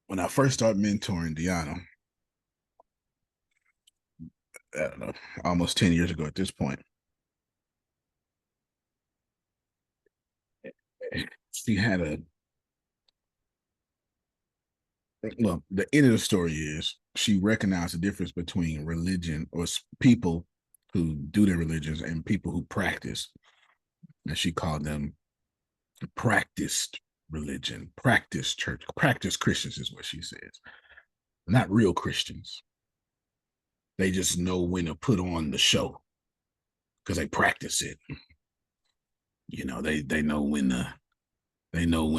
when I first started mentoring Deanna, I don't know, almost 10 years ago at this point, she had a, well, the end of the story is she recognized the difference between religion or people who do their religions and people who practice. And she called them practiced religion, practice church, practice Christians is what she says. Not real Christians. They just know when to put on the show because they practice it. They know when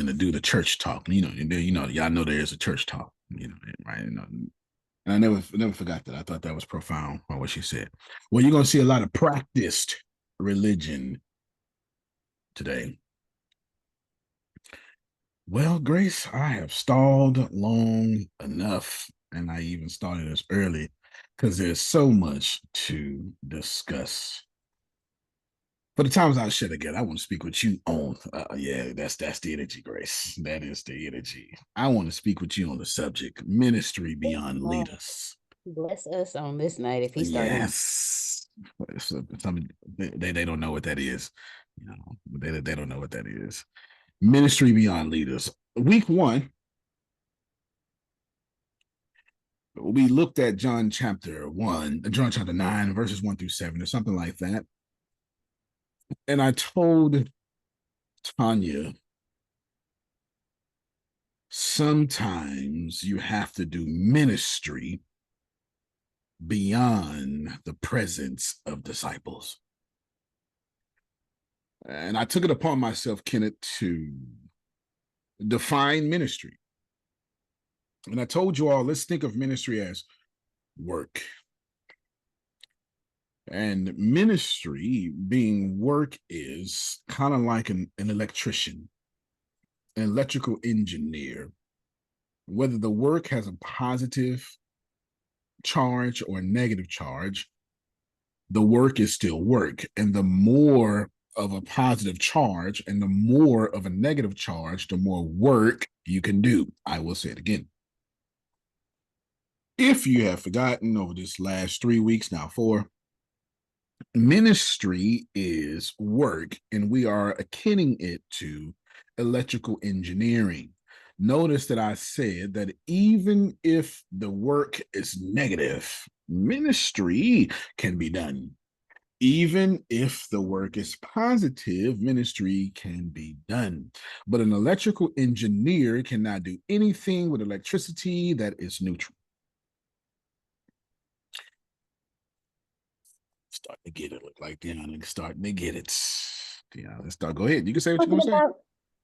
to do the church talk. Y'all know there is a church talk. Right? And I never forgot that. I thought that was profound by what she said. Well, you're gonna see a lot of practiced religion today. Well, Grace, I have stalled long enough, and I even started this early because there's so much to discuss. For the times I share together, I want to speak with you on. Yeah, that's the energy, Grace. That is the energy. I want to speak with you on the subject ministry beyond Oh, leaders. bless us on this night if he's starting. Yes, some they don't know what that is. They don't know what that is. Ministry beyond leaders. Week one, we looked at John chapter 9, verses 1 through 7, or something like that. And I told Tanya, sometimes you have to do ministry beyond the presence of disciples. And I took it upon myself, Kenneth, to define ministry. And I told you all, let's think of ministry as work. And ministry being work is kind of like an electrician, an electrical engineer. Whether the work has a positive charge or a negative charge, the work is still work. And the more of a positive charge and the more of a negative charge, the more work you can do. I will say it again. If you have forgotten over this last 3 weeks, now 4, ministry is work, and we are akinning it to electrical engineering. Notice that I said that even if the work is negative, ministry can be done. Even if the work is positive, ministry can be done. But an electrical engineer cannot do anything with electricity that is neutral. Starting to get it. Look like Deanna starting to get it. Deanna, let's start. Go ahead. You can say what you're Talking going to say. about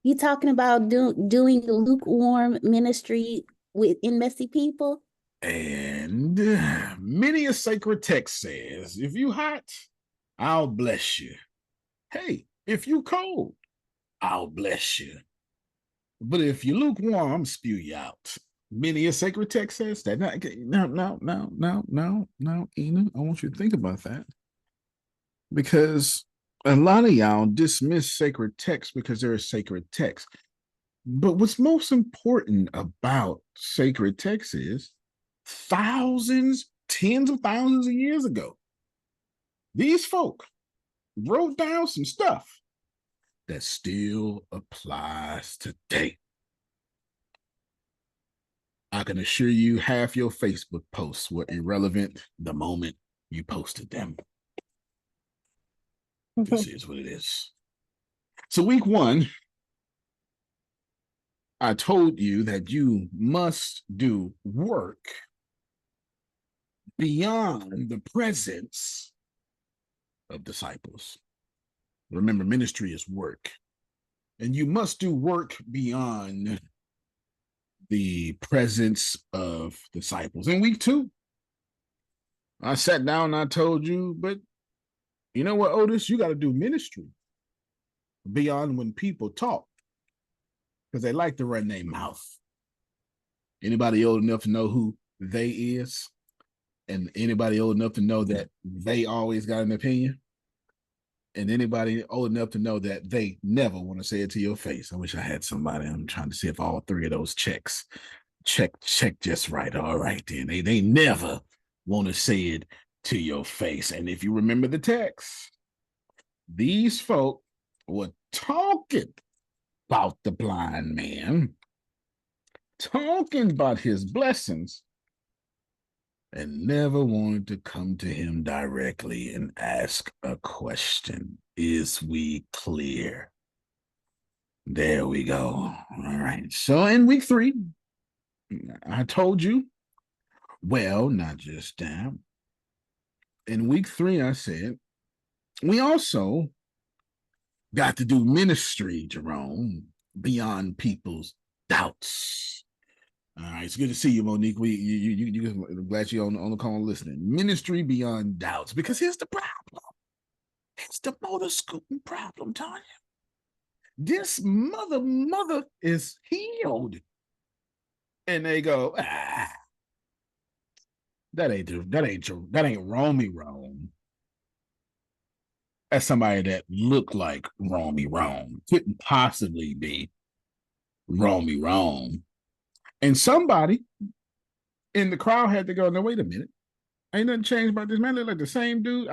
you talking about doing lukewarm ministry in messy people? And many a sacred text says, if you hot, I'll bless you. Hey, if you cold, I'll bless you. But if you lukewarm, spew you out. Many a sacred text says that. Now, Ena, I want you to think about that. Because a lot of y'all dismiss sacred text because they're a sacred text. But what's most important about sacred text is thousands, tens of thousands of years ago, these folk wrote down some stuff that still applies today. I can assure you half your Facebook posts were irrelevant the moment you posted them. This is what it is. So, week one, I told you that you must do work beyond the presence of disciples. Remember, ministry is work, and you must do work beyond the presence of disciples. In week two, I sat down and I told you, but you know what, Otis, you got to do ministry beyond when people talk because they like to run their mouth. Anybody old enough to know who they is? And anybody old enough to know that they always got an opinion? And anybody old enough to know that they never want to say it to your face? I wish I had somebody. I'm trying to see if all 3 of those checks. check just right. All right, then. They never want to say it to your face. And if you remember the text, these folk were talking about the blind man, talking about his blessings, and never wanted to come to him directly and ask a question. Is we clear? There we go. All right. So in week 3, I told you, well, not just that. In week 3, I said, we also got to do ministry, Jerome, beyond people's doubts. All right, it's good to see you, Monique. I'm glad you're on the call listening. Ministry beyond doubts, because here's the problem. It's the motor scooting problem, Tanya. This mother is healed, and they go, that ain't Romy Rome. That's somebody that looked like Romy Rome. Couldn't possibly be Romy Rome. And somebody in the crowd had to go, no, wait a minute. Ain't nothing changed about this man. Look like the same dude.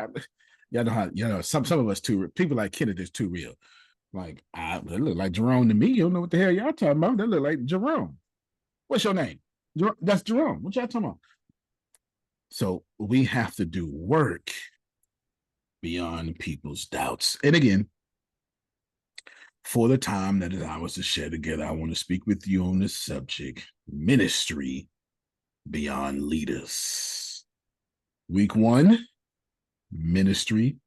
Y'all know how, some of us people like Kenneth is too real. Like, they look like Jerome to me. You don't know what the hell y'all talking about. They look like Jerome. What's your name? That's Jerome. What y'all talking about? So we have to do work beyond people's doubts. And again, for the time that is ours to share together, I want to speak with you on this subject: ministry beyond leaders. Week 1, ministry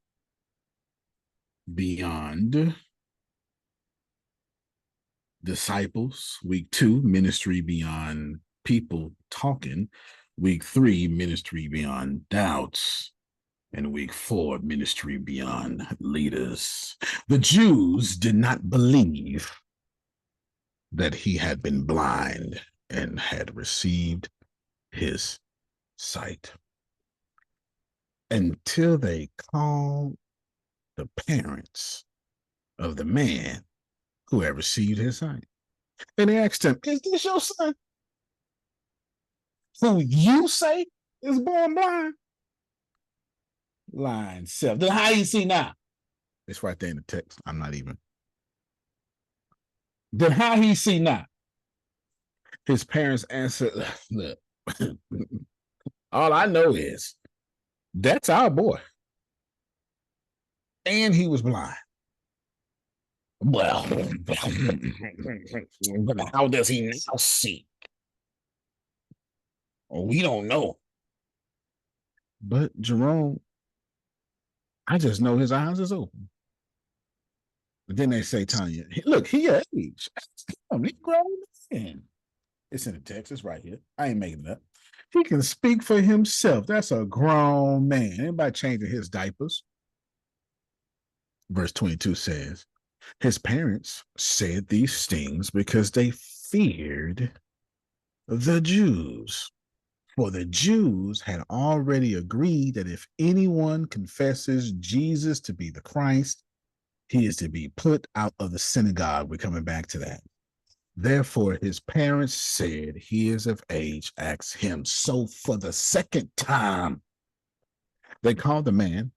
beyond disciples. Week 2, ministry beyond people talking. Week 3, ministry beyond doubts. And week 4, ministry beyond leaders. The Jews did not believe that he had been blind and had received his sight until they called the parents of the man who had received his sight. And they asked him, is this your son, who you say is born blind? Line 7. Then how you see now? It's right there in the text. I'm not even. Then how he see now? His parents answered, look, all I know is that's our boy. And he was blind. Well, but how does he now see? We don't know. But Jerome, I just know his eyes is open. But then they say, Tanya, look, he your age. He grown man. It's in the text. It's right here. I ain't making it up. He can speak for himself. That's a grown man. Anybody changing his diapers? Verse 22 says, his parents said these things because they feared the Jews. For the Jews had already agreed that if anyone confesses Jesus to be the Christ, he is to be put out of the synagogue. We're coming back to that. Therefore, his parents said, he is of age, ask him. So for the second time, they called the man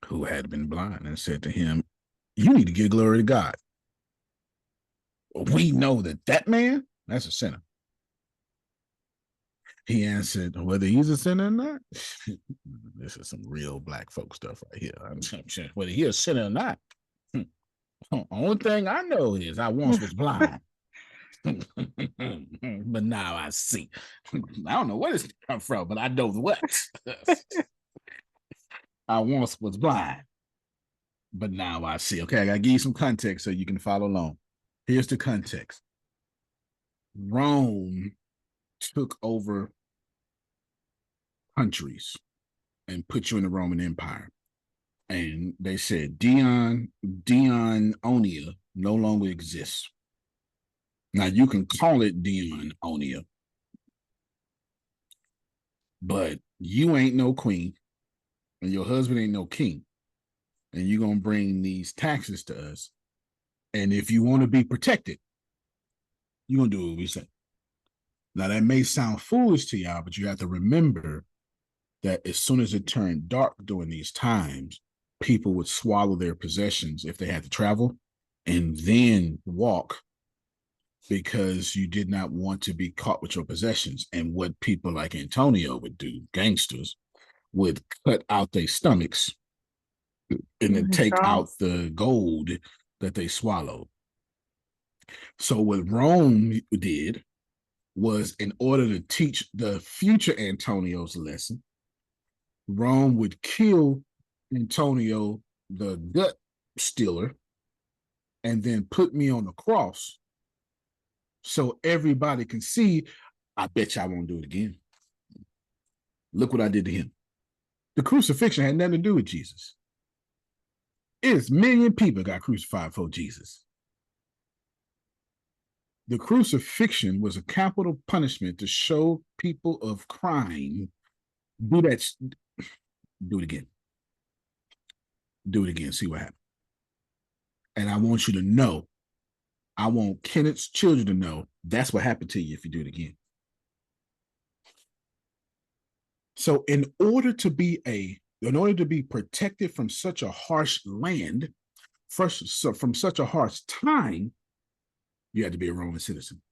who had been blind and said to him, you need to give glory to God. We know that man, that's a sinner. He answered, whether he's a sinner or not, this is some real black folk stuff right here. I'm sure whether he's a sinner or not, only thing I know is I once was blind. But now I see. I don't know where this come from, but I know what. I once was blind, but now I see. Okay, I gotta give you some context so you can follow along. Here's the context. Rome took over countries and put you in the Roman Empire. And they said Dianonia no longer exists. Now you can call it Dianonia, but you ain't no queen, and your husband ain't no king, and you're gonna bring these taxes to us. And if you want to be protected, you're gonna do what we say. Now, that may sound foolish to y'all, but you have to remember that as soon as it turned dark during these times, people would swallow their possessions if they had to travel and then walk because you did not want to be caught with your possessions. And what people like Antonio would do, gangsters, would cut out their stomachs and then take out the gold that they swallowed. So what Rome did was, in order to teach the future Antonio's lesson, Rome would kill Antonio, the gut stealer, and then put me on the cross so everybody can see. I bet you I won't do it again. Look what I did to him. The crucifixion had nothing to do with Jesus. It's a million people got crucified for Jesus. The crucifixion was a capital punishment to show people of crime, do that, do it again. Do it again, see what happens. And I want you to know, I want Kenneth's children to know that's what happened to you if you do it again. So in order to be protected from such a harsh land, from such a harsh time, you had to be a Roman citizen.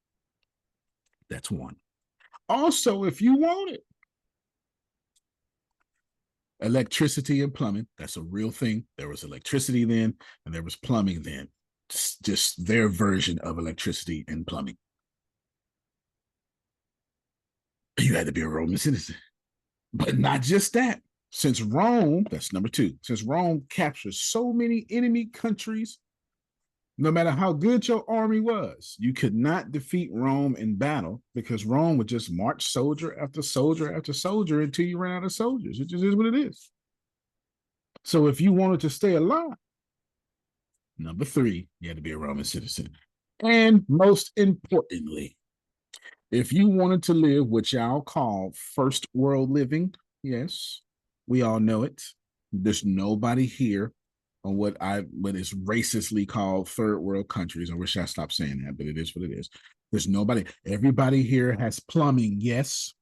That's one. Also, if you want it, electricity and plumbing, that's a real thing. There was electricity then, and there was plumbing then. Just their version of electricity and plumbing. You had to be a Roman citizen. But not just that. Since Rome, that's number two, since Rome captured so many enemy countries, no matter how good your army was, you could not defeat Rome in battle because Rome would just march soldier after soldier after soldier until you ran out of soldiers. It just is what it is. So if you wanted to stay alive, number three, you had to be a Roman citizen. And most importantly, if you wanted to live what y'all call first world living, yes, we all know it. There's nobody here on what is racistly called third world countries. I wish I stopped saying that, but it is what it is. There's nobody. Everybody here has plumbing, yes.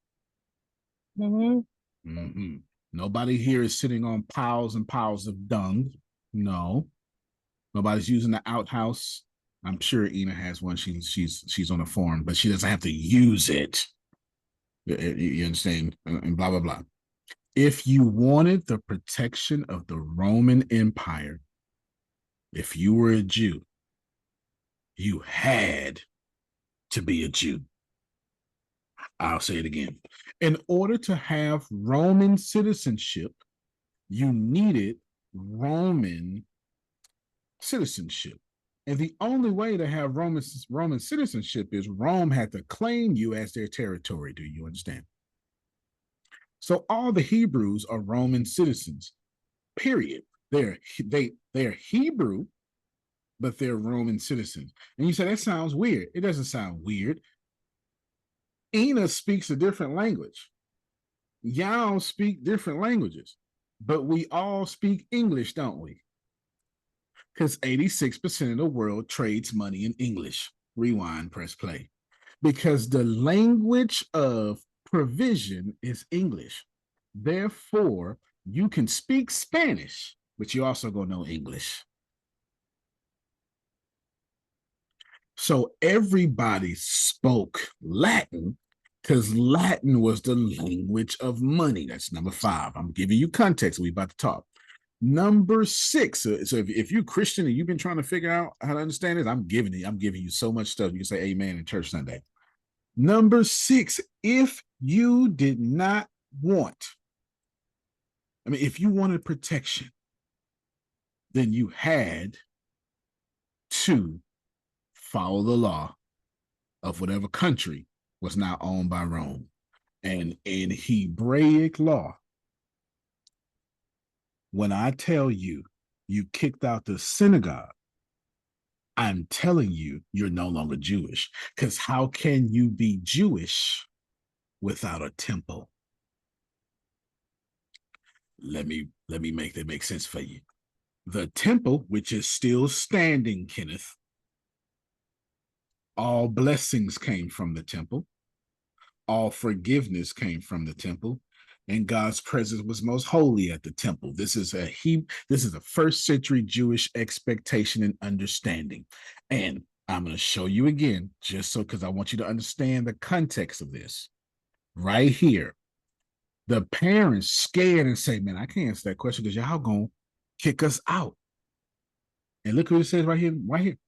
Nobody here is sitting on piles and piles of dung. No. Nobody's using the outhouse. I'm sure Ina has one. She's on a farm, but she doesn't have to use it. You understand? And blah blah blah. If you wanted the protection of the Roman Empire, if you were a Jew, you had to be a Jew. I'll say it again. In order to have Roman citizenship, you needed Roman citizenship. And the only way to have Roman citizenship is Rome had to claim you as their territory. Do you understand? So all the Hebrews are Roman citizens, period. They're Hebrew, but they're Roman citizens. And you say, that sounds weird. It doesn't sound weird. Ina speaks a different language. Y'all speak different languages, but we all speak English, don't we? Because 86% of the world trades money in English. Rewind, press play. Because the language of provision is English. Therefore, you can speak Spanish, but you also gonna know English. So everybody spoke Latin because Latin was the language of money. That's number 5. I'm giving you context. We about to talk. Number 6. So if you're Christian and you've been trying to figure out how to understand this, I'm giving you so much stuff. You can say amen in church Sunday. Number 6, if you did not want, if you wanted protection, then you had to follow the law of whatever country was now owned by Rome. And in Hebraic law, when I tell you you kicked out the synagogue, I'm telling you you're no longer Jewish. Because how can you be Jewish without a temple? Let me make that make sense for you. The temple, which is still standing, Kenneth, all blessings came from the temple. all forgiveness came from the temple, and God's presence was most holy at the temple. This is a first century Jewish expectation and understanding. And I'm going to show you again, just so because I want you to understand the context of this. Right here, the parents scared and say, "Man, I can't answer that question because y'all gonna kick us out." And look what it says right here, right here.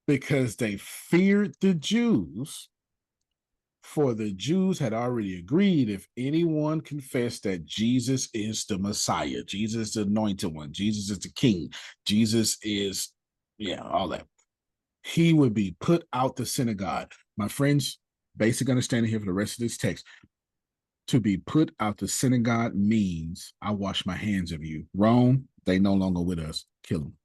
Because they feared the Jews, for the Jews had already agreed if anyone confessed that Jesus is the Messiah, Jesus is the anointed one, Jesus is the king, Jesus is, yeah, all that, he would be put out the synagogue. My friends, basic understanding here for the rest of this text. To be put out the synagogue means I wash my hands of you. Rome, they no longer with us. Kill them.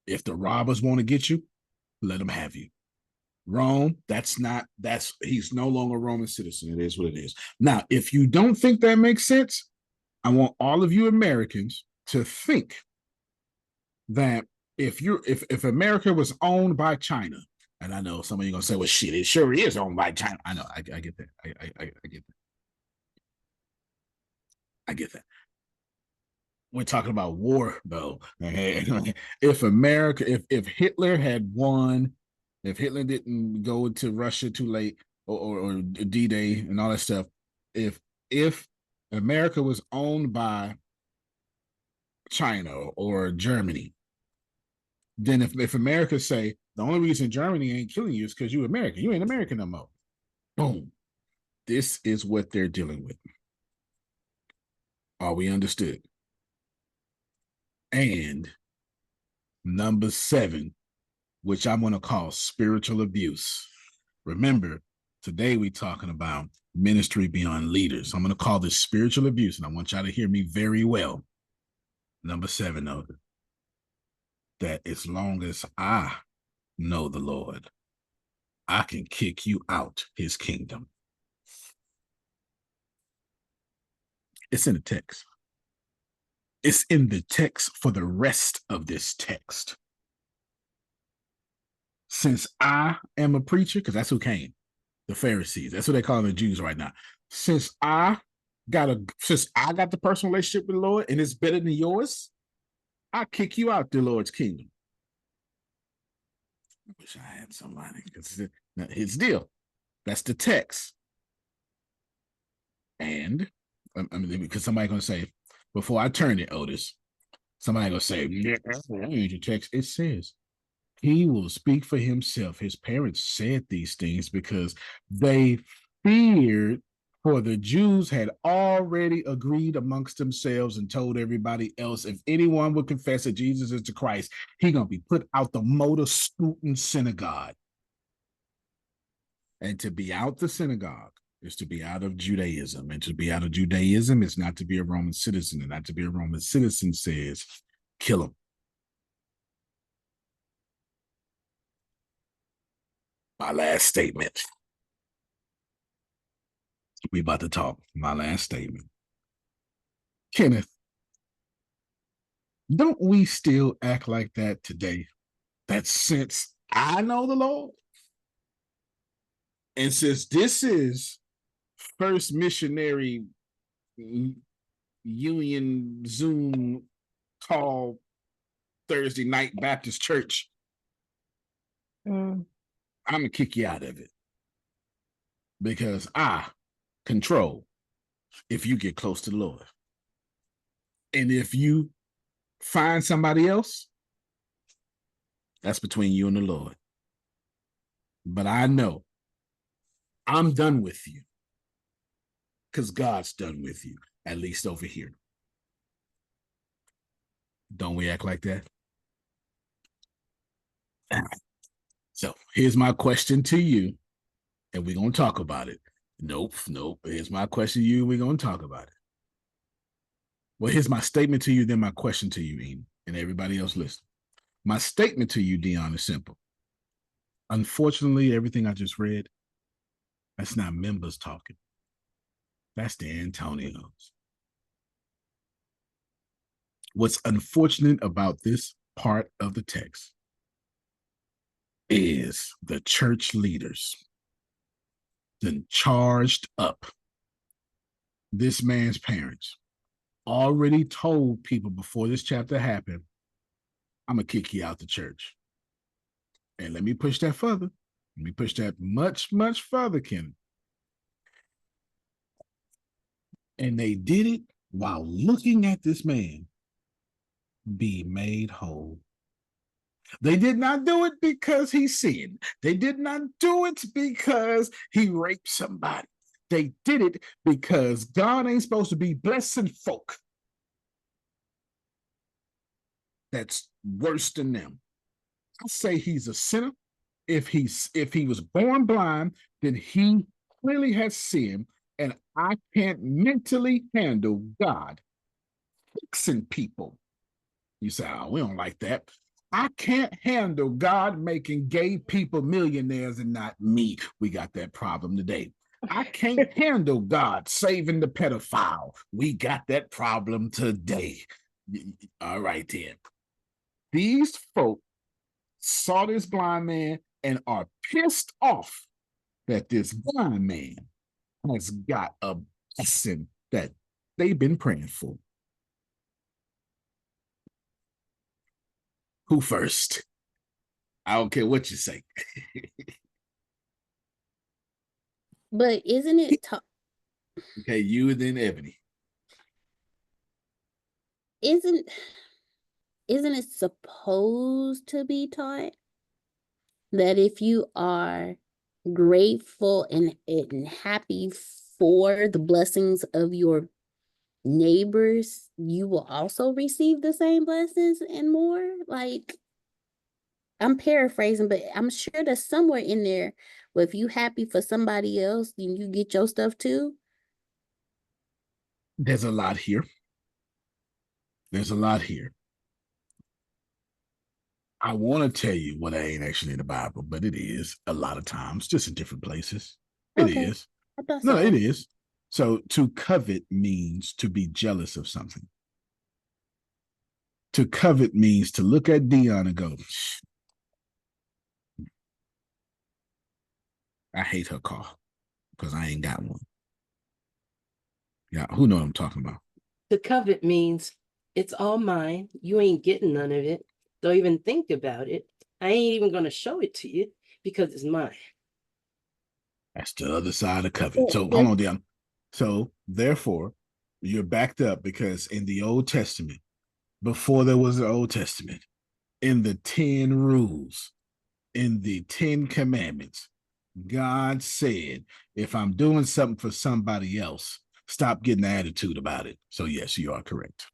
If the robbers want to get you, let them have you. Rome, he's no longer a Roman citizen. It is what it is. Now, if you don't think that makes sense, I want all of you Americans to think that if America was owned by China, and I know some of you are gonna say, well, shit, it sure is owned by China. I know, I get that. I get that. I get that. We're talking about war, though. If America, if Hitler had won, if Hitler didn't go to Russia too late, or D-Day and all that stuff, if America was owned by China or Germany, then if America say the only reason Germany ain't killing you is because you American, you ain't American no more. Boom. This is what they're dealing with. Are we understood? And number 7, which I'm going to call spiritual abuse. Remember, today we're talking about ministry beyond leaders. I'm going to call this spiritual abuse, and I want y'all to hear me very well. Number 7, though, that as long as I know the Lord, I can kick you out his kingdom. It's in the text. It's in the text for the rest of this text. Since I am a preacher, because that's who came, the Pharisees. That's what they call the Jews right now. Since I got the personal relationship with the Lord and it's better than yours, I kick you out the Lord's kingdom. I wish I had somebody. His deal. That's the text. And I mean, because somebody's gonna say, before I turn it, Otis, somebody gonna say, yeah, the text. It says he will speak for himself. His parents said these things because they feared, for the Jews had already agreed amongst themselves and told everybody else if anyone would confess that Jesus is the Christ, he's going to be put out the motor scooting synagogue. And to be out the synagogue is to be out of Judaism. And to be out of Judaism is not to be a Roman citizen. And not to be a Roman citizen says, kill him. My last statement. We about to talk. My last statement. Kenneth, don't we still act like that today? That since I know the Lord, and since this is first missionary union Zoom call Thursday night Baptist church, I'm gonna kick you out of it because I control if you get close to the Lord. And if you find somebody else, that's between you and the Lord. But I know I'm done with you because God's done with you, at least over here. Don't we act like that? So here's my question to you, and we're going to talk about it. Nope. Here's my question to you. We're going to talk about it. Well, here's my statement to you, then my question to you, Ian, and everybody else listening. My statement to you, Deanna, is simple. Unfortunately, everything I just read, that's not members talking. That's the Antonios. What's unfortunate about this part of the text is the church leaders then charged up. This man's parents already told people before this chapter happened, I'm going to kick you out the church. And let me push that further. Let me push that much, much further, Ken. And they did it while looking at this man be made whole. They did not do it because he sinned. They did not do it because he raped somebody. They did it because God ain't supposed to be blessing folk that's worse than them. I say he's a sinner. If he was born blind, then he clearly has sinned, and I can't mentally handle God fixing people. You say, oh, we don't like that. I can't handle God making gay people millionaires and not me. We got that problem today. I can't handle God saving the pedophile. We got that problem today. All right, then. These folk saw this blind man and are pissed off that this blind man has got a blessing that they've been praying for. Who first? I don't care what you say. But isn't it Okay, you and then Ebony. isn't it supposed to be taught that if you are grateful and happy for the blessings of your neighbors, you will also receive the same blessings and more? Like, I'm paraphrasing, but I'm sure there's somewhere in there where if you happy for somebody else, then you get your stuff too. There's a lot here. There's a lot here. I want to tell you what ain't actually in the Bible, but it is a lot of times, just in different places. It Okay. is. I thought No, so. it is. So to covet means to be jealous of something. To covet means to look at Deanna and go, I hate her car because I ain't got one. Yeah, who know what I'm talking about? To covet means it's all mine. You ain't getting none of it. Don't even think about it. I ain't even going to show it to you because it's mine. That's the other side of covet. So hold on, Deanna. So therefore, you're backed up because in the Old Testament, before there was the Old Testament, in the 10 rules, in the 10 commandments, God said, if I'm doing something for somebody else, stop getting an attitude about it. So yes, you are correct.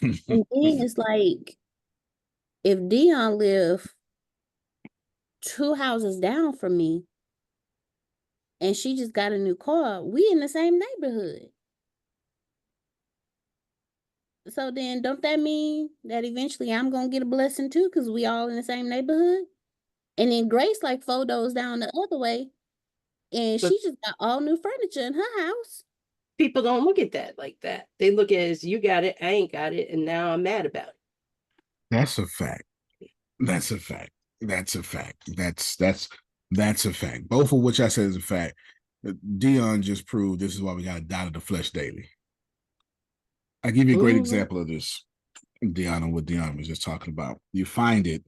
And then it's like, if Dion lived 2 houses down from me and she just got a new car, we in the same neighborhood. So then don't that mean that eventually I'm gonna get a blessing too, because we all in the same neighborhood? And then Grace like 4 doors down the other way, and But she just got all new furniture in her house. people don't look at that like that. They look at it as you got it, I ain't got it, and now I'm mad about it. That's a fact. That's a fact. That's a fact. That's a fact. Both of which I said is a fact. Dion just proved this is why we got to die to the flesh daily. I give you a great example of this, Deanna, what Deanna was just talking about. You find it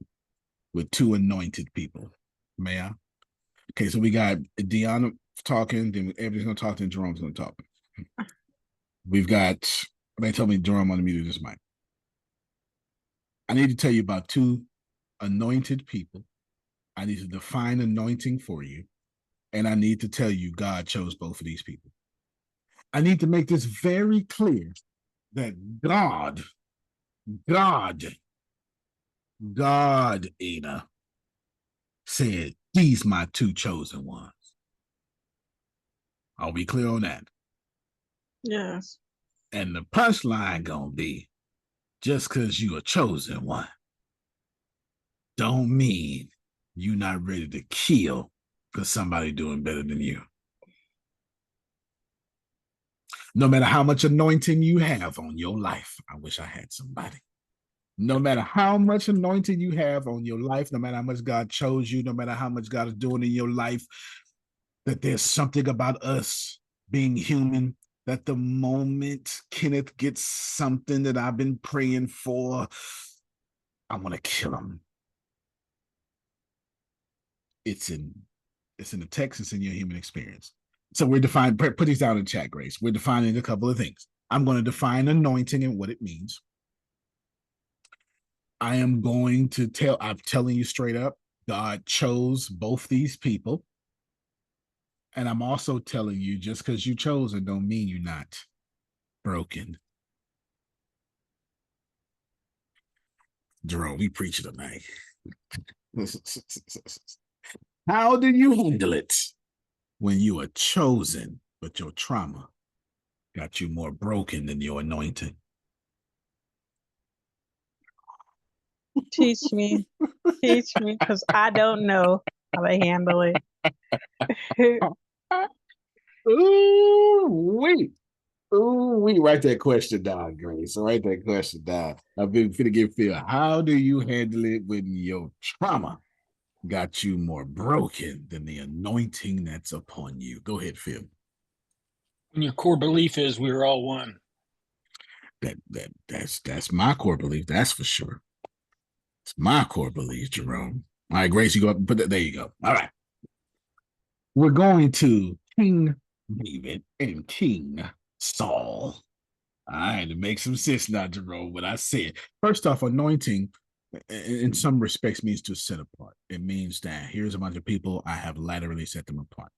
with 2 anointed people. May I? Okay, so we got Deanna talking, then everybody's gonna talk, then Jerome's gonna talk. We've got, they told me Jerome unmuted this mic. I need to tell you about 2 anointed people. I need to define anointing for you. And I need to tell you God chose both of these people. I need to make this very clear that God, Ina, said, these my 2 chosen ones. Are we clear on that? Yes. And the punchline gonna be, just because you a chosen one, don't mean you not ready to kill because somebody doing better than you. No matter how much anointing you have on your life, I wish I had somebody. No matter how much anointing you have on your life, no matter how much God chose you, no matter how much God is doing in your life, that there's something about us being human that the moment Kenneth gets something that I've been praying for, I want to kill him. It's in the text, it's in your human experience. So we're defining, put these down in chat, Grace. We're defining a couple of things. I'm going to define anointing and what it means. I am going to I'm telling you straight up, God chose both these people. And I'm also telling you, just because you chose it don't mean you're not broken. Jerome, we preach tonight. How do you handle it when you are chosen, but your trauma got you more broken than your anointing? Teach me, because I don't know how to handle it. Ooh, wait. Ooh, we write that question down, Grace. Write that question down. I've been finna get feel. How do you handle it when your trauma got you more broken than the anointing that's upon you? Go ahead, Phil. When your core belief is we're all one. That's my core belief. That's for sure. It's my core belief, Jerome. All right, Grace, you go up and put that. There you go. All right. We're going to King David and King Saul. All right, it makes some sense now, Jerome, what I said. First off, anointing in some respects means to set apart. It means that here's a bunch of people, I have laterally set them apart.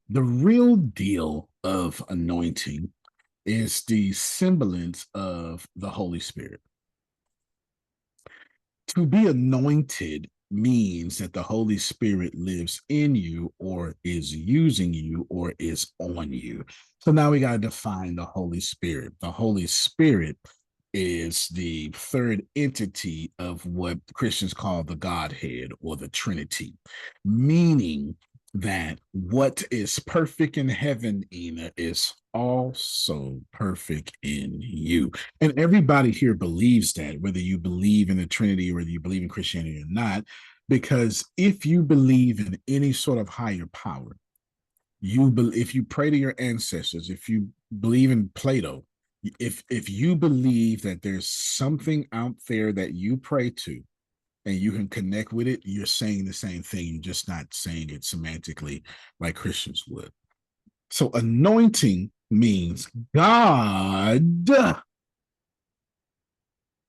The real deal of anointing is the semblance of the Holy Spirit. To be anointed means that the Holy Spirit lives in you or is using you or is on you. So now we got to define the Holy Spirit. The Holy Spirit is the third entity of what Christians call the Godhead or the Trinity, meaning that what is perfect in heaven, Ina, is also perfect in you. And everybody here believes that, whether you believe in the Trinity or whether you believe in Christianity or not, because if you believe in any sort of higher power, if you pray to your ancestors, if you believe in Plato, if you believe that there's something out there that you pray to and you can connect with it, you're saying the same thing. You're just not saying it semantically like Christians would. So anointing means God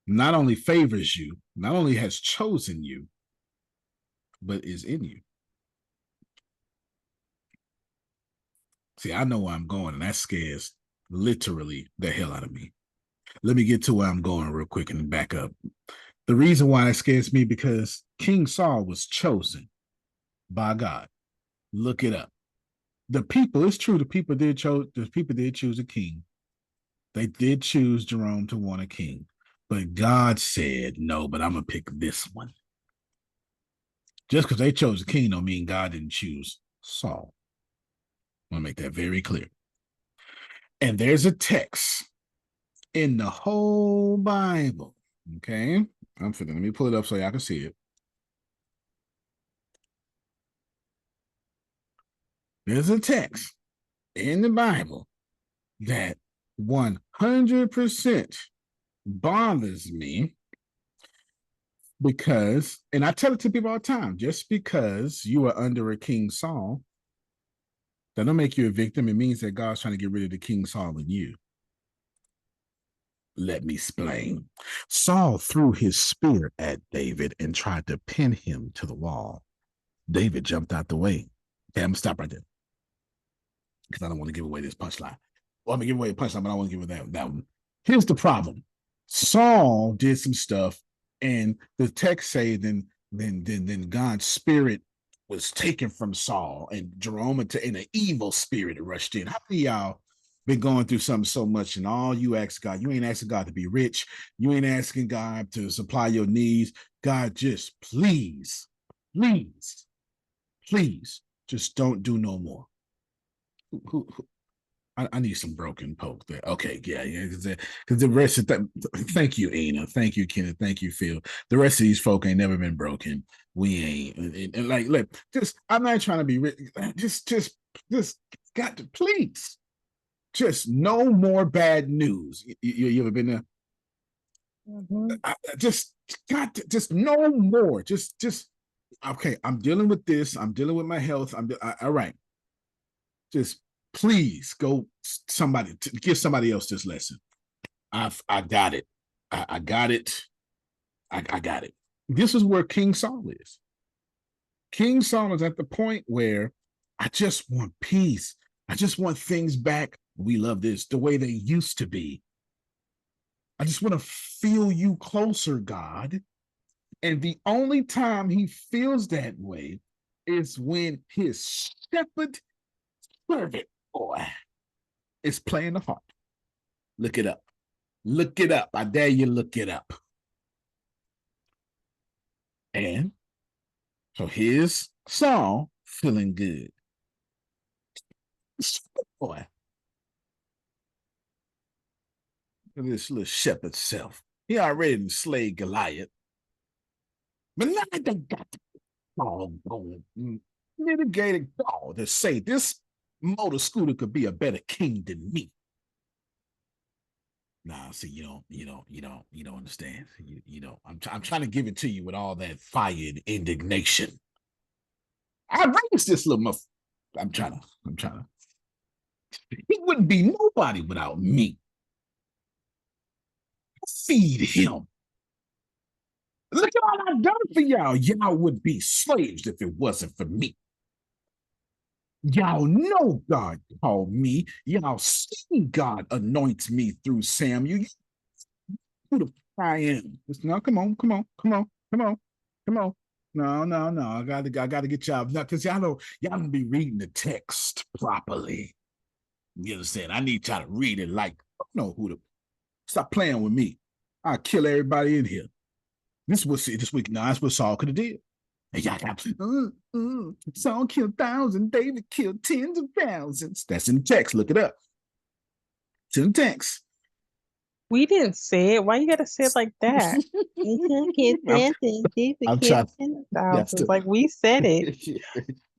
not only favors you, not only has chosen you, but is in you. See, I know where I'm going, and that scares literally the hell out of me. Let me get to where I'm going real quick and back up. The reason why that scares me because King Saul was chosen by God. Look it up. The people, it's true, the people did choose a king. They did choose Jerome to want a king. But God said, no, but I'm going to pick this one. Just because they chose a king don't mean God didn't choose Saul. I want to make that very clear. And there's a text in the whole Bible. Okay. Let me pull it up so y'all can see it. There's a text in the Bible that 100% bothers me because, and I tell it to people all the time, just because you are under a King Saul, that don't make you a victim. It means that God's trying to get rid of the King Saul in you. Let me explain. Saul threw his spear at David and tried to pin him to the wall. David jumped out the way. Okay, I'm gonna stop right there because I don't want to give away this punchline. Well, I'm gonna give away a punchline, but I don't want to give away that one. Here's the problem. Saul did some stuff, and the text say then God's spirit was taken from Saul, and Jerome and an evil spirit rushed in. How many of y'all been going through something so much, and all you ask God, you ain't asking God to be rich, you ain't asking God to supply your needs. God, just please, just don't do no more. I need some broken poke there. Okay, yeah, because the rest of that. Thank you, Ina. Thank you, Kenneth. Thank you, Phil. The rest of these folk ain't never been broken. We ain't. And like, look, just I'm not trying to be just got to please. Just no more bad news. You ever been there? Just got to, just no more. Just okay. I'm dealing with this. I'm dealing with my health. All right. Just please go give somebody else this lesson. I got it. I got it. I got it. This is where King Saul is. King Saul is at the point where I just want peace. I just want things back. We love this the way they used to be. I just want to feel you closer, God. And the only time he feels that way is when his shepherd servant boy is playing the harp. Look it up. Look it up. I dare you look it up. And so here's Saul feeling good. Boy. Look at this little shepherd self. He already enslaved Goliath. But now they got the doggone mitigated gall to say this motor scooter could be a better king than me. Nah, see, you don't understand. I'm trying to give it to you with all that fire and indignation. I raised this little muff. I'm trying to. He wouldn't be nobody without me. Feed him. Look at all I've done for y'all. Y'all would be slaves if it wasn't for me. Y'all know God called me. Y'all see God anoints me through Samuel. Who the I am? No, come on. No. I gotta get y'all because y'all don't be reading the text properly. You understand? I need y'all to read it like who to stop playing with me. I'll kill everybody in here. This week. Now that's what Saul could have did. And y'all got Saul killed thousands, David killed tens of thousands. That's in the text. Look it up. It's in the text. We didn't say it. Why you gotta say it like that? I'm trying. Like we said it.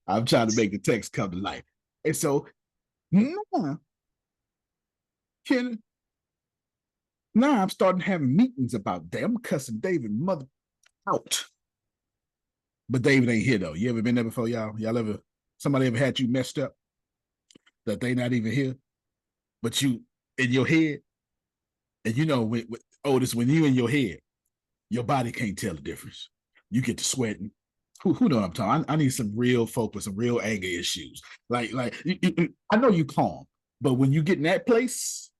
I'm trying to make the text come to life. And so now, I'm starting having meetings about that. I'm cussing David mother out. But David ain't here though. You ever been there before, y'all? Somebody ever had you messed up that they not even here, but you in your head, and Otis, when you in your head, your body can't tell the difference. You get to sweating. Who know what I'm talking? I need some real focus, some real anger issues. Like I know you calm, but when you get in that place,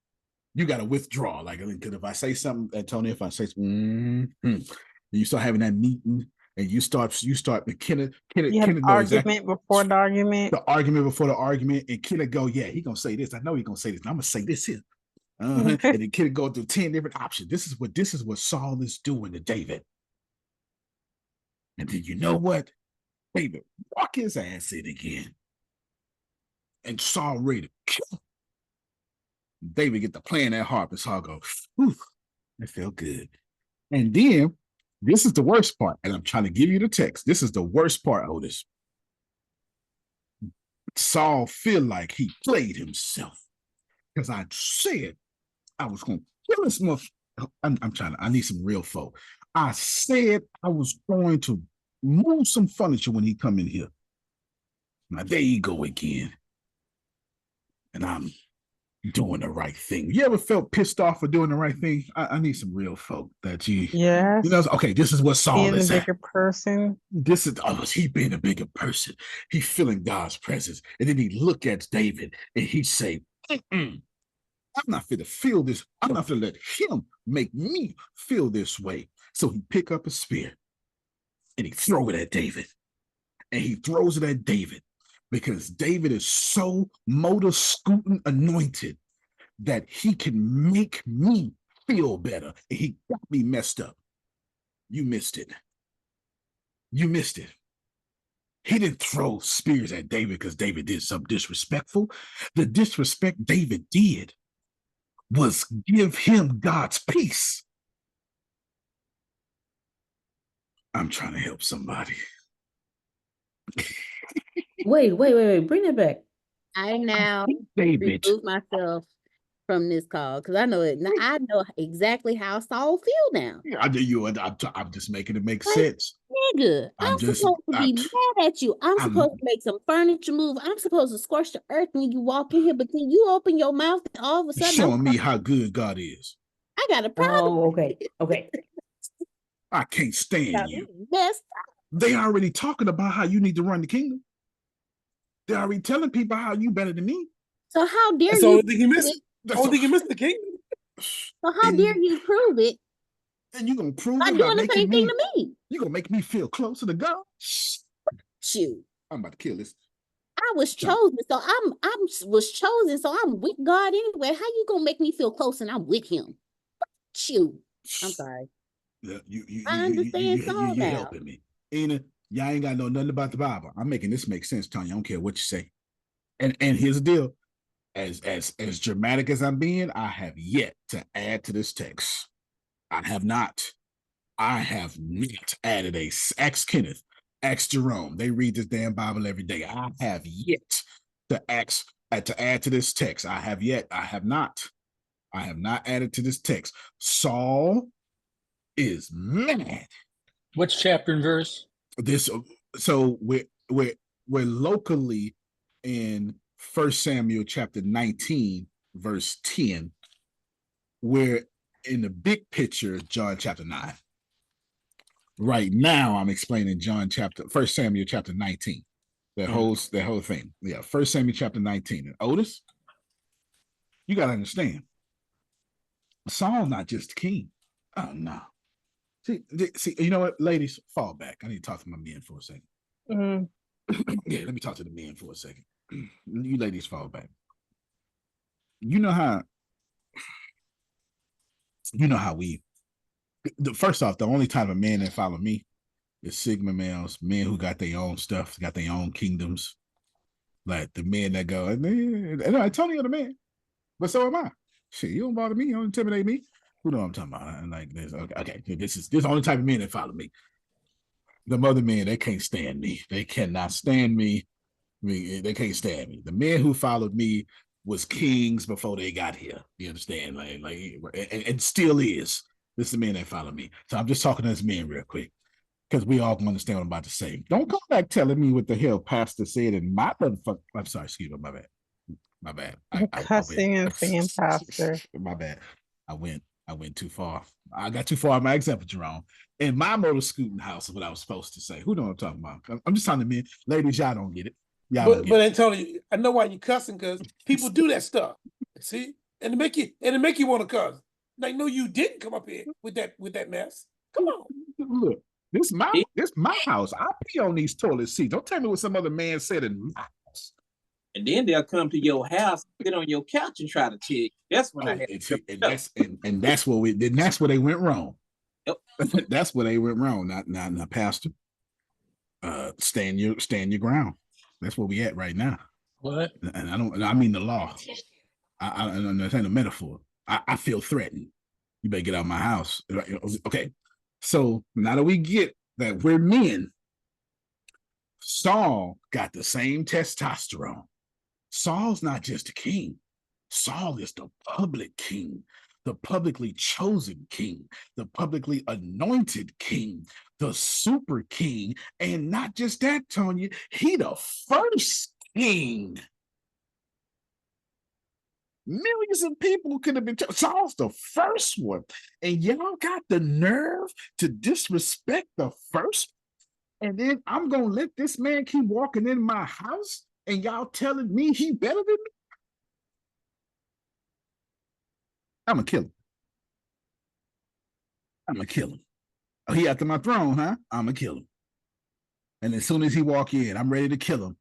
you got to withdraw. Like, because if I say something, Tony, if I say you start having that meeting. And you start Kenneth argument before the argument. The argument before the argument, and Kenneth go, yeah, he gonna say this. I know he gonna say this. I'm gonna say this here. And then Kenneth go through 10 different options. This is what Saul is doing to David. And then you know what? David walk his ass in again. And Saul ready to kill. David get to playing that harp, and Saul go, it felt good. And then this is the worst part, and I'm trying to give you the text. This is the worst part, Otis. Saul feel like he played himself because I said I was going to kill this motherfucker. I need some real folk. I said I was going to move some furniture when he come in here. Now there you go again. And I'm doing the right thing. You ever felt pissed off for doing the right thing? I need some real folk that okay, this is what Saul is being a bigger person. This is he being a bigger person. He feeling God's presence. And then he look at David and he say, I'm not fit to feel this. I'm not fit to let him make me feel this way. So he pick up a spear and he throw it at David. And he throws it at David because David is so motor scooting anointed that he can make me feel better. And he got me messed up. You missed it. He didn't throw spears at David because David did something disrespectful. The disrespect David did was give him God's peace. I'm trying to help somebody. Wait. Bring it back. I now David. remove myself from this call because I know it. Now I know exactly how Saul feel now. I do you. I'm just making it make Like, sense. nigga, I'm supposed to be mad at you. I'm supposed to make some furniture move. I'm supposed to scorch the earth when you walk in here, but then you open your mouth and all of a sudden Showing me how good God is. I got a problem. Oh, okay. I can't stand Got you. me messed up. They already talking about how you need to run the kingdom. They're already telling people how you better than me. So how dare That's the you? only thing he missed. That's Only thing he missed the kingdom. So how dare you prove it And you're gonna prove by it by doing the making same me. thing to me? You're gonna make me feel closer to God. Shoot. I'm about to kill this. I was chosen, so I'm was chosen, so I'm with God anyway. How you gonna make me feel close and I'm with Him? Shoot, I'm sorry. Yeah, I understand Saul you're now. helping me. Ina, y'all ain't got to know nothing about the Bible. I'm making this make sense, Tanya. I don't care what you say. And here's the deal. As dramatic as I'm being, I have yet to add to this text. I have not added a ask Kenneth, ask Jerome. They read this damn Bible every day. I have yet to add to this text. I have not added to this text. Saul is mad. What's chapter and verse? So we're locally in 1 Samuel chapter 19, verse 10. We're in the big picture, John chapter 9. Right now, I'm explaining 1 Samuel chapter 19. That whole thing. Yeah, 1 Samuel chapter 19. And Otis, you gotta understand, Saul's not just king. Oh no. See, you know what, ladies, fall back. I need to talk to my men for a second. Yeah, let me talk to the men for a second. You ladies fall back. You know how first off, the only type of men that follow me is Sigma males, men who got their own stuff, got their own kingdoms. Like the men that go, Antonio the man, but so am I. Shit, you don't bother me, you don't intimidate me. Who know what I'm talking about? And like this, okay, this is the only type of men that follow me. The other men, they can't stand me. They cannot stand me. I mean, they can't stand me. The men who followed me was kings before they got here. You understand? And still is. This is the men that follow me. So I'm just talking to this men real quick because we all can understand what I'm about to say. Don't come back telling me what the hell pastor said in my motherfucker. I'm sorry, excuse me, my bad. Cussing and saying pastor. My bad. I went too far. I got too far in my example, Jerome. In my motor scooting house is what I was supposed to say. Who know what I'm talking about? I'm just telling the men, ladies, y'all don't get it. But Antonio, I know why you cussing, because people do that stuff. See? And to make you want to cuss. Like, no, you didn't come up here with that mess. Come on. Look, this my house. I pee on these toilet seats. Don't tell me what some other man said in my house. And then they'll come to your house, sit on your couch, and try to tell you. That's when I had. And that's where they went wrong. Yep. That's where they went wrong. Not pastor. Stand your ground. That's where we at right now. What? And I mean the law. I understand the metaphor. I feel threatened. You better get out of my house. Okay. So now that we get that we're men, Saul got the same testosterone. Saul's not just a king. Saul is the public king, the publicly chosen king, the publicly anointed king, the super king. And not just that, Tonya, he the first king. Millions of people could have been. Saul's the first one. And y'all got the nerve to disrespect the first. And then I'm going to let this man keep walking in my house and y'all telling me he better than me? I'm going to kill him. I'm going to kill him. Oh, he after my throne, huh? I'm going to kill him. And as soon as he walk in, I'm ready to kill him.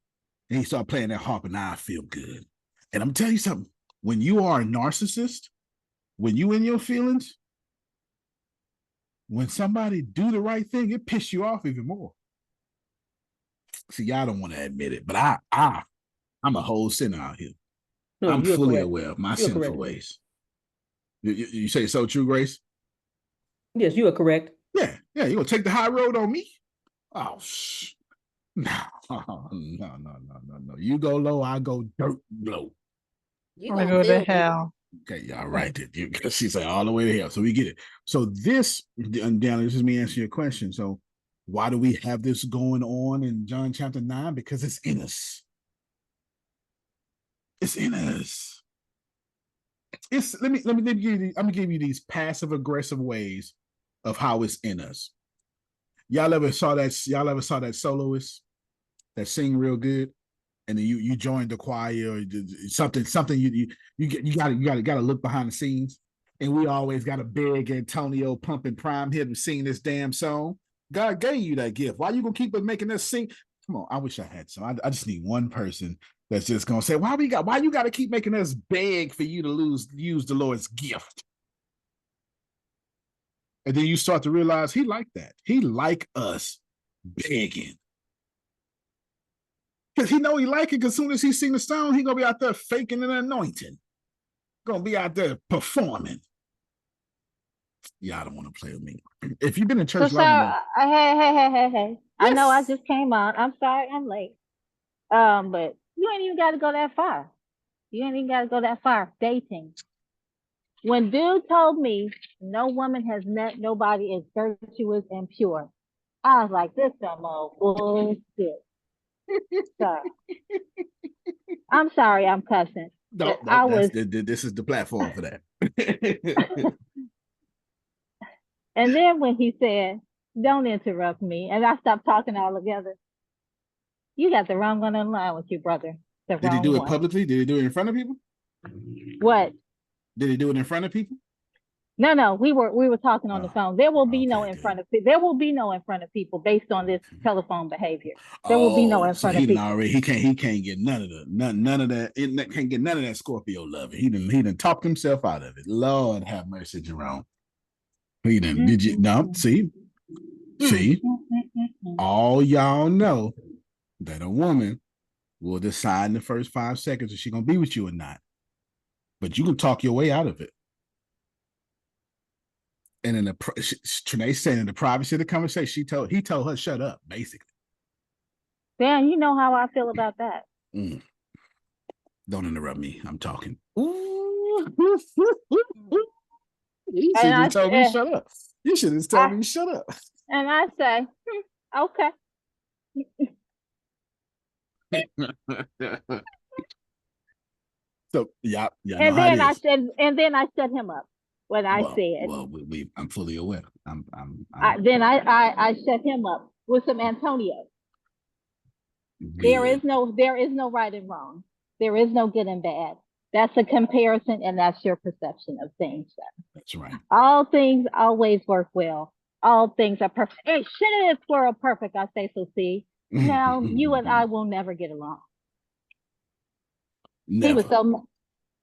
And he start playing that harp and now I feel good. And I'm going to tell you something. When you are a narcissist, when you in your feelings, when somebody do the right thing, it pisses you off even more. See, y'all don't want to admit it, but I'm a whole sinner out here. No, I'm you're fully correct. aware of my You're sinful correct. ways. You say so true, Grace? Yes, you are correct. Yeah, you gonna take the high road on me? Oh, no. You go low, I go dirt low. You I'm gonna gonna go to feel me. hell. Okay, y'all right. She said all the way to hell. So we get it. So this, Deanna, this is me answering your question. So why do we have this going on in John chapter 9? Because it's in us. It's in us. It's let me give you I'm gonna give you these passive aggressive ways of how it's in us. Y'all ever saw that soloist that sing real good? And then you join the choir or something you gotta look behind the scenes, and we always got to beg Antonio pumping prime hit and sing this damn song. God gave you that gift. Why you gonna keep making us sing? Come on, I wish I had some. I just need one person that's just gonna say, why you gotta keep making us beg for you to use the Lord's gift? And then you start to realize he like that. He like us begging. Because he know he like it, because as soon as he sing the song, he gonna be out there faking an anointing. Gonna be out there performing. Y'all don't want to play with me. If you've been in So church long sorry. enough. Hey. I know I Yes. just came on. I'm sorry I'm late. But you ain't even got to go that far. You ain't even got to go that far. Dating. When dude told me no woman has met nobody as virtuous and pure, I was like, this some old bullshit. So, I'm sorry I'm cussing. But I was, This is the platform for that. and then when he said, don't interrupt me, and I stopped talking altogether, you got the wrong one in line with you, brother. The Did he wrong do it one. publicly? Did he do it in front of people? What? Did he do it in front of people? No, we were talking on the phone. There will be no Okay, in good. front of there will be no in front of people based on this telephone behavior. There will be no in So front he of didn't people. already. He can't get none of that. It can't get none of that Scorpio love. He didn't talk himself out of it. Lord have mercy, Jerome. He didn't. Did you? No. See, all y'all know that a woman will decide in the first 5 seconds if she's gonna be with you or not. But you can talk your way out of it. And in Trinae said in the privacy of the conversation, he told her shut up, basically. Dan, you know how I feel about that. Don't interrupt me. I'm talking. You should And have told me shut up. You should have told me shut up. And I say, okay. So yeah, And know how then it is. I shut him up when I said. Well, I'm fully aware. Then I shut him up with some Antonio. Good. There is no right and wrong. There is no good and bad. That's a comparison, and that's your perception of things. That's right. All things always work well. All things are perfect. Hey, shit, is squirrel perfect. I say so. See, now you and I will never get along. Never.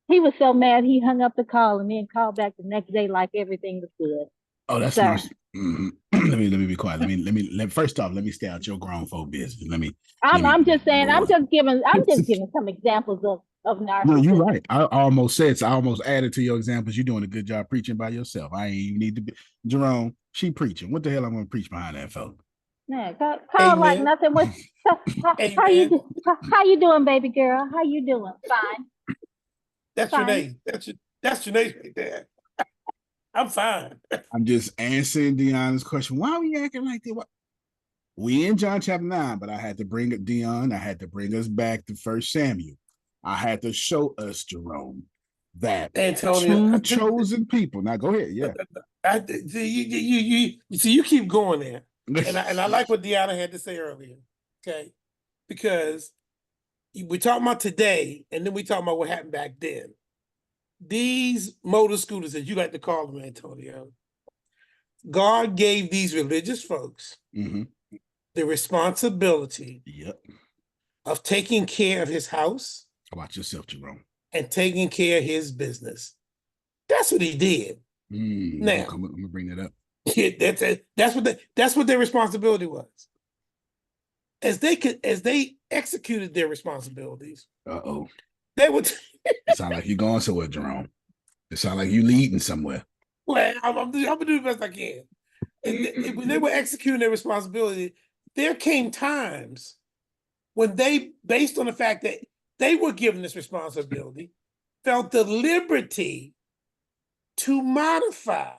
He was so mad he hung up the call and then called back the next day like everything was good. Oh, that's nice. Let me be quiet. First off, let me stay out your grown folk business. I'm just saying. I'm just giving some examples of narcissism. No, you're right. I almost added to your examples. You're doing a good job preaching by yourself. I ain't even need to be Jerome. She preaching. What the hell I'm gonna preach behind that folk? Yeah, call like nothing. How you doing, baby girl? How you doing? Fine. That's your name. That's your name right there. I'm fine. I'm just answering Deanna's question. Why are we acting like that? We in John chapter 9, but I had to bring up Dion. I had to bring us back to 1 Samuel. I had to show us, Jerome, that Antonio, two chosen people. Now go ahead. Yeah. You keep going there. And I like what Deanna had to say earlier. Okay. Because we're talking about today, and then we talking about what happened back then. These motor scooters, as you like to call them, Antonio, God gave these religious folks the responsibility of taking care of his house. Watch yourself, Jerome. And taking care of his business. That's what he did. Now, I'm gonna bring that up. Yeah, that's what their responsibility was. as they executed their responsibilities, Uh-oh. they would. It sound like you're going somewhere, Jerome. It sound like you leading somewhere. Well, I'm gonna do the best I can. And when they were executing their responsibility, there came times when they, based on the fact that they were given this responsibility, felt the liberty to modify,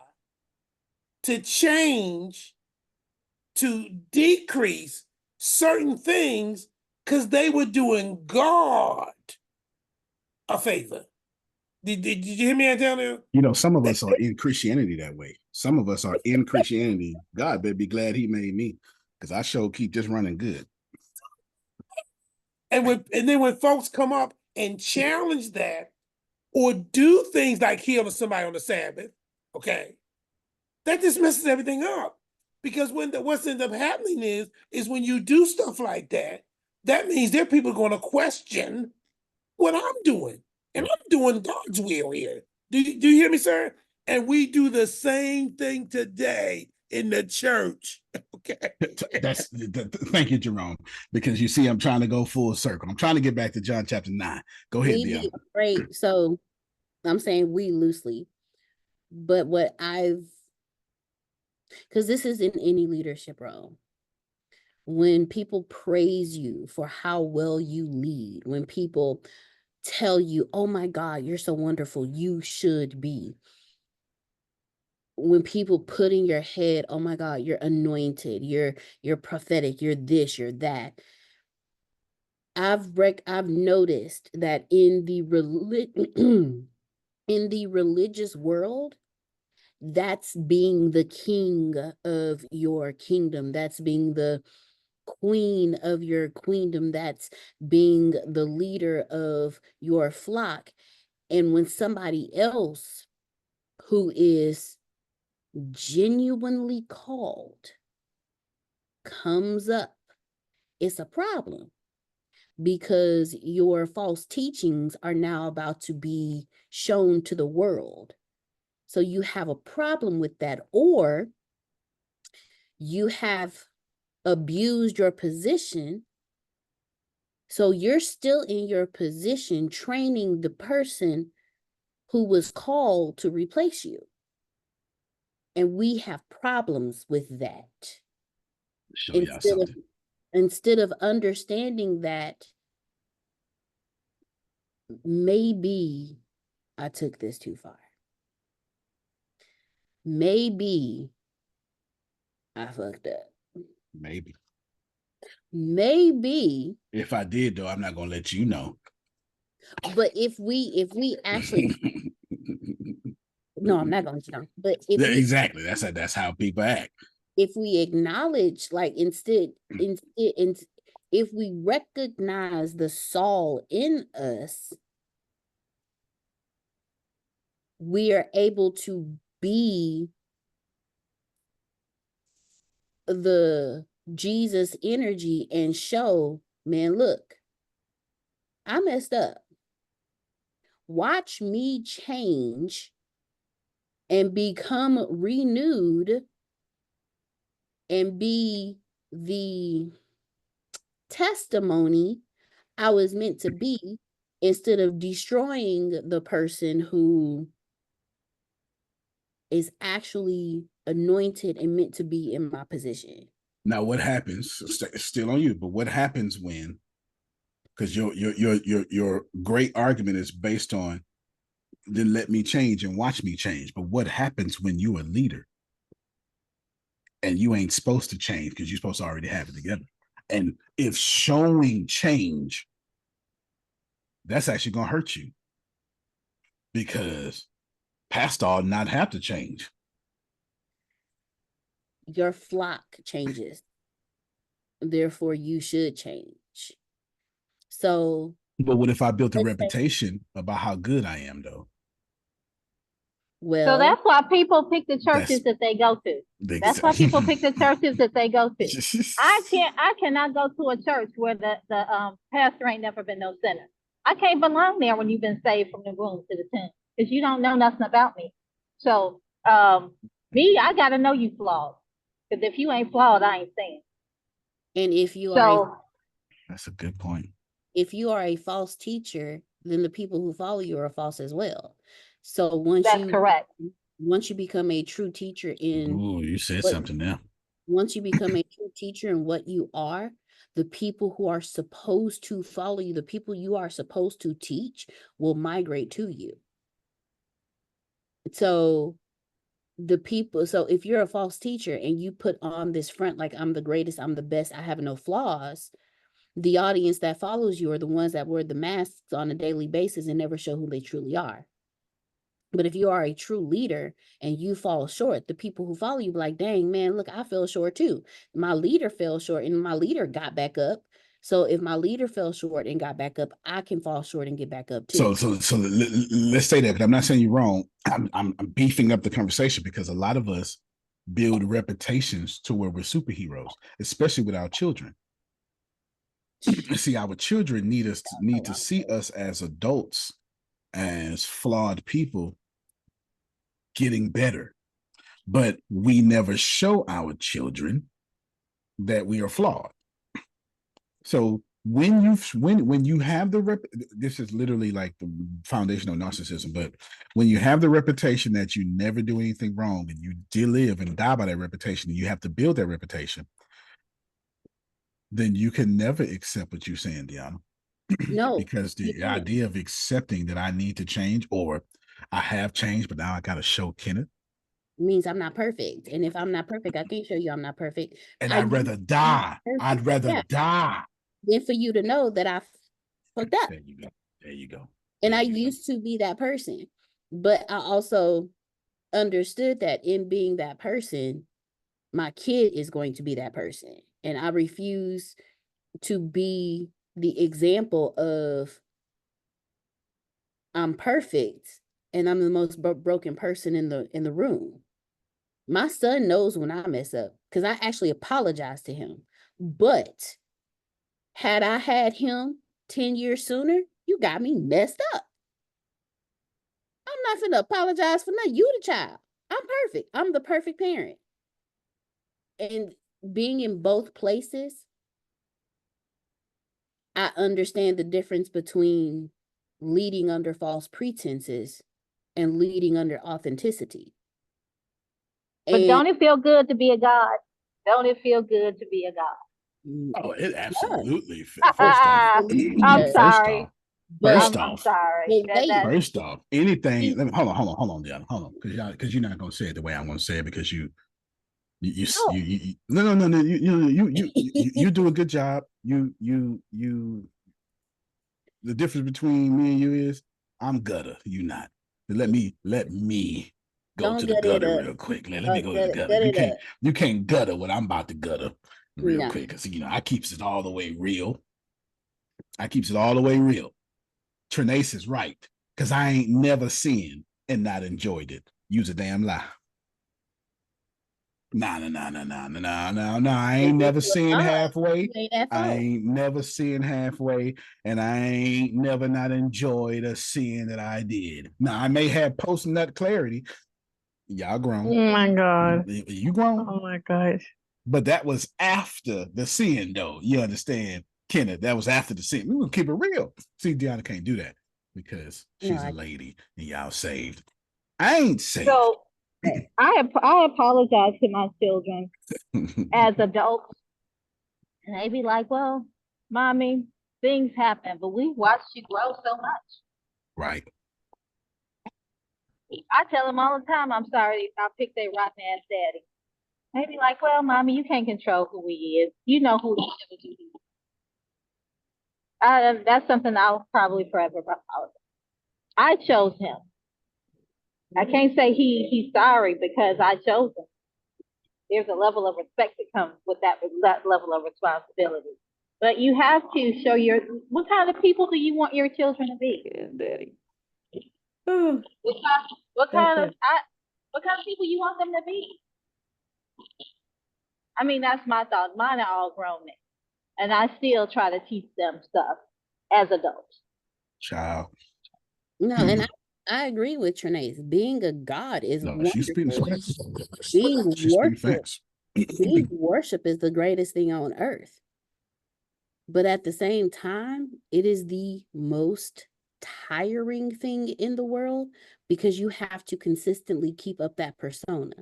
to change, to decrease certain things because they were doing God a favor. Did you hear me, Antonio? You know, some of us are in Christianity that way. Some of us are in Christianity. God better be glad he made me, because I sure keep this running good. And then when folks come up and challenge that or do things like healing somebody on the Sabbath, okay, that just messes everything up. Because what's end up happening is when you do stuff like that, that means there are people going to question what I'm doing. And I'm doing God's will here. Do you hear me, sir? And we do the same thing today in the church. Okay. Thank you, Jerome. Because you see, I'm trying to go full circle. I'm trying to get back to John chapter 9. Go ahead, Deanna. Right. So I'm saying we loosely, but because this is in any leadership role. When people praise you for how well you lead, when people tell you, oh my God, you're so wonderful, you should be. When people put in your head, oh my God, you're anointed, you're prophetic, you're this, you're that. I've noticed that in the in the religious world, that's being the king of your kingdom. That's being the queen of your queendom. That's being the leader of your flock. And when somebody else who is genuinely called comes up, it's a problem, because your false teachings are now about to be shown to the world. So you have a problem with that, or you have abused your position. So you're still in your position training the person who was called to replace you. And we have problems with that. Show y'all something. Instead of understanding that maybe I took this too far. Maybe I fucked up. Maybe. If I did, though, I'm not gonna let you know. But if we actually no, I'm not gonna let you know. But exactly, that's how people act. If we acknowledge, like, instead, if we recognize the Saul in us, we are able to be the Jesus energy and show, man, look, I messed up. Watch me change and become renewed and be the testimony I was meant to be, instead of destroying the person who is actually anointed and meant to be in my position. Now, what happens? Still on you, but what happens when? Because your great argument is based on, then let me change and watch me change. But what happens when you're a leader and you ain't supposed to change because you're supposed to already have it together? And if showing change, that's actually gonna hurt you, because pastor ought not have to change. Your flock changes, therefore you should change. So, but what if I built a reputation about how good I am, though? Well, so that's why people pick the churches that they go to. That's why people pick the churches that they go to. I cannot go to a church where the pastor ain't never been no sinner. I can't belong there when you've been saved from the womb to the tomb, because you don't know nothing about me. So me, I gotta know you flawed. Because if you ain't flawed, I ain't saying. And if you are So That's a good point. if you are a false teacher, then the people who follow you are false as well. So once that's you correct. become a true teacher in Ooh, you said what something now. once you become a true teacher in what you are, the people who are supposed to follow you, the people you are supposed to teach, will migrate to you. So if you're a false teacher and you put on this front like I'm the greatest, I'm the best, I have no flaws, the audience that follows you are the ones that wear the masks on a daily basis and never show who they truly are. But if you are a true leader and you fall short, the people who follow you be like, dang, man, look, I fell short too. My leader fell short and my leader got back up. So if my leader fell short and got back up, I can fall short and get back up too. So let's say that, but I'm not saying you're wrong. I'm beefing up the conversation because a lot of us build reputations to where we're superheroes, especially with our children. See, our children need to see us as adults, as flawed people getting better. But we never show our children that we are flawed. So when you have this is literally like the foundation of narcissism, but when you have the reputation that you never do anything wrong and you live and die by that reputation and you have to build that reputation, then you can never accept what you're saying, Deanna. No, because the idea of accepting that I need to change or I have changed, but now I got to show Kenneth means I'm not perfect. And if I'm not perfect, I can't show you I'm not perfect. And I'd rather die. I'd rather die than for you to know that I fucked up. There you go. There you go. And I used to be that person, but I also understood that in being that person, my kid is going to be that person. And I refuse to be the example of I'm perfect and I'm the most broken person in the room. My son knows when I mess up because I actually apologize to him. But had I had him 10 years sooner, you got me messed up. I'm not finna apologize for nothing. You the child. I'm perfect. I'm the perfect parent. And being in both places, I understand the difference between leading under false pretenses and leading under authenticity. But don't it feel good to be a God? Don't it feel good to be a God? Oh, it absolutely. First off, I'm sorry. First off, anything. Hold on, Deanna, hold on, because you're not gonna say it the way I'm gonna say it because you do a good job. The difference between me and you is I'm gutter, you not. Let me go to the gutter real quick. Let me go to the gutter. You can't gutter what I'm about to gutter real quick because I keeps it all the way real. Trinace is right because I ain't never seen and not enjoyed it. Use a damn lie. No. I ain't never seen halfway. I ain't never seen halfway, and I ain't never not enjoyed a sin that I did. Now I may have post nut clarity. Y'all grown. Oh my God. You grown. Oh my gosh. But that was after the sin, though. You understand, Kenneth? That was after the sin. We gonna keep it real. See, Deanna can't do that because she's a lady and y'all saved. I ain't saved. So I apologize to my children as adults. And they be like, well, mommy, things happen, but we watched you grow so much. Right. I tell them all the time, I'm sorry, I'll pick their rotten ass daddy. They be like, well, mommy, you can't control who he is. You know who he is. That's something I'll probably forever apologize. I chose him. I can't say he's sorry because I chose him. There's a level of respect that comes with that level of responsibility. But you have to show what kind of people do you want your children to be? Yeah, daddy. What kind of people you want them to be? I mean, that's my thought. Mine are all grown men, and I still try to teach them stuff as adults. Child. No, and I agree with Trinace. Being a God is wonderful. Being worship is the greatest thing on earth. But at the same time, it is the most tiring thing in the world because you have to consistently keep up that persona.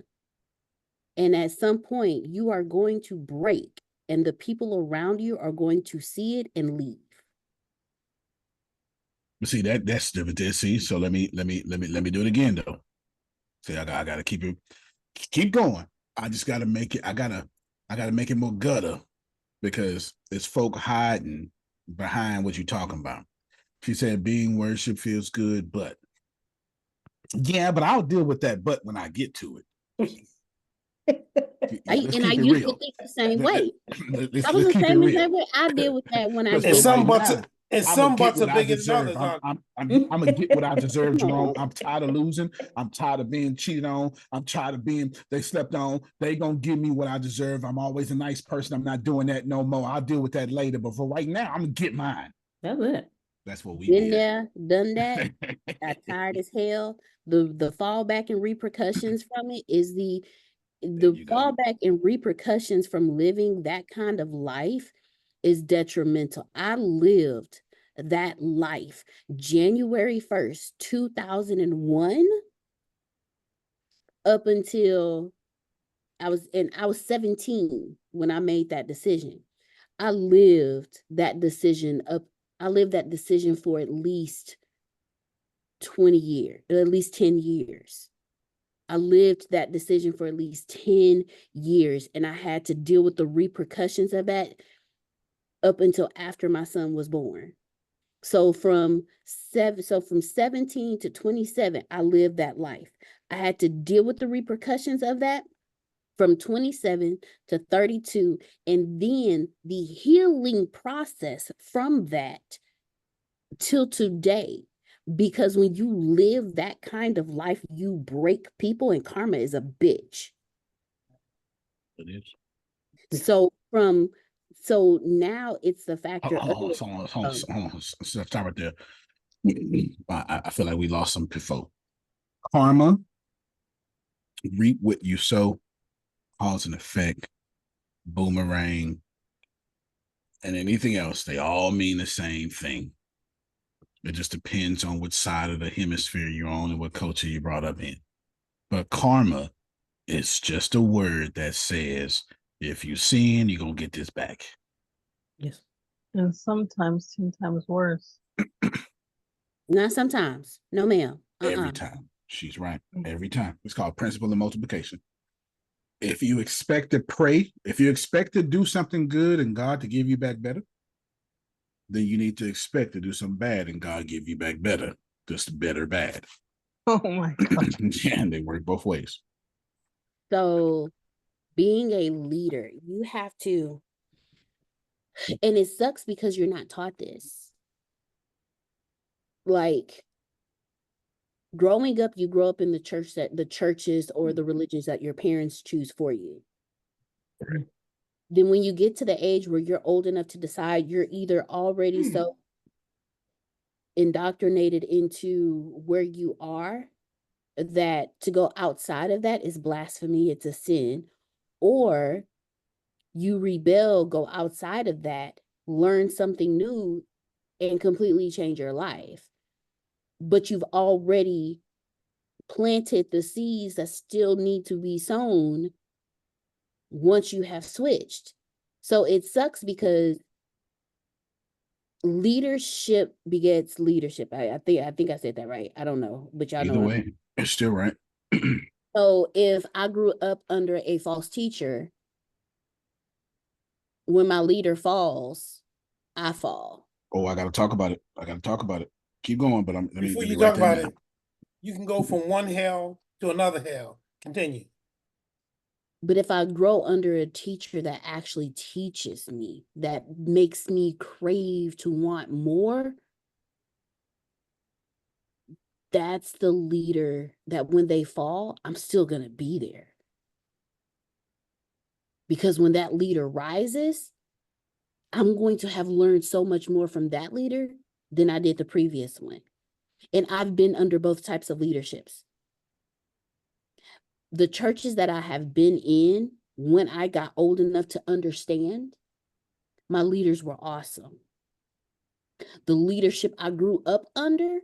And at some point, you are going to break, and the people around you are going to see it and leave. See that's different. See, so let me do it again though. See, I gotta keep going. I just gotta make it. I gotta make it more gutter because it's folk hiding behind what you're talking about. She said being worship feels good, but yeah, but I'll deal with that but when I get to it. Let's And I keep it used to real. think the same way. Let's I was the keep it same real. exact way. I deal with that when I Because get And for right some home. butts, now, and I'm gonna some get butts are what I bigger than deserve. others. I'm gonna get what I deserve, Jerome. I'm tired of losing. I'm tired of being cheated on. I'm tired of being they slept on. They gonna give me what I deserve. I'm always a nice person. I'm not doing that no more. I'll deal with that later. But for right now, I'm gonna get mine. That's it. That's what we Been be there, done that. at. Got tired as hell. The fallback and repercussions from it is There the you go. fallback and repercussions from living that kind of life is detrimental. I lived that life January 1st, 2001 up until I was 17 when I made that decision. I lived that decision for at least 20 years, at least 10 years. I lived that decision for at least 10 years, and I had to deal with the repercussions of that up until after my son was born. So from 17 to 27, I lived that life. I had to deal with the repercussions of that from 27 to 32, and then the healing process from that till today. Because when you live that kind of life, you break people, and karma is a bitch. It is. So now it's the factor of Hold on. Stop right there. I feel like we lost some people. Karma, reap what you sow, cause and effect, boomerang, and anything else. They all mean the same thing. It just depends on which side of the hemisphere you're on and what culture you brought up in. But karma is just a word that says if you sin, you're gonna get this back. Yes. And sometimes 10 times worse. not sometimes. No, ma'am. Every time. She's right. Every time. It's called principle of multiplication. If you expect to pray, if you expect to do something good and God to give you back better, then you need to expect to do something bad and God give you back better. Just better bad. Oh my God. And they work both ways. So being a leader, you have to, and it sucks because you're not taught this. Like growing up, you grow up in the churches or the religions that your parents choose for you. Right. Then when you get to the age where you're old enough to decide, you're either already so indoctrinated into where you are that to go outside of that is blasphemy, it's a sin, or you rebel, go outside of that, learn something new, and completely change your life. But you've already planted the seeds that still need to be sown once you have switched. So it sucks because leadership begets leadership. I think I said that right. I don't know, but y'all know Either what way, it's still right. So if I grew up under a false teacher, when my leader falls, I fall. Oh, I gotta talk about it. Keep going, but let me Before you write talk that about down. it, you can go from one hell to another hell. Continue. But if I grow under a teacher that actually teaches me, that makes me crave to want more, that's the leader that when they fall, I'm still going to be there. Because when that leader rises, I'm going to have learned so much more from that leader than I did the previous one. And I've been under both types of leaderships. The churches that I have been in, when I got old enough to understand, my leaders were awesome. The leadership I grew up under,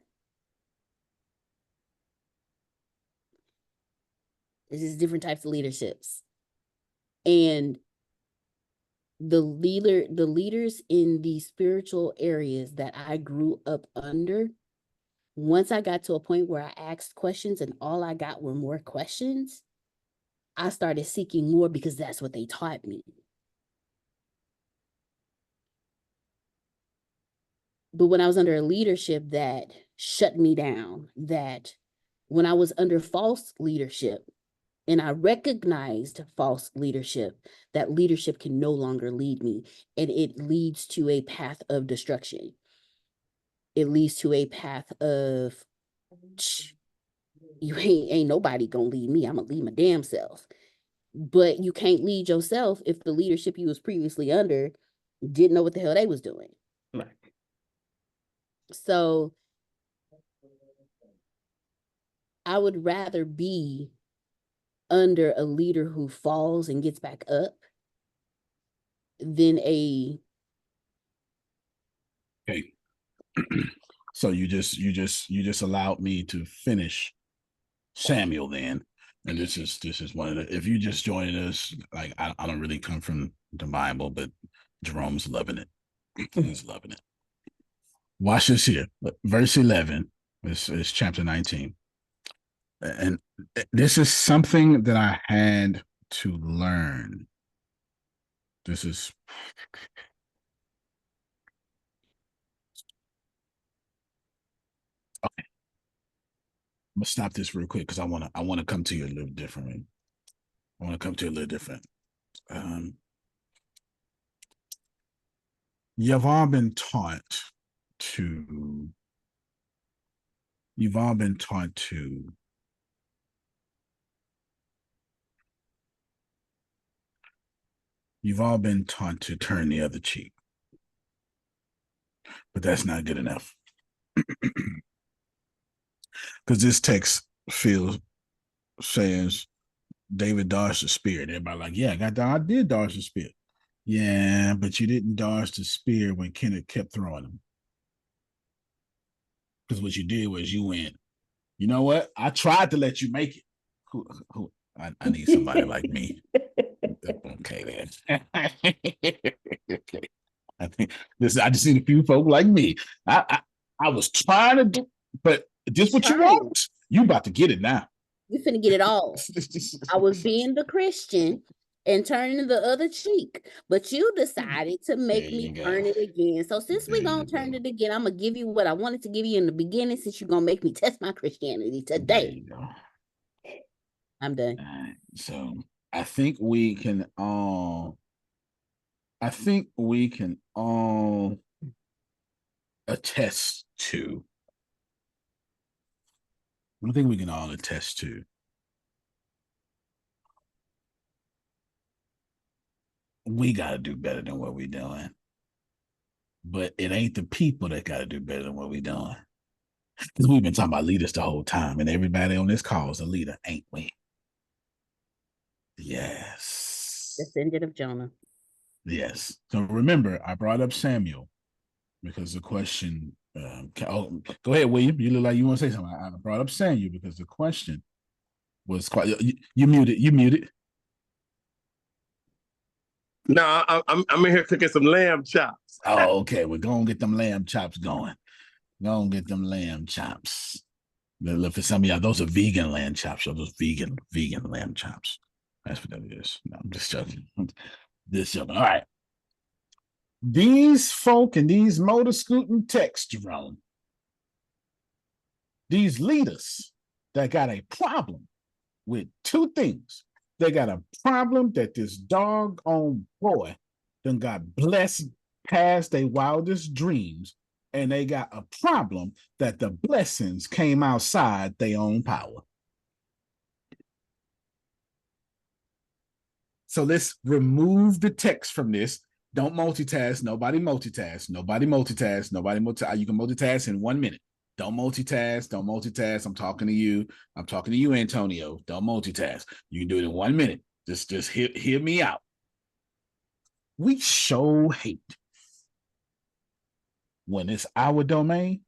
this is different types of leaderships. And the leaders in the spiritual areas that I grew up under, once I got to a point where I asked questions and all I got were more questions, I started seeking more because that's what they taught me. But when I was under a leadership that shut me down, that when I was under false leadership, and I recognized false leadership, that leadership can no longer lead me, and it leads to a path of destruction. It leads to a path of, you ain't nobody gonna lead me. I'm gonna lead my damn self. But you can't lead yourself if the leadership you was previously under didn't know what the hell they was doing. Right. So I would rather be under a leader who falls and gets back up than a. Okay. So you just allowed me to finish Samuel then. And this is one of the, if you just joined us, like I don't really come from the Bible, but Jerome's loving it. He's loving it. Watch this here. Verse 11 is chapter 19. And this is something that I had to learn. This is okay. I'm gonna stop this real quick because I wanna come to you a little differently. I want to come to you a little different. You've all been taught to. You've all been taught to. You've all been taught to turn the other cheek, but that's not good enough. Because this text says David dodged the spear. And everybody like, yeah, I did dodge the spear. Yeah, but you didn't dodge the spear when Kenneth kept throwing them. Because what you did was you went, you know what? I tried to let you make it. I need somebody like me. Okay, then. I think I just need a few folk like me. I was trying to do, but just what you want. You about to get it now. You finna get it all. I was being the Christian and turning the other cheek, but you decided to make me turn it again. So since we're gonna turn it again, I'm gonna give you what I wanted to give you in the beginning, since you're gonna make me test my Christianity today. I'm done. So I think we can all attest to. I think we can all attest to. We got to do better than what we're doing. But it ain't the people that got to do better than what we're doing. Because we've been talking about leaders the whole time, and everybody on this call is a leader, ain't we? Yes. Descendant of Jonah. Yes. So remember, I brought up Samuel because the question. Go ahead, William. You look like you want to say something. I brought up Samuel because the question was quite. You muted. You muted. No, I'm in here cooking some lamb chops. Oh, okay. We're gonna get them lamb chops going. Gonna get them lamb chops. Look, for some of y'all, those are vegan lamb chops. So those vegan lamb chops. That's what that is. No, I'm just joking. Just joking. All right. These folk and these motor scooting techs, Jerome. These leaders that got a problem with two things. They got a problem that this doggone boy done got blessed past their wildest dreams, and they got a problem that the blessings came outside their own power. So let's remove the text from this. Don't multitask. Nobody multitask. Nobody multitask. Nobody multitask. You can multitask in 1 minute. Don't multitask. Don't multitask. I'm talking to you. I'm talking to you, Antonio. Don't multitask. You can do it in 1 minute. Just hear me out. We show hate when it's our domain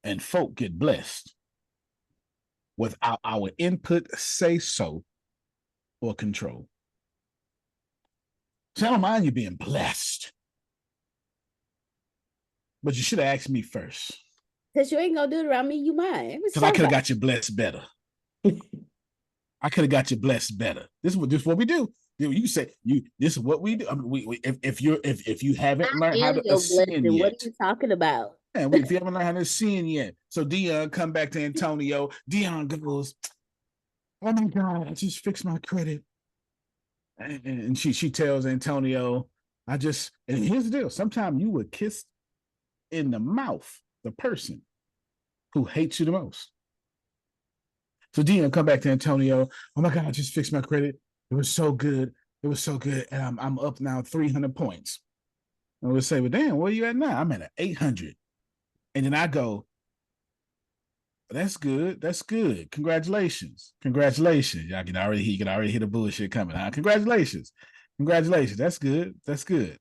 and folk get blessed without our input, say so, or control. So I don't mind you being blessed, but you should have asked me first. Because you ain't gonna do it around me, you might. Because I could have got you blessed better. I could have got you blessed better. This is what we do. You say this is what we do. I mean, if you haven't learned how to sin yet, what are you talking about? And if you haven't learned how to sin yet, so Dion come back to Antonio. Dion goes, "Oh my God, I just fixed my credit," and she tells Antonio, and here's the deal. Sometimes you would kiss in the mouth the person who hates you the most. So Dion come back to Antonio. "Oh my God, I just fixed my credit. It was so good. It was so good. And I'm up now 300 points." And we'll say, "Well, damn, where are you at now?" "I'm at 800. And then I go, "That's good. That's good. Congratulations. Congratulations." Y'all can already hear the bullshit coming. Huh? Congratulations. Congratulations. That's good. That's good.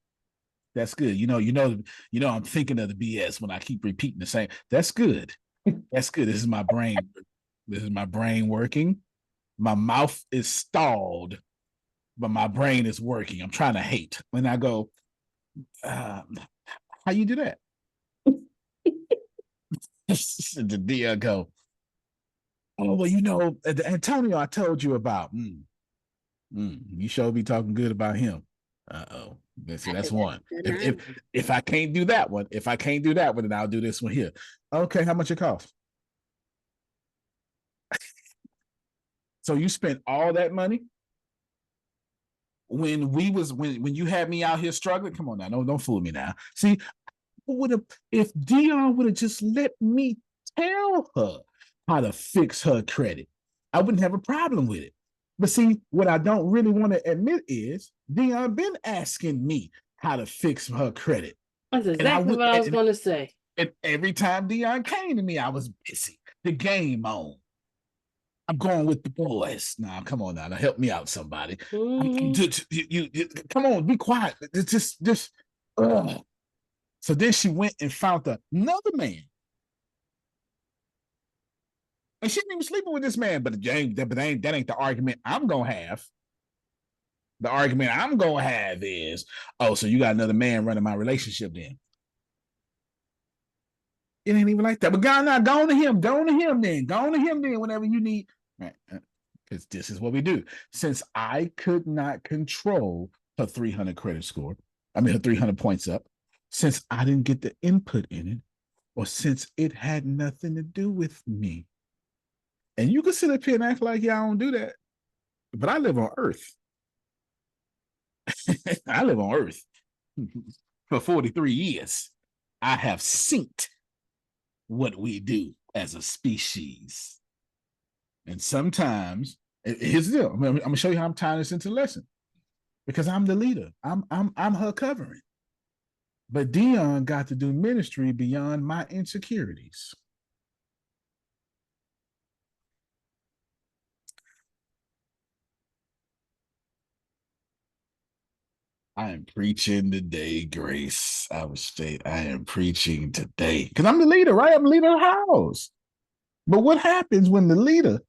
That's good. You know, I'm thinking of the BS when I keep repeating the same. That's good. That's good. This is my brain. This is my brain working. My mouth is stalled, but my brain is working. I'm trying to hate. When I go, how you do that? The deal go, "Oh, well, Antonio, I told you about. You sure be talking good about him." Uh-oh. See, that's one. If I can't do that one, then I'll do this one here. "Okay, how much it cost?" So you spent all that money when you had me out here struggling? Come on now, don't fool me now. See, if Dion would have just let me tell her how to fix her credit, I wouldn't have a problem with it. But see, what I don't really want to admit is Dion been asking me how to fix her credit. That's exactly what I was going to say. And every time Dion came to me, I was busy. The game on. I'm going with the boys. Now, come on now, help me out, somebody. Mm-hmm. Come on, be quiet. It's just. So then she went and found another man. And she didn't even sleeping with this man, but that ain't the argument I'm gonna have. The argument I'm gonna have is, "Oh, so you got another man running my relationship then?" It ain't even like that. But God, now go on to him then whenever you need. Right. Because this is what we do. Since I could not control her 300 credit score, her 300 points up, since I didn't get the input in it, or since it had nothing to do with me. And you can sit up here and act like y'all don't do that, but I live on Earth. I live on Earth for 43 years. I have synced what we do as a species. And sometimes, here's the deal. I'm gonna show you how I'm tying this into the lesson. Because I'm the leader. I'm her covering. But Dion got to do ministry beyond my insecurities. I am preaching today, Grace. I would state I am preaching today. Because I'm the leader, right? I'm the leader of the house. But what happens when the leader,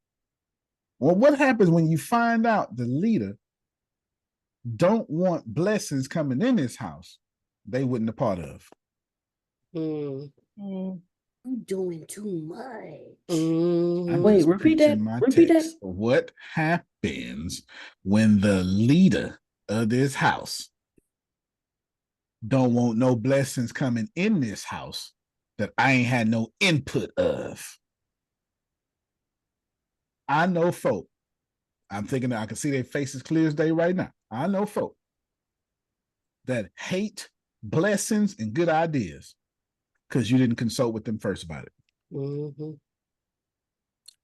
well, what happens when you find out the leader don't want blessings coming in this house they wasn't a part of? You're doing too much. Wait, repeat that. Repeat that. What happens when the leader of this house don't want no blessings coming in this house that I ain't had no input of? I know folk. I'm thinking I can see their faces clear as day right now. I know folk that hate blessings and good ideas because you didn't consult with them first about it. Mm-hmm.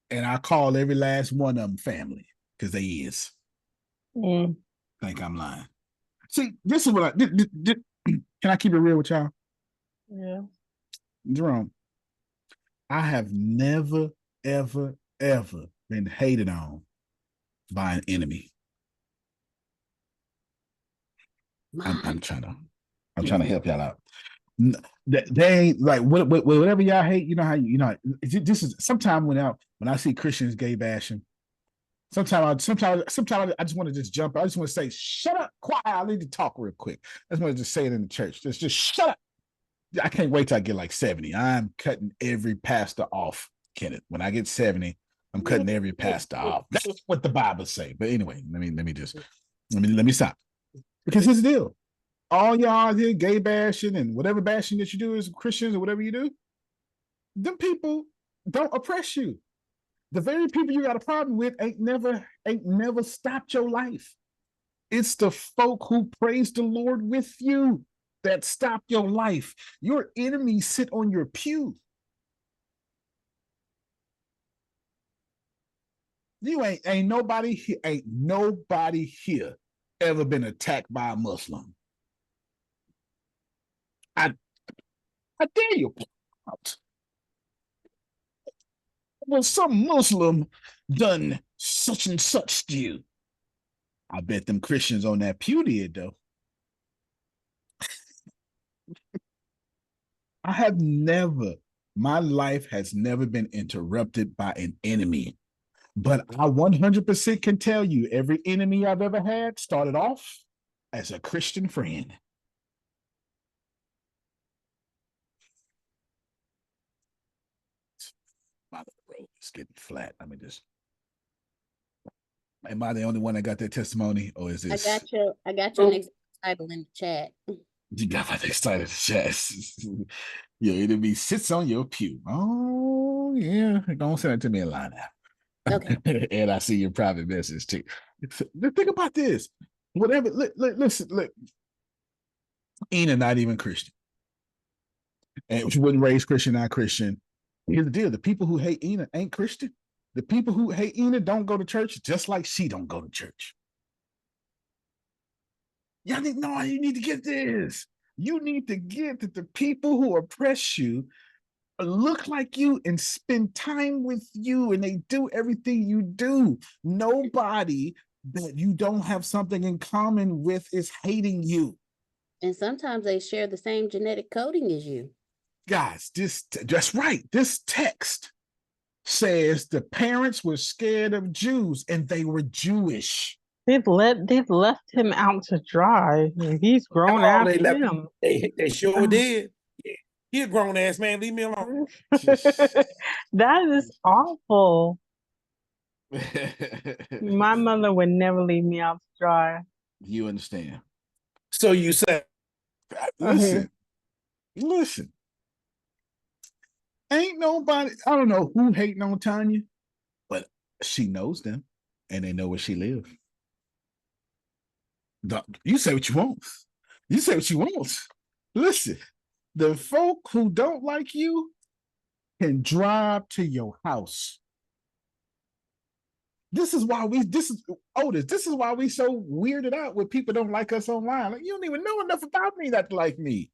And I call every last one of them family because they is. Think I'm lying. See, this is what can I keep it real with y'all? Yeah. Jerome, I have never, ever, ever been hated on by an enemy. I'm trying to help y'all out. They ain't like whatever y'all hate. You know how this is sometimes when I see Christians gay bashing. Sometimes I just want to just jump. I just want to say, shut up, quiet. I need to talk real quick. I just want to just say it in the church. Just shut up. I can't wait till I get like 70. I'm cutting every pastor off, Kenneth. When I get 70, I'm cutting every pastor off. That's what the Bible say. But anyway, let me stop. Because here's the deal. All y'all here gay bashing and whatever bashing that you do as Christians or whatever you do, them people don't oppress you. The very people you got a problem with ain't never stopped your life. It's the folk who praise the Lord with you that stop your life. Your enemies sit on your pew. You ain't nobody here ever been attacked by a Muslim. I dare you. Well, some Muslim done such and such to you. I bet them Christians on that pew did, though. My life has never been interrupted by an enemy. But I 100% can tell you every enemy I've ever had started off as a Christian friend. The road is getting flat. Am I the only one that got that testimony, or is this? I got your next title in the chat. You got my next title in the chat. Your enemy sits on your pew. Oh yeah, don't send it to me in line now. Okay. And I see your private message too. Think about this. Whatever. Listen. Ena not even Christian, and she wasn't raised Christian, not Christian. Here's the deal: the people who hate Ena ain't Christian. The people who hate Ena don't go to church, just like she don't go to church. You need to get this. You need to get that the people who oppress you look like you and spend time with you, and they do everything you do. Nobody that you don't have something in common with is hating you. And sometimes they share the same genetic coding as you. Guys, that's right. This text says the parents were scared of Jews and they were Jewish. They've left him out to dry. He's grown after him. They sure did. He a grown ass man. Leave me alone. That is awful. My mother would never leave me out to dry. You understand? So you say, listen. Ain't nobody, I don't know who hating on Tanya, but she knows them and they know where she lives. You say what you want. You say what you want. Listen, the folk who don't like you can drive to your house. This is why we so weirded out when people don't like us online. Like, you don't even know enough about me not to like me.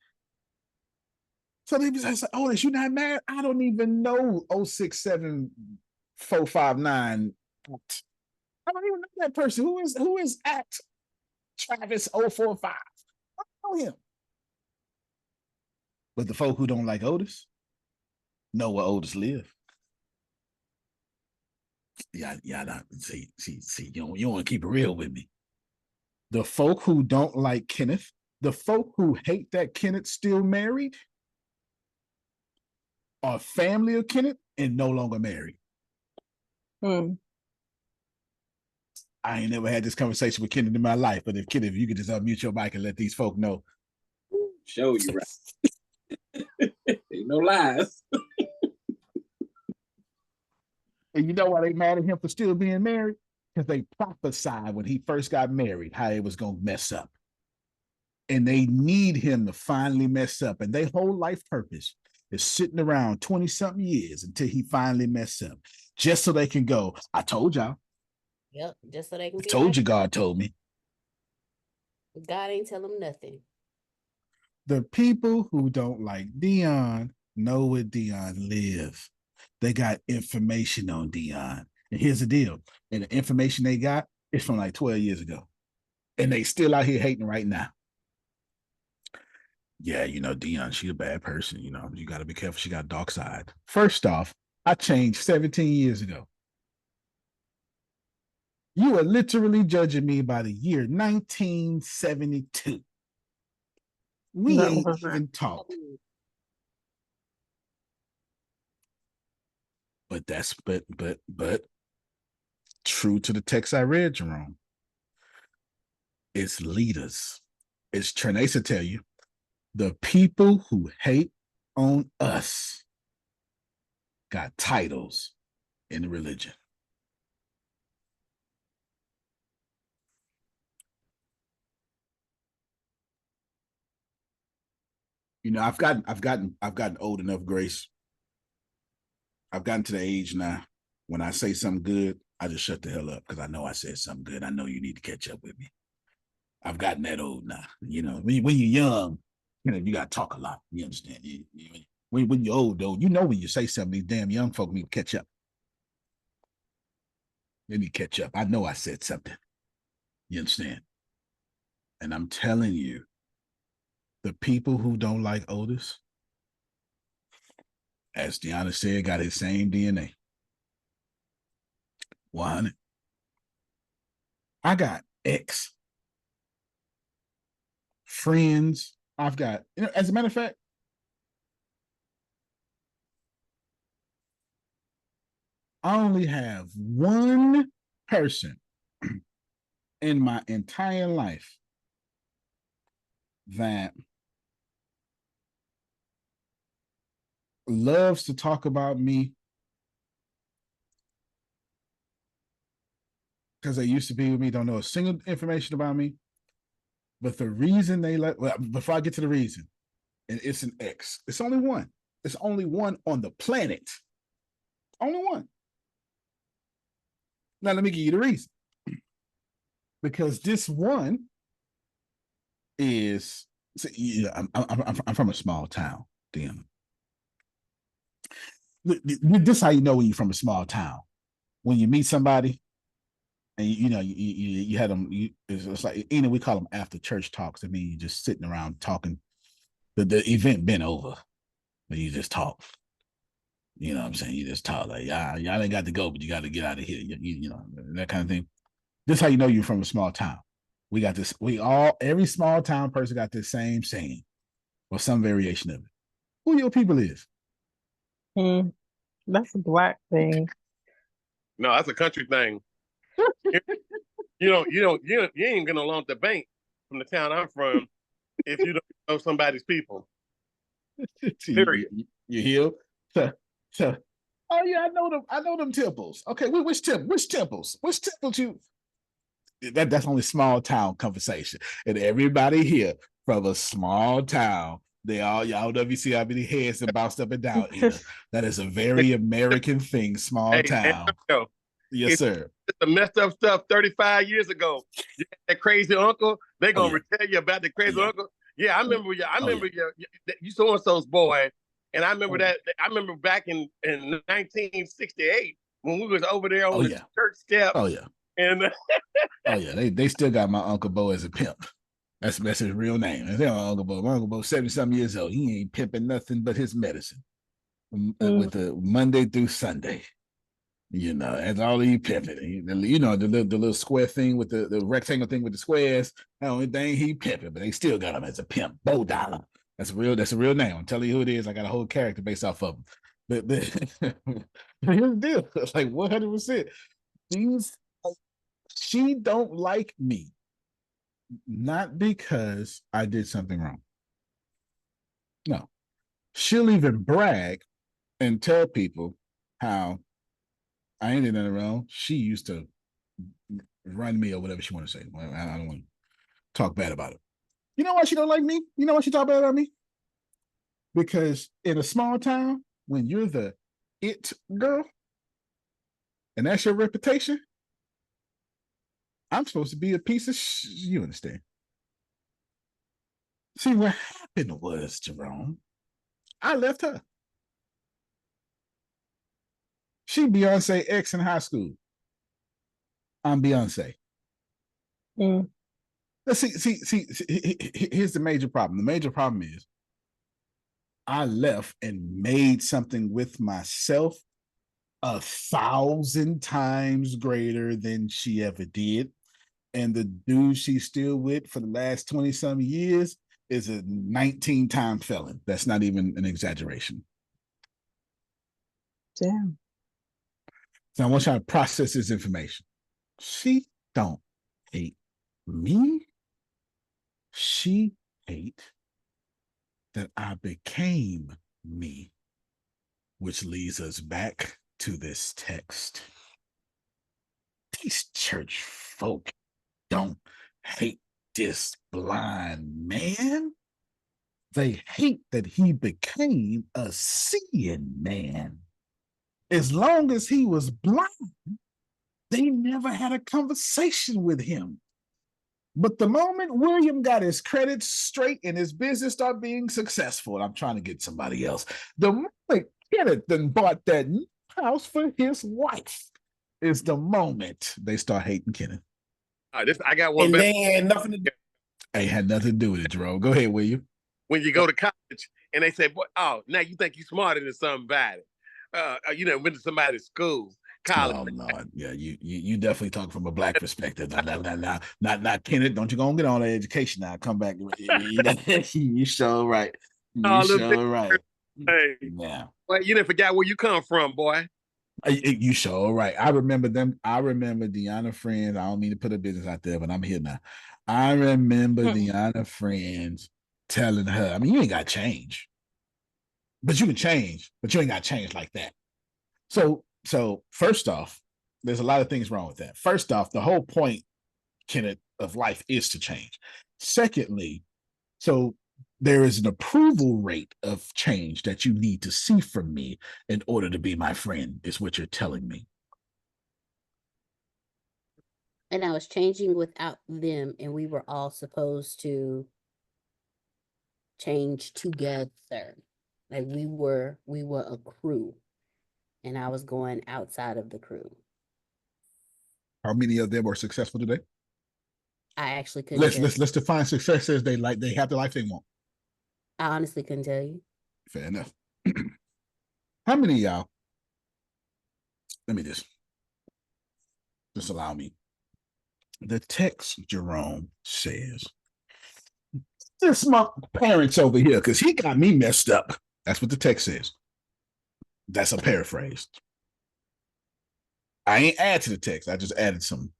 So they be like, Otis, you not mad? I don't even know 067459. I don't even know that person. Who is at Travis 045? I don't know him. But the folk who don't like Otis know where Otis live. Yeah, see, you don't want to keep it real with me. The folk who don't like Kenneth, the folk who hate that Kenneth still married, are family of Kenneth and no longer married. I ain't never had this conversation with Kenneth in my life, but if Kenneth, you could just unmute your mic and let these folk know. Show you right. Ain't no lies. And you know why they mad at him for still being married? Because they prophesied when he first got married how it was going to mess up. And they need him to finally mess up. And their whole life purpose is sitting around 20-something years until he finally mess up. Just so they can go, I told y'all. Yep, just so they can I told you God told me. God ain't tell them nothing. The people who don't like Dion know where Dion lives. They got information on Dion. And here's the deal. And the information they got is from like 12 years ago. And they still out here hating right now. yeah, Deanna, she's a bad person. You got to be careful. She got a dark side. First off, I changed 17 years ago. You are literally judging me by the year 1972. We That ain't wasn't. even talked. But true to the text I read, Jerome, it's leaders. It's Trinesa tell you, the people who hate on us got titles in the religion. I've gotten old enough, Grace. I've gotten to the age now when I say something good, I just shut the hell up because I know I said something good. I know you need to catch up with me. I've gotten that old now. When you're young, you got to talk a lot. You understand? When you're old, though, when you say something, these damn young folk need to catch up. They need to catch up. I know I said something. You understand? And I'm telling you, the people who don't like Otis, as Deanna said, got his same DNA. 100. I got ex friends. I've got, as a matter of fact, I only have one person in my entire life that loves to talk about me because they used to be with me, don't know a single information about me. But the reason they before I get to the reason, and it's an ex. It's only one. It's only one on the planet. Only one. Now, let me give you the reason. Because this one is, I'm from a small town, Deanna. This is how you know when you're from a small town. When you meet somebody, and you had them, it's like, we call them after church talks. I mean, you're just sitting around talking. The event been over, but you just talk. You know what I'm saying? You just talk like, y'all ain't got to go, but you got to get out of here. That kind of thing. This is how you know you're from a small town. We got this. Every small town person got this same saying or some variation of it. Who your people is? That's a black thing. No, that's a country thing. You ain't gonna loan the bank from the town I'm from if you don't know somebody's people. Period. You hear? So, oh yeah, I know them temples. Okay, which temples? Which temples you? That's only small town conversation, and everybody here from a small town. Y'all know you see how many heads that bounced up and down. That is a very American thing. Small town. Yes, sir. It's the messed up stuff 35 years ago. You had that crazy uncle. They gonna tell you about the crazy uncle. Yeah, I remember. You so and so's boy, and I remember that. I remember back in 1968 when we was over there on the church step. Oh yeah. And oh yeah, they still got my Uncle Bo as a pimp. That's his real name. That's my Uncle Bo. My Uncle Bo, 70-something years old. He ain't pimping nothing but his medicine with the Monday through Sunday. That's all he pimping. The little square thing with the rectangle thing with the squares. The only thing he pimping, but they still got him as a pimp. Bo Dollar. That's a real name. I'm telling you who it is. I got a whole character based off of him. But here's the deal. Like 100%. She don't like me. Not because I did something wrong. No. She'll even brag and tell people how I ain't did nothing wrong. She used to run me or whatever she want to say. Well, I don't want to talk bad about it. You know why she don't like me? You know why she talk bad about me? Because in a small town, when you're the it girl, and that's your reputation, I'm supposed to be a piece of you understand? See, what happened was, Jerome, I left her. She Beyonce ex in high school. I'm Beyonce. Let's see, here's the major problem. The major problem is I left and made something with myself 1,000 times greater than she ever did. And the dude she's still with for the last 20-some years is a 19-time felon. That's not even an exaggeration. Damn. So I want y'all to process this information. She don't hate me. She hate that I became me, which leads us back to this text. These church folk don't hate this blind man. They hate that he became a seeing man. As long as he was blind, they never had a conversation with him. But the moment William got his credits straight and his business started being successful, and I'm trying to get somebody else, the moment Kenneth then bought that new house for his wife is the moment they start hating Kenneth. I got one. And they had nothing to do. Ain't had nothing to do with it, Jerome. Go ahead, William. When you go to college and they say, "Boy, oh, now you think you're smarter than somebody." Went to somebody's school, college. Oh Lord, yeah, you definitely talk from a black perspective. Not Kenneth. Don't you go and get on that education now? Come back. You sure right. You sure right. Hey, yeah. Well, you didn't forget where you come from, boy. You sure right. I remember them. I remember Deanna friends. I don't mean to put her business out there, but I'm here now. I remember Deanna friends telling her, I mean, you ain't got to change. But you can change, but you ain't got to change like that. So first off, there's a lot of things wrong with that. First off, the whole point, Kenneth, of life is to change. Secondly, so there is an approval rate of change that you need to see from me in order to be my friend, is what you're telling me. And I was changing without them, and we were all supposed to change together. Like we were a crew, and I was going outside of the crew. How many of them are successful today? I actually couldn't. Let's define success as they have the life they want. I honestly couldn't tell you. Fair enough. How many of y'all? Let me just allow me. The text, Jerome says, this my parents over here, because he got me messed up. That's what the text says. That's a paraphrase. I ain't add to the text. I just added some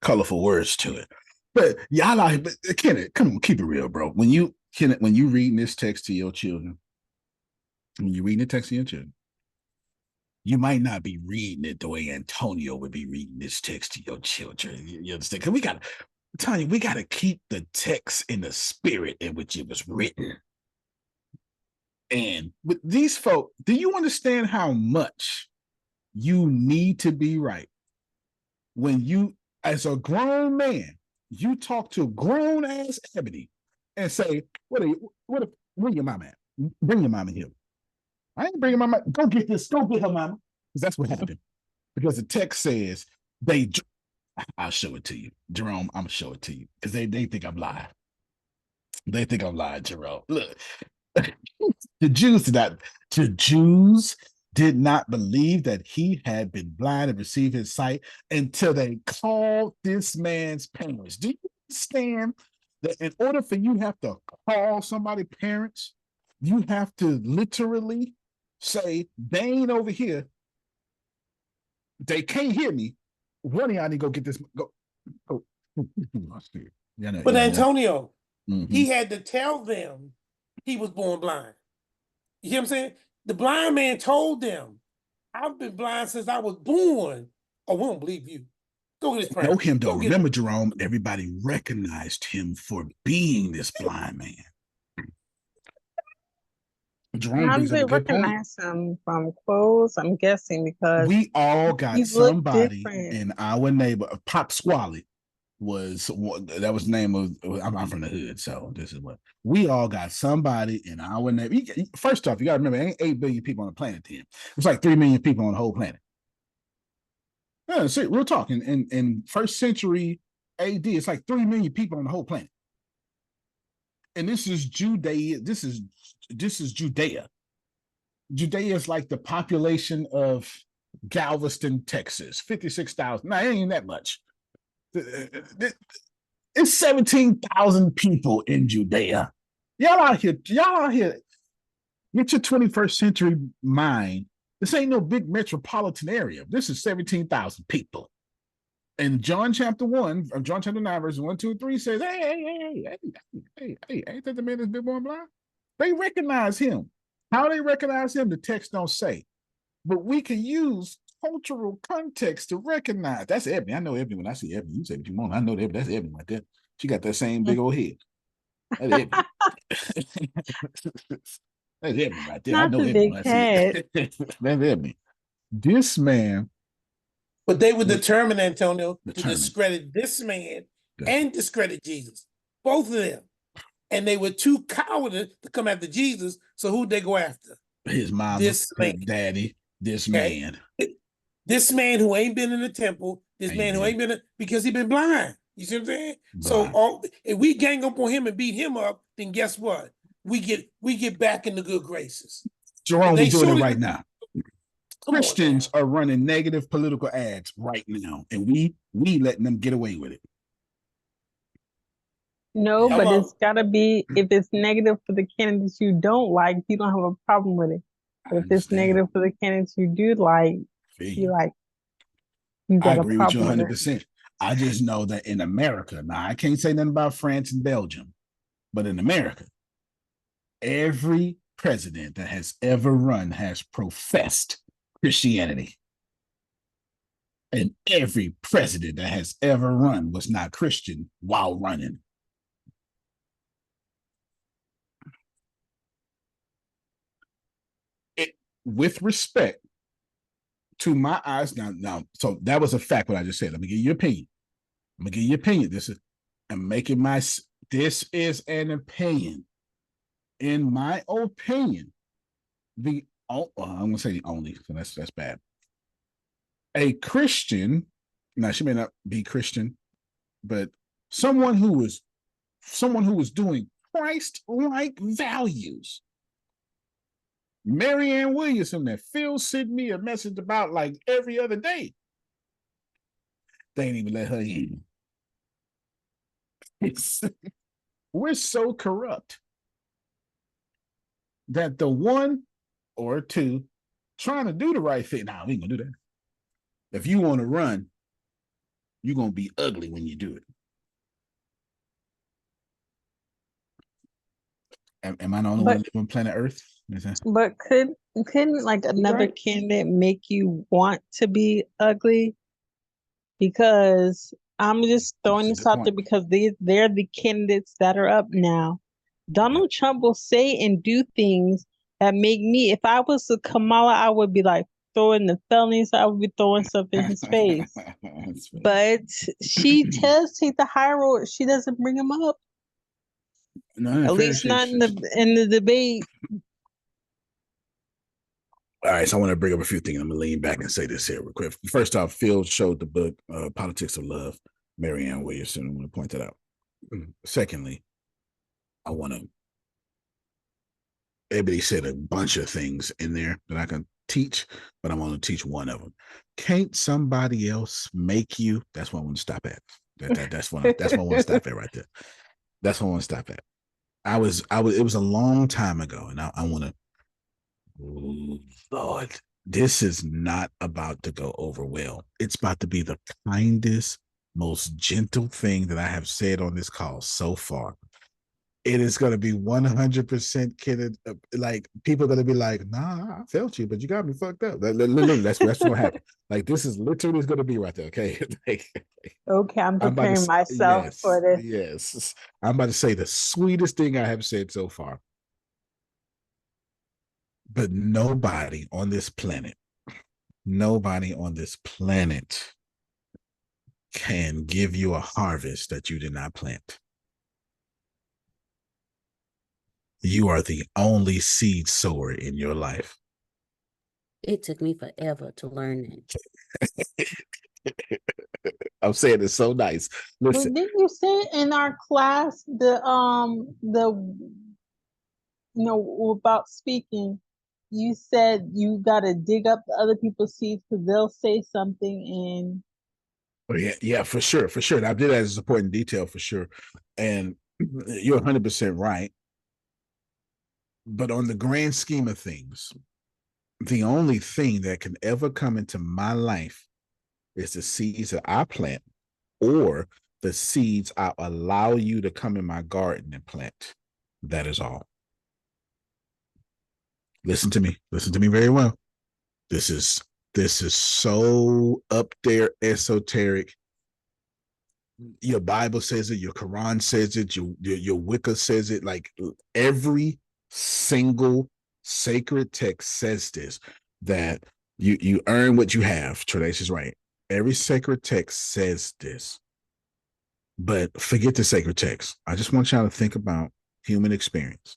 colorful words to it. But y'all like, but Kenneth, come on, keep it real, bro. When you reading this text to your children, you might not be reading it the way Antonio would be reading this text to your children. You understand? Because we got to keep the text in the spirit in which it was written. And with these folk, do you understand how much you need to be right? When you, as a grown man, you talk to grown ass Ebony and say, where your mama at? Bring your mama here. I ain't bringing my mama. Go get her mama. Because that's what happened. Because the text says I'll show it to you. Jerome, I'm gonna show it to you. Because they think I'm lying. They think I'm lying, Jerome. Look. The Jews did not believe that he had been blind and received his sight until they called this man's parents. Do you understand that in order for you have to call somebody parents, you have to literally say, they ain't over here. They can't hear me. One of y'all need to go get this. Go. But Antonio, he had to tell them he was born blind. You hear what I'm saying? The blind man told them, I've been blind since I was born. Oh, we don't believe you. Go get his parents. Know him though. Remember, Jerome, everybody recognized him for being this blind man. Jerome brings up a good point. Recognize him from clothes, I'm guessing, because we all got somebody in our neighbor. Pop Squally was the name of. I'm from the hood, so this is what we all got. Somebody in our neighbor. First off, you got to remember, ain't 8 billion people on the planet. Then it's like 3 million people on the whole planet. Yeah, see, real talk. In first century AD, it's like 3 million people on the whole planet. and this is Judea. This is Judea. Judea is like the population of Galveston, Texas, 56,000. No, it ain't that much. It's 17,000 people in Judea. Y'all out here. Get your 21st century mind. This ain't no big metropolitan area. This is 17,000 people. And John chapter 1, or John chapter 9, verses 1, 2, 3 says, hey, ain't that the man that's been born blind? They recognize him. How they recognize him, the text don't say. But we can use cultural context to recognize. That's Ebony. I know Ebony. When I see Ebony, you say what you want. I know that. That's Ebony right there. She got that same big old head. That's Ebony. That's Ebony right there. Not I know the Ebony. big head. That's Ebony. This man. But they were determined, Antonio, to discredit this man and discredit Jesus. Both of them. And they were too cowardly to come after Jesus. So who'd they go after? His mama, his daddy, this man. This man who ain't been in the temple, this man who ain't been because he been blind. You see what I'm saying? Blind. So if we gang up on him and beat him up, then guess what? We get back in the good graces. Jerome, we're doing it right now. Christians are running negative political ads right now, and we letting them get away with it. No, but it's gotta be, if it's negative for the candidates you don't like, you don't have a problem with it. But if it's negative for the candidates you do like, you got a problem with it. I agree with you 100%. I just know that in America, now I can't say nothing about France and Belgium, but in America, every president that has ever run has professed Christianity. And every president that has ever run was not Christian while running. With respect to my eyes, now, so that was a fact what I just said. Let me give you your opinion. I'm gonna give you your opinion. This is an opinion. In my opinion, I'm gonna say the only, so that's bad. A Christian, now she may not be Christian, but someone who was doing Christ-like values. Marianne Williamson that Phil sent me a message about like every other day. They ain't even let her in. We're so corrupt that the one or two trying to do the right thing. Nah, we ain't gonna do that. If you want to run, you're gonna be ugly when you do it. Am I the only one on planet Earth? But couldn't like another candidate make you want to be ugly? Because I'm just throwing this out there because they're the candidates that are up now. Donald Trump will say and do things that make me, if I was a Kamala, I would be like throwing the felonies, I would be throwing stuff in his face. But she does take the high road. She doesn't bring him up. No, at least not in the debate. All right, so I want to bring up a few things. I'm going to lean back and say this here real quick. First off, Phil showed the book, Politics of Love, Marianne Williamson. I want to point that out. Secondly, everybody said a bunch of things in there that I can teach, but I'm going to teach one of them. Can't somebody else make you? That's what I want to stop at. That's what I want to stop at right there. That's what I want to stop at. It was a long time ago, and I want to, Lord, this is not about to go over well. It's about to be the kindest, most gentle thing that I have said on this call so far. It is going to be 100% kidded. Like, people are going to be like, nah, I felt you, but you got me fucked up. That's what's going to happen. Like, this is literally going to be right there, okay? Okay, I'm preparing myself for this. Yes. I'm about to say the sweetest thing I have said so far. But nobody on this planet can give you a harvest that you did not plant. You are the only seed sower in your life. It took me forever to learn that. I'm saying it's so nice. But Listen, didn't you say in our class about speaking? You said you got to dig up the other people's seeds because they'll say something oh, yeah, for sure. And I did that as a important detail for sure. And you're 100% right. But on the grand scheme of things, the only thing that can ever come into my life is the seeds that I plant or the seeds I allow you to come in my garden and plant. That is all. Listen to me very well. This is so up there esoteric. Your Bible says it, your Quran says it, your Wicca says it. Like every single sacred text says this, that you earn what you have. Tradace is right. Every sacred text says this. But forget the sacred text. I just want y'all to think about human experience.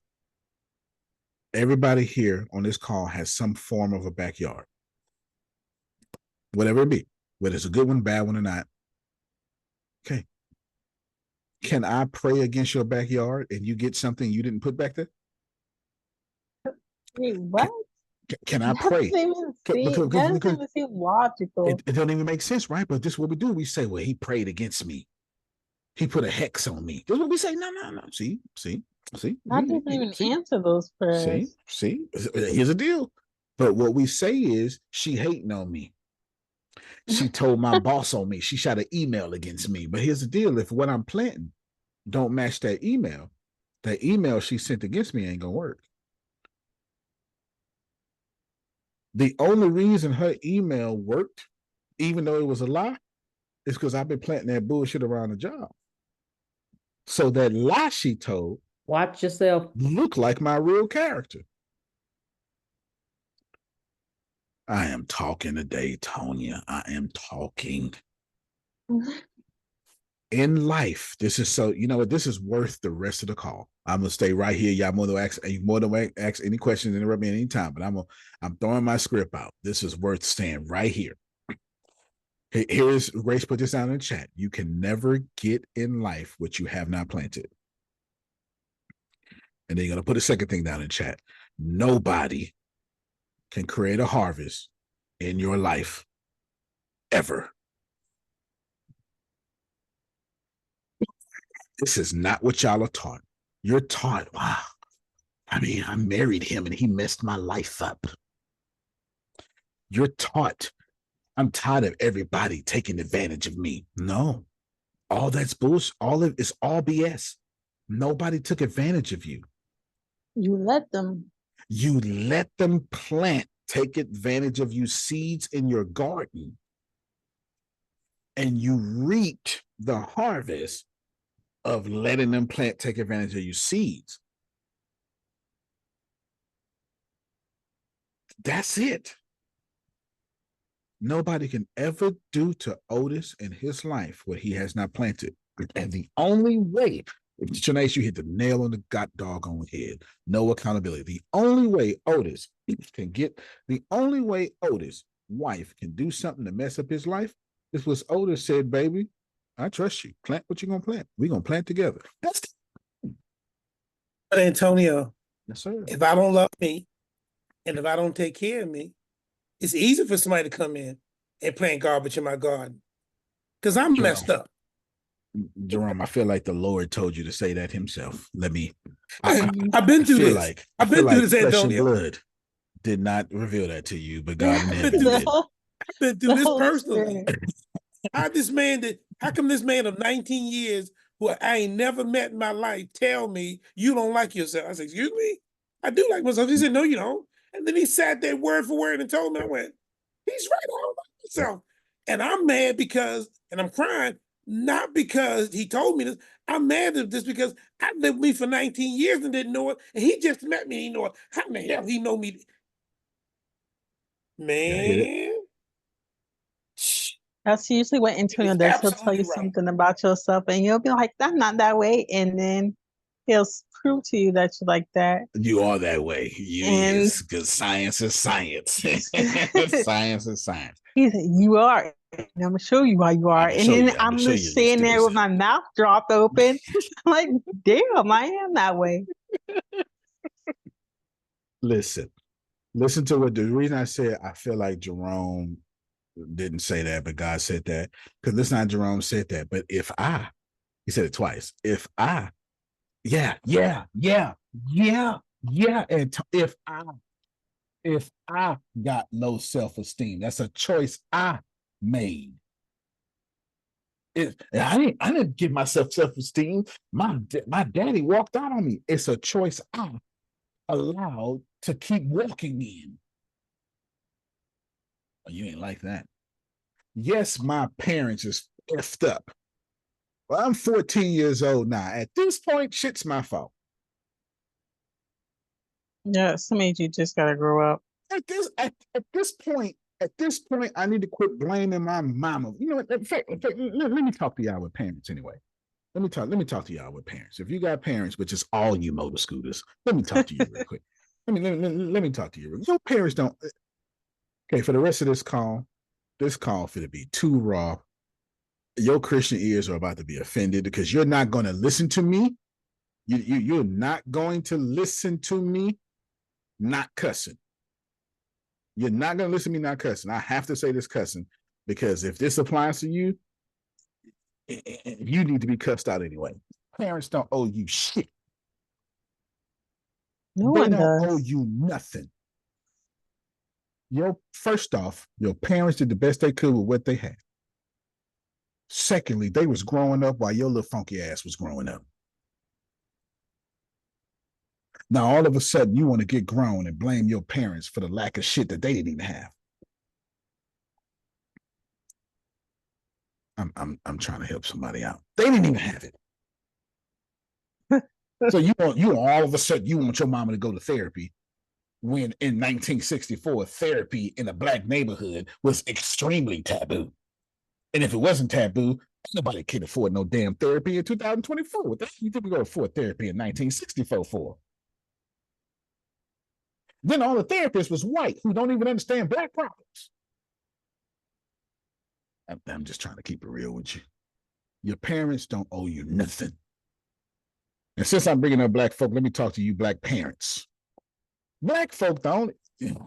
Everybody here on this call has some form of a backyard. Whatever it be, whether it's a good one, bad one, or not. Okay. Can I pray against your backyard and you get something you didn't put back there? wait, what? Can I pray? That doesn't even seem logical. It doesn't even make sense, right? But this is what we do. We say, well, he prayed against me. He put a hex on me. This is what we say. No. See. That doesn't even answer those prayers. See. Here's the deal. But what we say is, she hating on me. She told my boss on me. She shot an email against me. But here's the deal. If what I'm planting don't match that email she sent against me ain't gonna work. The only reason her email worked, even though it was a lie, is because I've been planting that bullshit around the job. So that lie she told, watch yourself, look like my real character. I am talking today, Tonya. I am talking. In life, this is so, you know what, this is worth the rest of the call. I'm gonna stay right here. Y'all more than ask any questions, interrupt me anytime, but I'm throwing my script out. This is worth staying right here. Here is Grace, put this down in the chat. You can never get in life what you have not planted. And then you're gonna put a second thing down in the chat. Nobody can create a harvest in your life ever. This is not what y'all are taught. You're taught, wow, I mean, I married him and he messed my life up. You're taught, I'm tired of everybody taking advantage of me. No, all that's bullshit. It's all BS. Nobody took advantage of you. You let them. You let them take advantage of you, seeds in your garden, and you reaped the harvest of letting them take advantage of your seeds. That's it. Nobody can ever do to Otis in his life what he has not planted. And the only way, Trinace, you hit the nail on the doggone head. No accountability. The only way Otis wife can do something to mess up his life is what Otis said, baby, I trust you. Plant what you're going to plant. We're going to plant together. That's But Antonio, yes, sir. If I don't love me and if I don't take care of me, it's easy for somebody to come in and plant garbage in my garden because I'm messed up. Jerome, I feel like the Lord told you to say that himself. I've been through this. I've been through this, Antonio. Blood did not reveal that to you, but God I've been through this personally. How come this man of 19 years who I ain't never met in my life tell me you don't like yourself? I said, excuse me? I do like myself. He said, no, you don't. And then he sat there word for word and told me, I went, he's right, I don't like myself. And I'm mad and I'm crying, not because he told me this. I'm mad at this because I lived with me for 19 years and didn't know it. And he just met me and he know it. How in the hell he know me? Man. That's usually what Antonio does. He'll tell you something about yourself and you'll be like, I'm not that way. And then he'll prove to you that you're like that. You are that way. Because science is science. Science is science. You are. I'm gonna show you why you are. I'ma And show then you. I'ma I'm show just you, you sitting stupid there with self. my mouth dropped open. I'm like, damn, I am that way. Listen to what the reason I said I feel like Jerome didn't say that, but God said that. Because listen how Jerome said that. But if he said it twice. If I, yeah. And if I got low self-esteem, that's a choice I made. I didn't give myself self-esteem. My daddy walked out on me. It's a choice I allowed to keep walking in. Oh, you ain't like that. Yes, my parents is effed up. Well, I'm 14 years old now. At this point, shit's my fault. Yeah, some age you just gotta grow up. At this point, I need to quit blaming my mama. You know what? In fact, let me talk to y'all with parents anyway. Let me talk to y'all with parents. If you got parents, which is all you motor scooters, let me talk to you real quick. Let me talk to you. Your parents don't. Okay, for the rest of this call for to be too raw. Your Christian ears are about to be offended because you're not going to listen to me. You're not going to listen to me not cussing. You're not going to listen to me not cussing. I have to say this cussing because if this applies to you, you need to be cussed out anyway. Parents don't owe you shit. No They one don't owe does. you nothing. First off, your parents did the best they could with what they had. Secondly, they was growing up while your little funky ass was growing up. Now, all of a sudden, you want to get grown and blame your parents for the lack of shit that they didn't even have. I'm trying to help somebody out. They didn't even have it. So you all of a sudden you want your mama to go to therapy when in 1964 therapy in a black neighborhood was extremely taboo. And if it wasn't taboo, nobody can afford no damn therapy in 2024. What the hell you think we go afford therapy in 1964 for? Then all the therapists was white who don't even understand black problems. I'm just trying to keep it real with you. Your parents don't owe you nothing. And since I'm bringing up black folk, let me talk to you black parents. Black folk don't.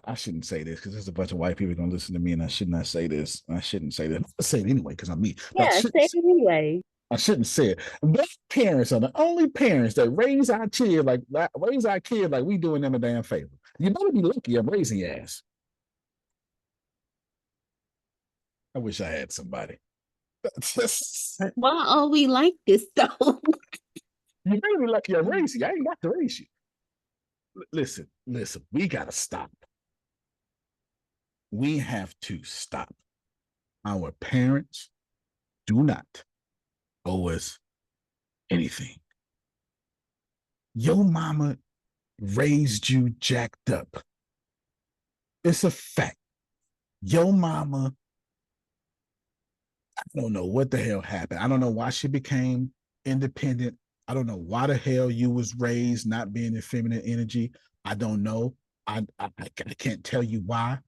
I shouldn't say this because there's a bunch of white people going to listen to me, and I should not say this. I shouldn't say this. I'll say it anyway because I'm me. Yeah, say it anyway. I shouldn't say it. Black parents are the only parents that raise our kids like we doing them a damn favor. You better be lucky I'm raising your ass. I wish I had somebody. Why are we like this though? You better be lucky I'm raising you. I ain't got to raise you. Listen, we gotta stop. We have to stop. Our parents do not owe us anything. Your mama raised you jacked up. It's a fact. Your mama, I don't know what the hell happened. I don't know why she became independent. I don't know why the hell you was raised not being in feminine energy. I don't know. I can't tell you why.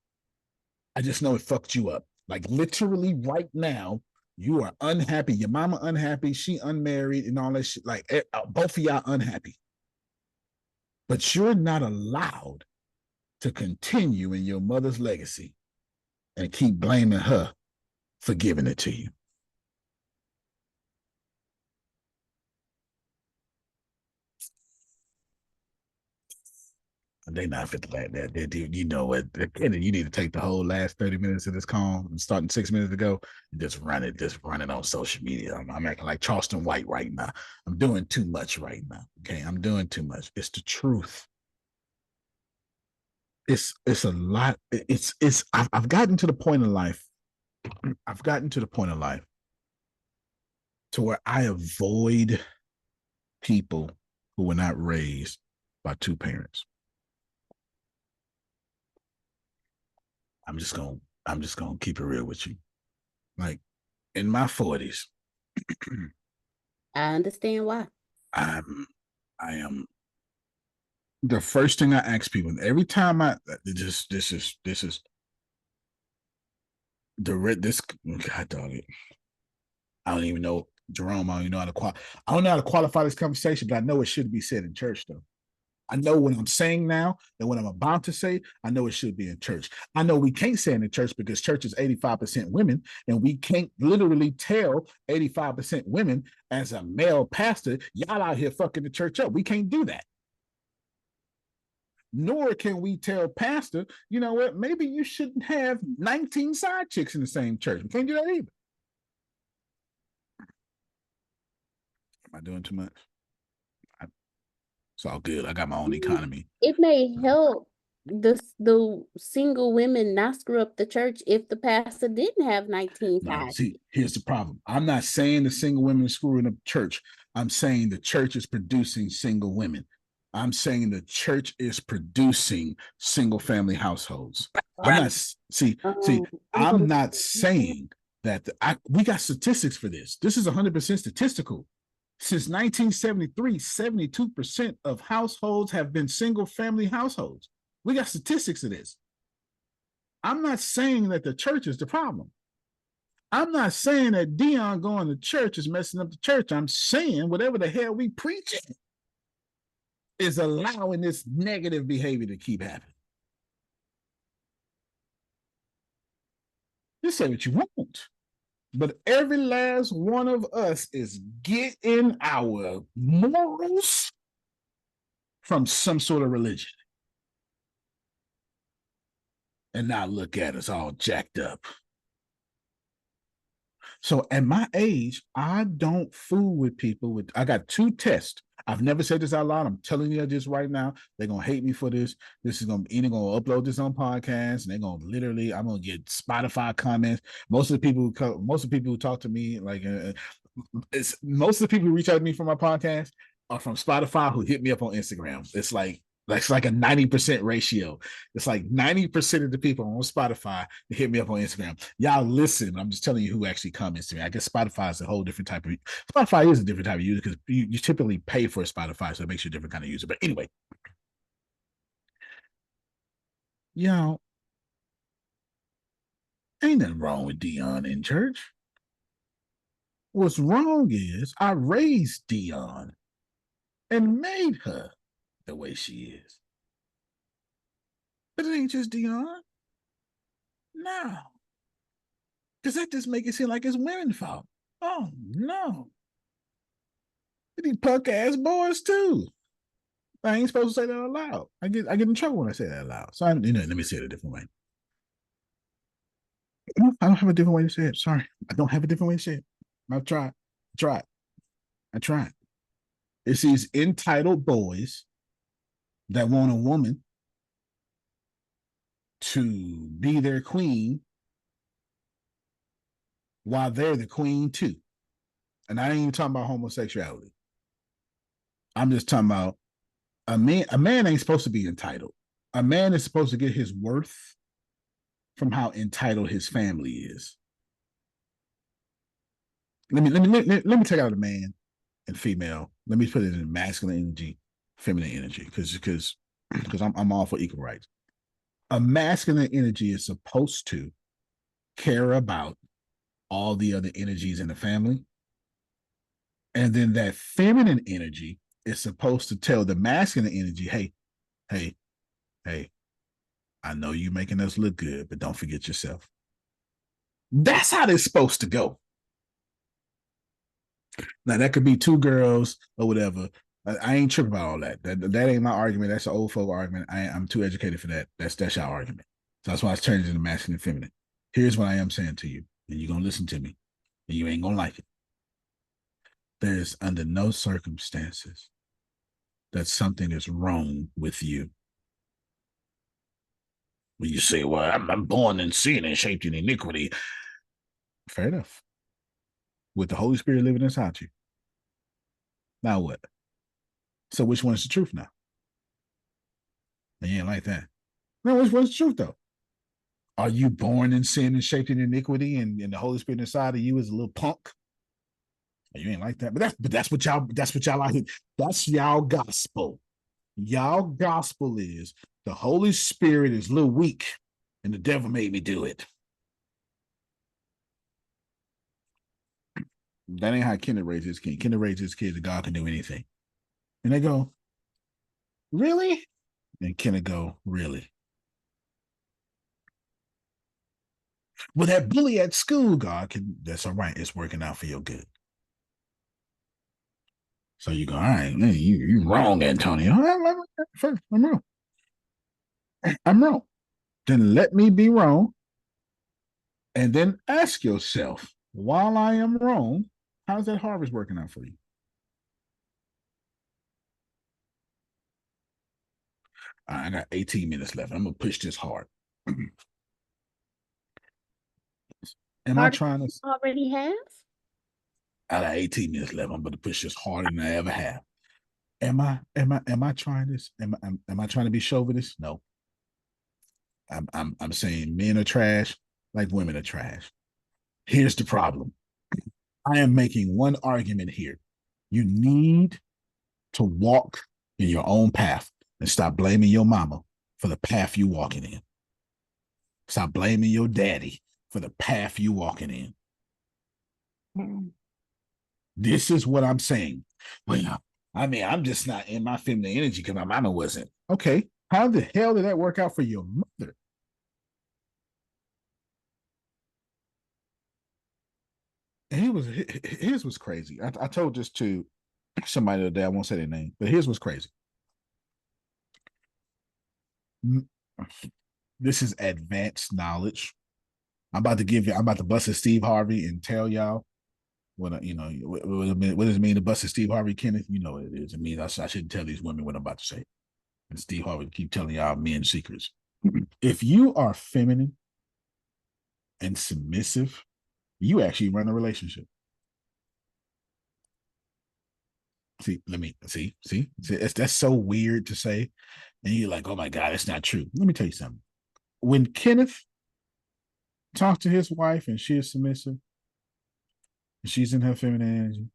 I just know it fucked you up. Like literally right now, you are unhappy. Your mama unhappy. She unmarried and all that shit. Like both of y'all unhappy. But you're not allowed to continue in your mother's legacy and keep blaming her for giving it to you. They not fit to like that. You know what? You need to take the whole last 30 minutes of this call and starting 6 minutes ago and just run it on social media. I'm acting like Charleston White right now. I'm doing too much right now. Okay, I'm doing too much. It's the truth. It's a lot. I've gotten to the point in life. I've gotten to the point in life to where I avoid people who were not raised by two parents. I'm just gonna keep it real with you. Like in my 40s, I understand why. I am the first thing I ask people every time this is this God dog it. I don't even know, Jerome. I don't even know I don't know how to qualify this conversation, but I know it should be said in church, though. I know what I'm saying now and what I'm about to say, I know it should be in church. I know we can't say it in church because church is 85% women, and we can't literally tell 85% women as a male pastor, y'all out here fucking the church up. We can't do that. Nor can we tell pastor, you know what, maybe you shouldn't have 19 side chicks in the same church. We can't do that either. Am I doing too much? It's all good. I got my own economy. It may help the single women not screw up the church if the pastor didn't have 19 No, sides. see, here's the problem. I'm not saying the single women are screwing up church. I'm saying the church is producing single women. I'm saying the church is producing single family households. I'm not saying that we got statistics for this. This is 100% statistical. Since 1973, 72% of households have been single family households. We got statistics of this. I'm not saying that the church is the problem. I'm not saying that Dion going to church is messing up the church. I'm saying whatever the hell we preaching is allowing this negative behavior to keep happening. You say what you want, but every last one of us is getting our morals from some sort of religion. And now look at us all jacked up. So at my age, I don't fool with people with, I got 2 tests. I've never said this out loud. I'm telling you this right now. They're going to hate me for this. This is going to, either going to upload this on podcasts, and they're going to literally, I'm going to get Spotify comments. Most of the people who talk to me, like, most of the people who reach out to me for my podcast are from Spotify who hit me up on Instagram. It's like a 90% ratio. It's like 90% of the people on Spotify hit me up on Instagram. Y'all listen. I'm just telling you who actually comments to me. I guess Spotify is a whole different type of, Spotify is a different type of user because you typically pay for Spotify, so it makes you a different kind of user. But anyway, y'all, ain't nothing wrong with Dion in church. What's wrong is I raised Dion and made her the way she is. But it ain't just Dion. No. Because that just make it seem like it's women's fault. Oh, no. These punk ass boys, too. I ain't supposed to say that out loud. I get in trouble when I say that out loud. So, let me say it a different way. I don't have a different way to say it. Sorry. I don't have a different way to say it. I've tried. I tried. It's these entitled boys that want a woman to be their queen while they're the queen too. And I ain't even talking about homosexuality. I'm just talking about a man ain't supposed to be entitled. A man is supposed to get his worth from how entitled his family is. Let me take out a man and female. Let me put it in masculine energy, feminine energy, because I'm all for equal rights. A masculine energy is supposed to care about all the other energies in the family. And then that feminine energy is supposed to tell the masculine energy, hey, I know you're making us look good, but don't forget yourself. That's how it's supposed to go. Now, that could be 2 girls or whatever. I ain't tripping about all that. That ain't my argument. That's an old folk argument. I'm too educated for that. That's your argument. So that's why it's turned into masculine and feminine. Here's what I am saying to you, and you're going to listen to me, and you ain't going to like it. There's under no circumstances that something is wrong with you. When you say, well, I'm born in sin and shaped in iniquity. Fair enough. With the Holy Spirit living inside you. Now what? So which one is the truth now? And you ain't like that. No, which one's the truth though? Are you born in sin and shaped in iniquity, and the Holy Spirit inside of you is a little punk? You ain't like that. But that's what y'all like. That's y'all gospel. Y'all gospel is the Holy Spirit is a little weak, and the devil made me do it. That ain't how Kenneth raised his kid. Kenneth raised his kids that God can do anything. And they go, really? And Kenneth go, really? Well, that bully at school, God can, that's all right. It's working out for your good. So you go, all right, man, you're wrong, Antonio. I'm wrong. I'm wrong. Then let me be wrong. And then ask yourself, while I am wrong, how's that harvest working out for you? I got 18 minutes left. I'm going to push this hard. Am I trying to already have? I got 18 minutes left. I'm going to push this harder than I ever have. Am I trying this? Am I trying to be chauvinist? No. I'm saying men are trash like women are trash. Here's the problem. I am making one argument here. You need to walk in your own path and stop blaming your mama for the path you walking in. Stop blaming your daddy for the path you walking in. This is what I'm saying. Well, I mean, I'm just not in my feminine energy because my mama wasn't. Okay, how the hell did that work out for your mother? And his was crazy. I told this to somebody the other day. I won't say their name, but his was crazy. This is advanced knowledge. I'm about to bust a Steve Harvey and tell y'all what what does it mean to bust a Steve Harvey, Kenneth? You know what it is. It means I shouldn't tell these women what I'm about to say. And Steve Harvey keep telling y'all men secrets. If you are feminine and submissive, you actually run a relationship. See, that's so weird to say. And you're like, oh my God, it's not true. Let me tell you something. When Kenneth talks to his wife and she is submissive, and she's in her feminine energy,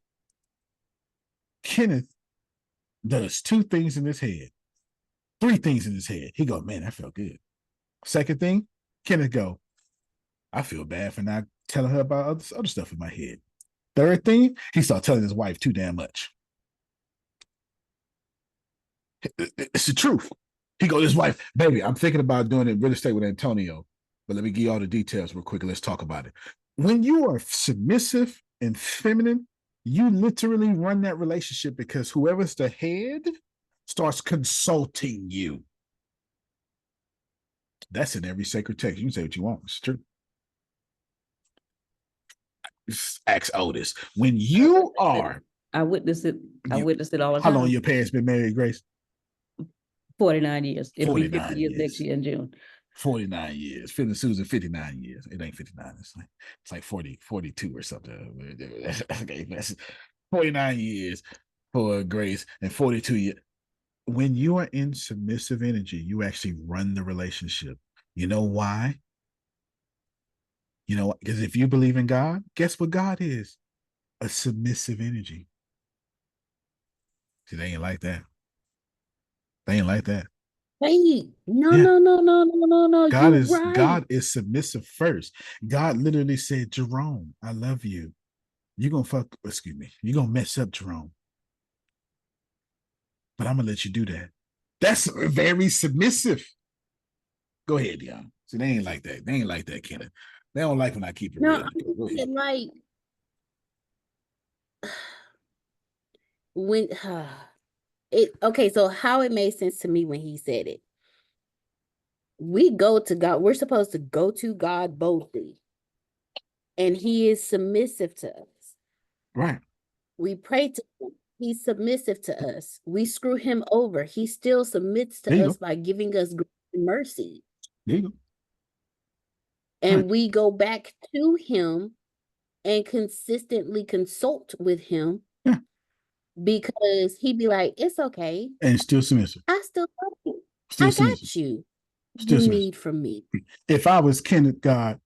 Kenneth does two things in his head, three things in his head. He go, man, that felt good. Second thing, Kenneth go, I feel bad for not telling her about other stuff in my head. Third thing, he started telling his wife too damn much. It's the truth. He goes, his wife, baby, I'm thinking about doing it real estate with Antonio, but let me give you all the details real quick and let's talk about it. When you are submissive and feminine, you literally run that relationship because whoever's the head starts consulting you. That's in every sacred text. You can say what you want. It's true. Ask Otis. When you are... I witness it all the time. How long your parents been married, Grace? 49 years. It'll be 50 years years next year in June. 49 years. Phil and Susan, 59 years. It ain't 59. It's like 40, 42 or something. Okay, that's 49 years for Grace and 42 years. When you are in submissive energy, you actually run the relationship. You know why? You know, because if you believe in God, guess what God is? A submissive energy. See, they ain't like that. They ain't like that. Hey, no. God is submissive first. God literally said, Jerome, I love you. You're gonna mess up, Jerome. But I'm gonna let you do that. That's very submissive. Go ahead, Deanna. See, they ain't like that. They ain't like that, Kenneth. They don't like when I keep it real. Like when okay, so how it made sense to me when he said it. We go to God, we're supposed to go to God boldly, and he is submissive to us. Right. We pray to him, he's submissive to us. We screw him over, he still submits to us by giving us grace and mercy. There you go. And we go back to him and consistently consult with him. Because he'd be like, it's okay. And still submissive. I still love you. Still I submissive. got you. Still you submissive. need from me. If I was Kenneth God,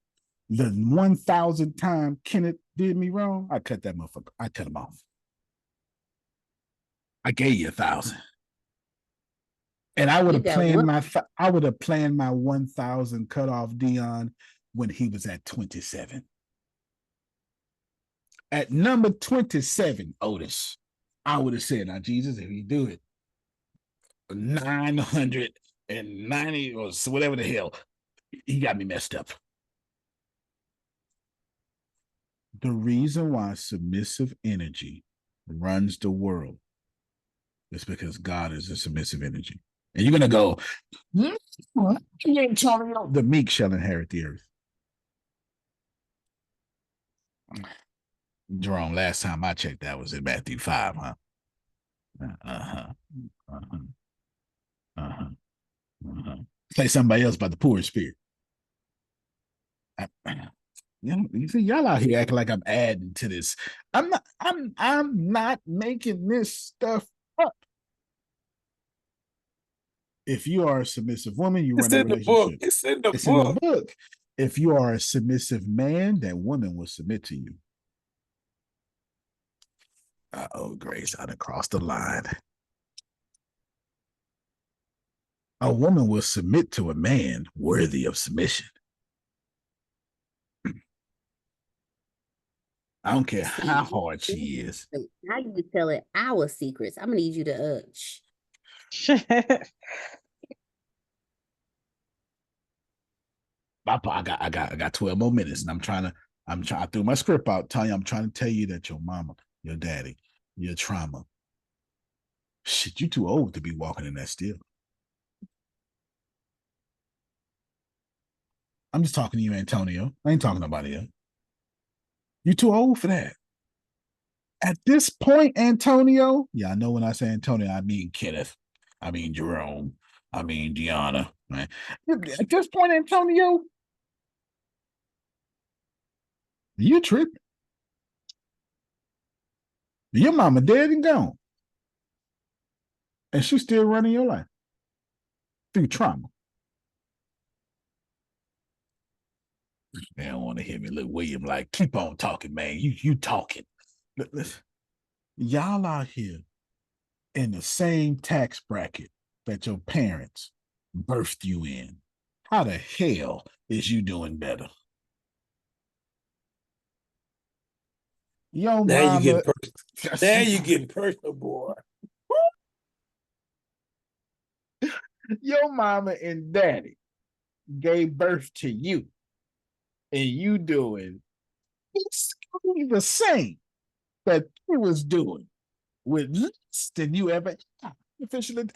the 1,000th time Kenneth did me wrong, I cut that motherfucker. I cut him off. I gave you 1,000. And I would have planned my 1,000 cut off Dion when he was at 27. At number 27, Otis, I would have said, now, Jesus, if you do it, 990 or whatever the hell, he got me messed up. The reason why submissive energy runs the world is because God is a submissive energy. And you're going to go, the meek shall inherit the earth. Jerome, last time I checked, that was in Matthew 5, huh? Say somebody else about the poor spirit. You see, y'all out here acting like I'm adding to this. I'm not making this stuff up. If you are a submissive woman, you run a relationship. It's in the book. It's in the book. If you are a submissive man, that woman will submit to you. Oh, Grace, I done crossed the line. A woman will submit to a man worthy of submission. I don't care how hard she is. Now you telling our secrets. I'm gonna need you to I got 12 more minutes, and I threw my script out, telling you I'm trying to tell you that your mama, your daddy, your trauma. Shit, you too old to be walking in that still. I'm just talking to you, Antonio. I ain't talking to nobody else. You're too old for that. At this point, Antonio, yeah, I know when I say Antonio, I mean Kenneth. I mean Jerome. I mean Deanna. Right? At this point, Antonio, you tripping. Your mama dead and gone. And she's still running your life through trauma. They don't want to hear me. Look, William, like, keep on talking, man. You talking. Listen, y'all out here in the same tax bracket that your parents birthed you in. How the hell is you doing better? Yo, now mama, you getting personal. Now you getting personal, boy. Your mama and daddy gave birth to you, and you doing exactly the same that he was doing with less than you ever officially.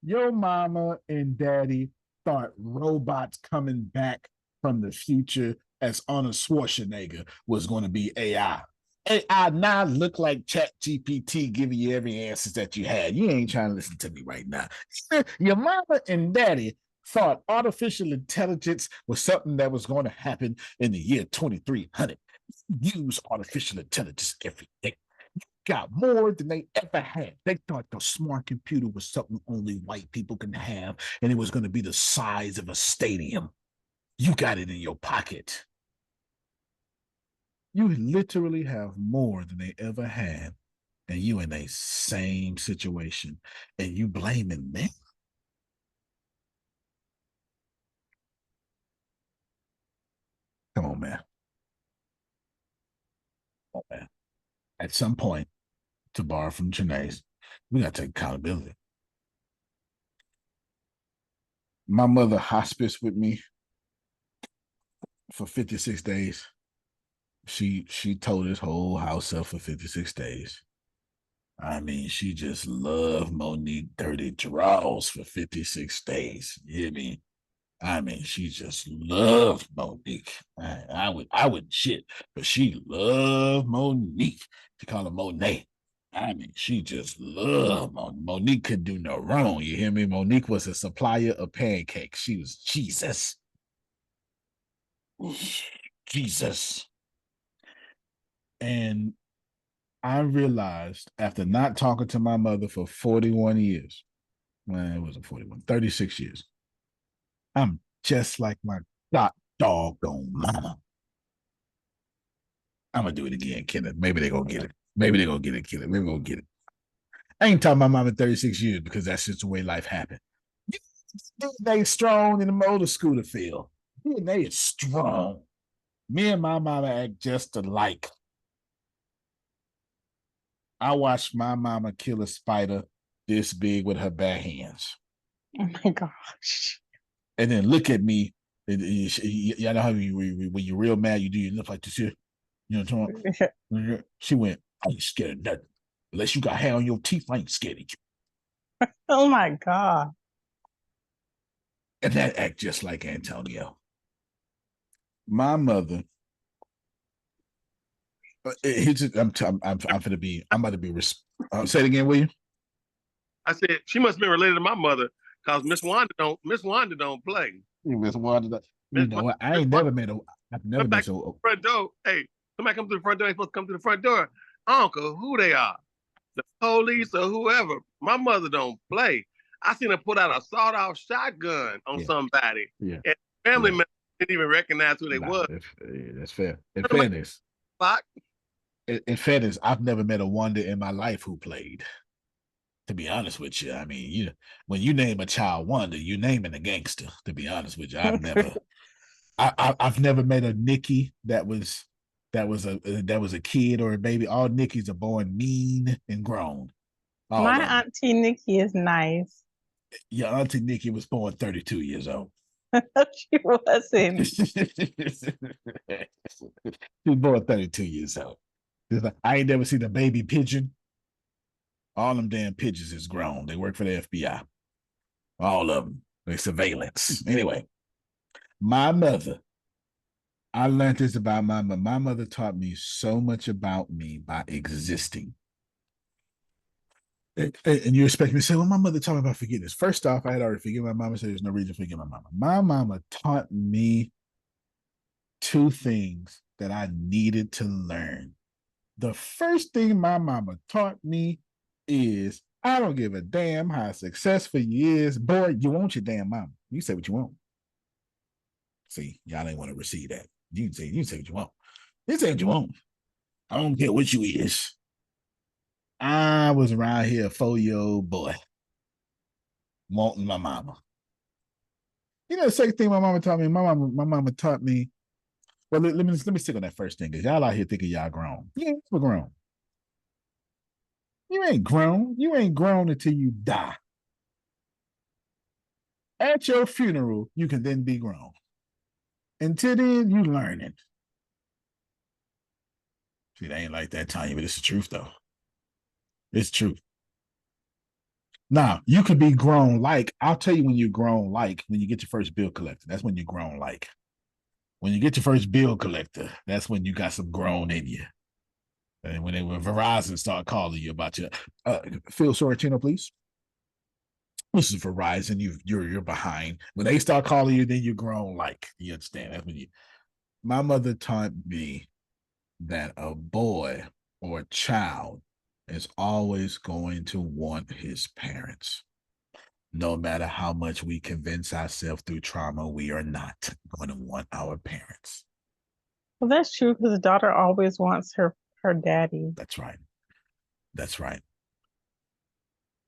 Your mama and daddy thought robots coming back from the future as Arnold Schwarzenegger was going to be AI. AI now look like ChatGPT giving you every answer that you had. You ain't trying to listen to me right now. Your mama and daddy thought artificial intelligence was something that was going to happen in the year 2300. Use artificial intelligence every day. Got more than they ever had. They thought the smart computer was something only white people can have, and it was going to be the size of a stadium. You got it in your pocket. You literally have more than they ever had, and you in a same situation, and you blaming them. Come on, man. Come on, man. At some point, to borrow from Janae's, we got to take accountability. My mother hospiced with me for 56 days. She tore this whole house up for 56 days. I mean, she just loved Monique dirty draws for 56 days. You hear me? I mean, she just loved Monique. I would shit, but she loved Monique. She called her Monet. I mean, she just loved Monique. Could do no wrong. You hear me? Monique was a supplier of pancakes. She was Jesus. Jesus. And I realized after not talking to my mother for 41 years, well, it wasn't 41, 36 years, I'm just like my doggone mama. I'm going to do it again, Kenneth. Maybe they're going to get it. Maybe they're going to get it, Kenneth. Maybe they're going to get it. I ain't talking about mama 36 years because that's just the way life happened. DNA strong in the motor scooter field. DNA is strong. Me and my mama act just alike. I watched my mama kill a spider this big with her bare hands. Oh my gosh. And then look at me. You know how when you're real mad, you do your lip like this here. You know what I'm talking about? She went, I ain't scared of nothing. Unless you got hair on your teeth, I ain't scared of you. Oh my God. And that act just like Antonio. My mother. I'm about to be. Say it again, will you? I said she must have been related to my mother because Miss Wanda don't play. Miss Wanda, you know what? I ain't never met a. I've never been so. Front door. Hey, somebody come to the front door. Ain't supposed to come to the front door. Uncle, who they are? The police or whoever. My mother don't play. I seen her put out a sawed-off shotgun on somebody. Yeah. And family members didn't even recognize who they was. That's fair. In fairness, I've never met a Wanda in my life who played. To be honest with you, I mean, when you name a child Wanda, you naming a gangster. To be honest with you, I've never met a Nikki that was a kid or a baby. All Nickies are born mean and grown. My auntie Nikki is nice. Your auntie Nikki was born 32 years old. She wasn't. She was born 32 years old. I ain't never seen a baby pigeon. All them damn pigeons is grown. They work for the FBI. All of them. They surveillance. Anyway, my mother, I learned this about my mother. My mother taught me so much about me by existing. And you expect me to say, well, my mother taught me about forgiveness. First off, I had already forgiven my mama, so there's no reason to forgive my mama. My mama taught me two things that I needed to learn. The first thing my mama taught me is I don't give a damn how successful you is. Boy, you want your damn mama. You say what you want. See, y'all ain't want to receive that. You can say what you want. You say what you want. I don't care what you is. I was around here a 4-year-old boy wanting my mama. You know, the second thing my mama taught me, my mama taught me. Well, let me stick on that first thing, because y'all out here thinking y'all grown. Yeah, we're grown. You ain't grown. You ain't grown until you die. At your funeral, you can then be grown. Until then, you learning. See, they ain't like that, Tanya, but it's the truth, though. It's true. Now, you could be grown like, I'll tell you when you're grown like, when you get your first bill collector. That's when you're grown like. When you get your first bill collector, that's when you got some grown in you. And when Verizon start calling you about your Phil Sorrentino, please. This is Verizon. You're behind. When they start calling you, then you're grown like. You understand? That's when you. My mother taught me that a boy or a child is always going to want his parents. No matter how much we convince ourselves through trauma, we are not going to want our parents. Well, that's true, because the daughter always wants her daddy. That's right. That's right.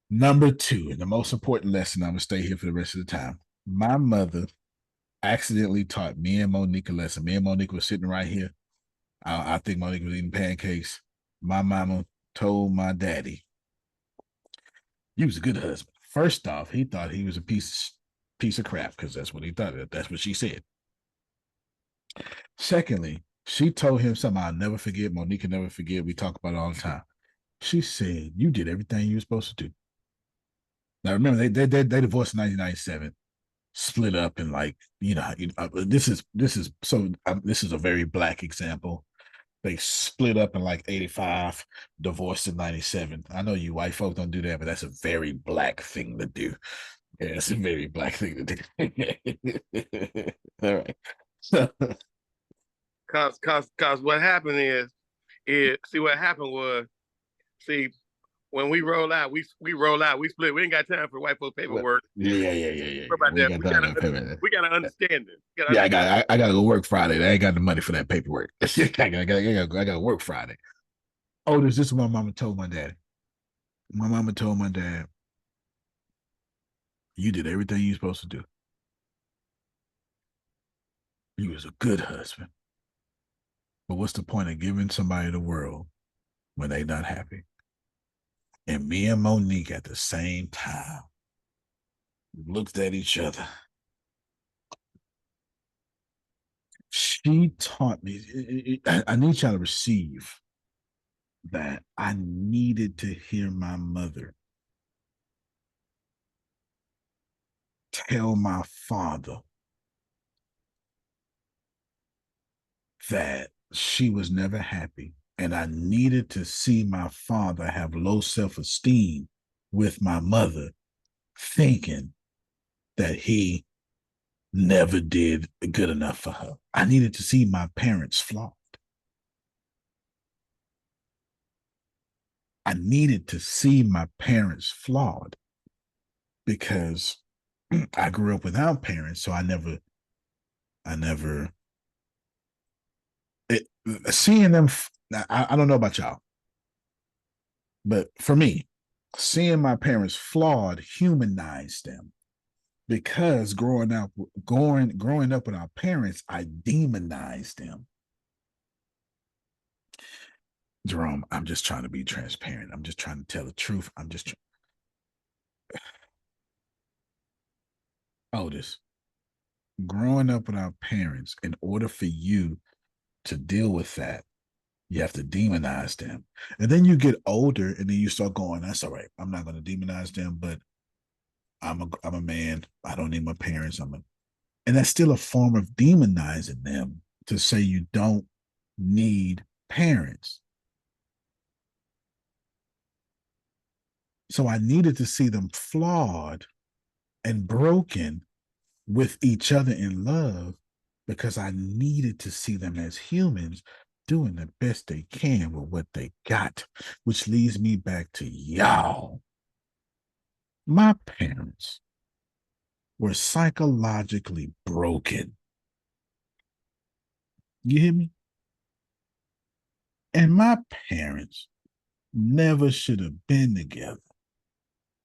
Number 2, and the most important lesson, I'm going to stay here for the rest of the time. My mother accidentally taught me and Monique a lesson. Me and Monique was sitting right here. I think Monique was eating pancakes. My mama told my daddy, you was a good husband. First off, he thought he was a piece of crap, because that's what he thought. That's what she said. Secondly, she told him something I'll never forget. Monique can never forget. We talk about it all the time. She said, you did everything you were supposed to do. Now, remember, they divorced in 1997, split up, and this is a very Black example. They split up in 85, divorced in 97. I know you white folks don't do that, but that's a very Black thing to do. Yeah, it's a very Black thing to do. All right. Cause what happened is what happened was, when we roll out, we split. We ain't got time for white folk paperwork. Yeah. We got to understand it. I gotta go work Friday. I ain't got the money for that paperwork. I gotta work Friday. Oh, this is what my mama told my daddy. My mama told my dad, you did everything you supposed to do. You was a good husband. But what's the point of giving somebody the world when they not happy? And me and Monique at the same time looked at each other. She taught me, I need y'all to receive that I needed to hear my mother tell my father that she was never happy. And I needed to see my father have low self-esteem with my mother, thinking that he never did good enough for her. I needed to see my parents flawed. I needed to see my parents flawed because I grew up without parents, so I never seeing them. I don't know about y'all, but for me, seeing my parents flawed humanized them. Because growing up with our parents, I demonized them. Jerome, I'm just trying to be transparent. I'm just trying to tell the truth. I'm just Otis, growing up with our parents, in order for you to deal with that, you have to demonize them. And then you get older and then you start going, that's all right. I'm not going to demonize them, but I'm a man. I don't need my parents. And that's still a form of demonizing them to say you don't need parents. So I needed to see them flawed and broken with each other in love because I needed to see them as humans doing the best they can with what they got, which leads me back to y'all. My parents were psychologically broken. You hear me? And my parents never should have been together.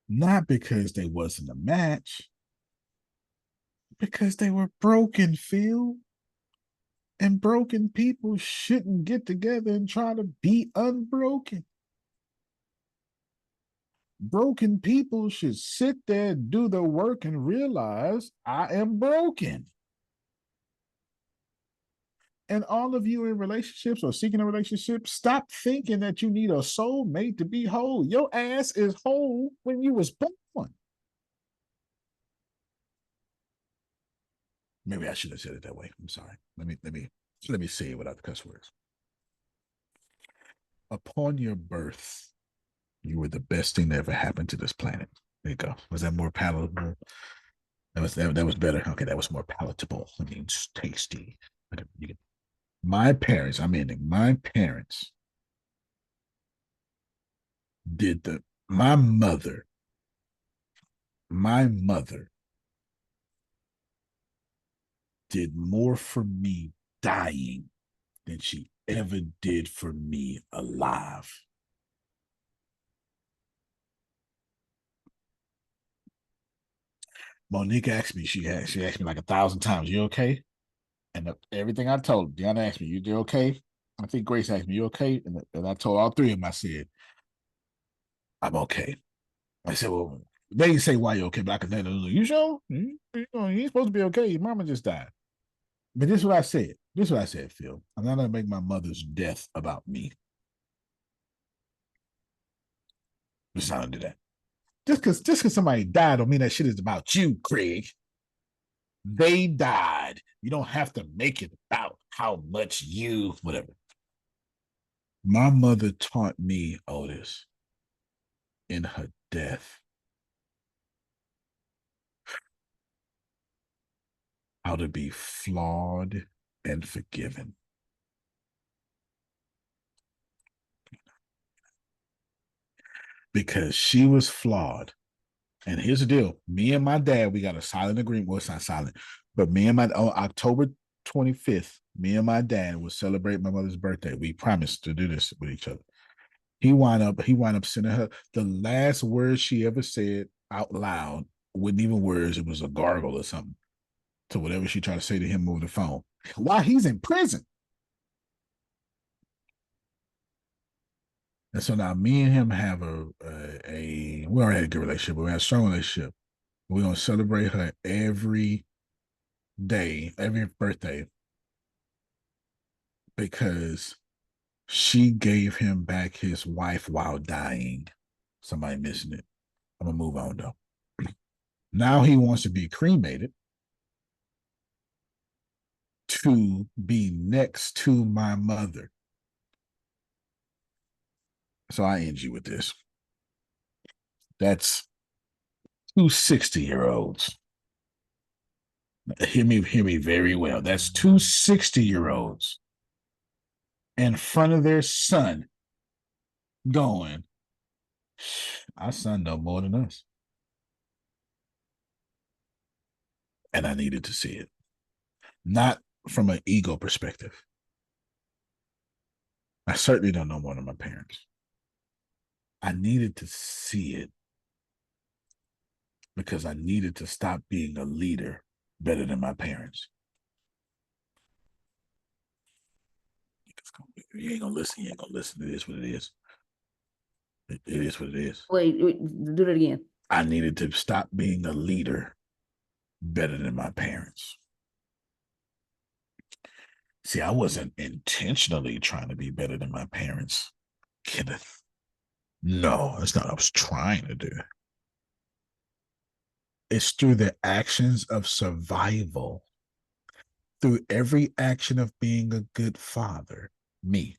Not because they wasn't a match, because they were broken, Phil. And broken people shouldn't get together and try to be unbroken. Broken people should sit there, do the work, and realize I am broken. And all of you in relationships or seeking a relationship, stop thinking that you need a soulmate to be whole. Your ass is whole when you was born. Maybe I should have said it that way. I'm sorry. Let me say it without the cuss words. Upon your birth, you were the best thing that ever happened to this planet. There you go. Was that more palatable? That was better. Okay, that was more palatable. I mean, it's tasty. My parents, I'm ending. My parents did my mother did more for me dying than she ever did for me alive. Monique asked me, she asked me like 1,000 times, you okay? And everything I told her, Deanna asked me, you okay? I think Grace asked me, you okay? And I told all three of them, I said, I'm okay. I said, well, they didn't say why you okay, but I could tell them, you sure? You ain't supposed to be okay. Your mama just died. But this is what I said. This is what I said, Phil. I'm not going to make my mother's death about me. Just not going to do that. Just because somebody died don't mean that shit is about you, Craig. They died. You don't have to make it about how much you, whatever. My mother taught me, Otis, in her death, how to be flawed and forgiven. Because she was flawed. And here's the deal. Me and my dad, we got a silent agreement. Well, it's not silent, but on October 25th, me and my dad will celebrate my mother's birthday. We promised to do this with each other. He wound up sending her the last words she ever said out loud. Wasn't even words. It was a gargle or something to whatever she tried to say to him over the phone while he's in prison. And so now me and him have we already had a good relationship, but we had a strong relationship. We're gonna celebrate her every day, every birthday, because she gave him back his wife while dying. Somebody missing it. I'm gonna move on though. Now he wants to be cremated to be next to my mother. So I end you with this. That's 2 60-year-olds. Hear me very well. That's 2 60-year-olds in front of their son going, our son know more than us. And I needed to see it. Not from an ego perspective. I certainly don't know more than my parents. I needed to see it because I needed to stop being a leader better than my parents. You ain't gonna listen. You ain't gonna listen. It is what it is. It is what it is. Wait, do that again. I needed to stop being a leader better than my parents. See, I wasn't intentionally trying to be better than my parents, Kenneth. No, that's not what I was trying to do. It's through the actions of survival, through every action of being a good father, me.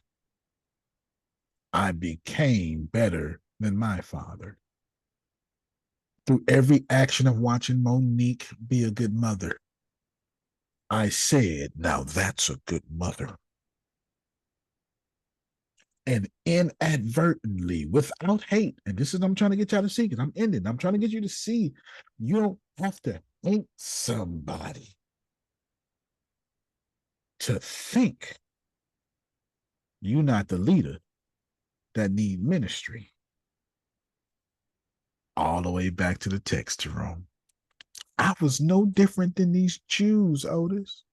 I became better than my father. Through every action of watching Monique be a good mother, I said, now that's a good mother. And inadvertently, without hate, and this is what I'm trying to get y'all to see, because I'm ending. I'm trying to get you to see you don't have to hate somebody to think you're not the leader that need ministry. All the way back to the text, Jerome. I was no different than these Jews, Otis.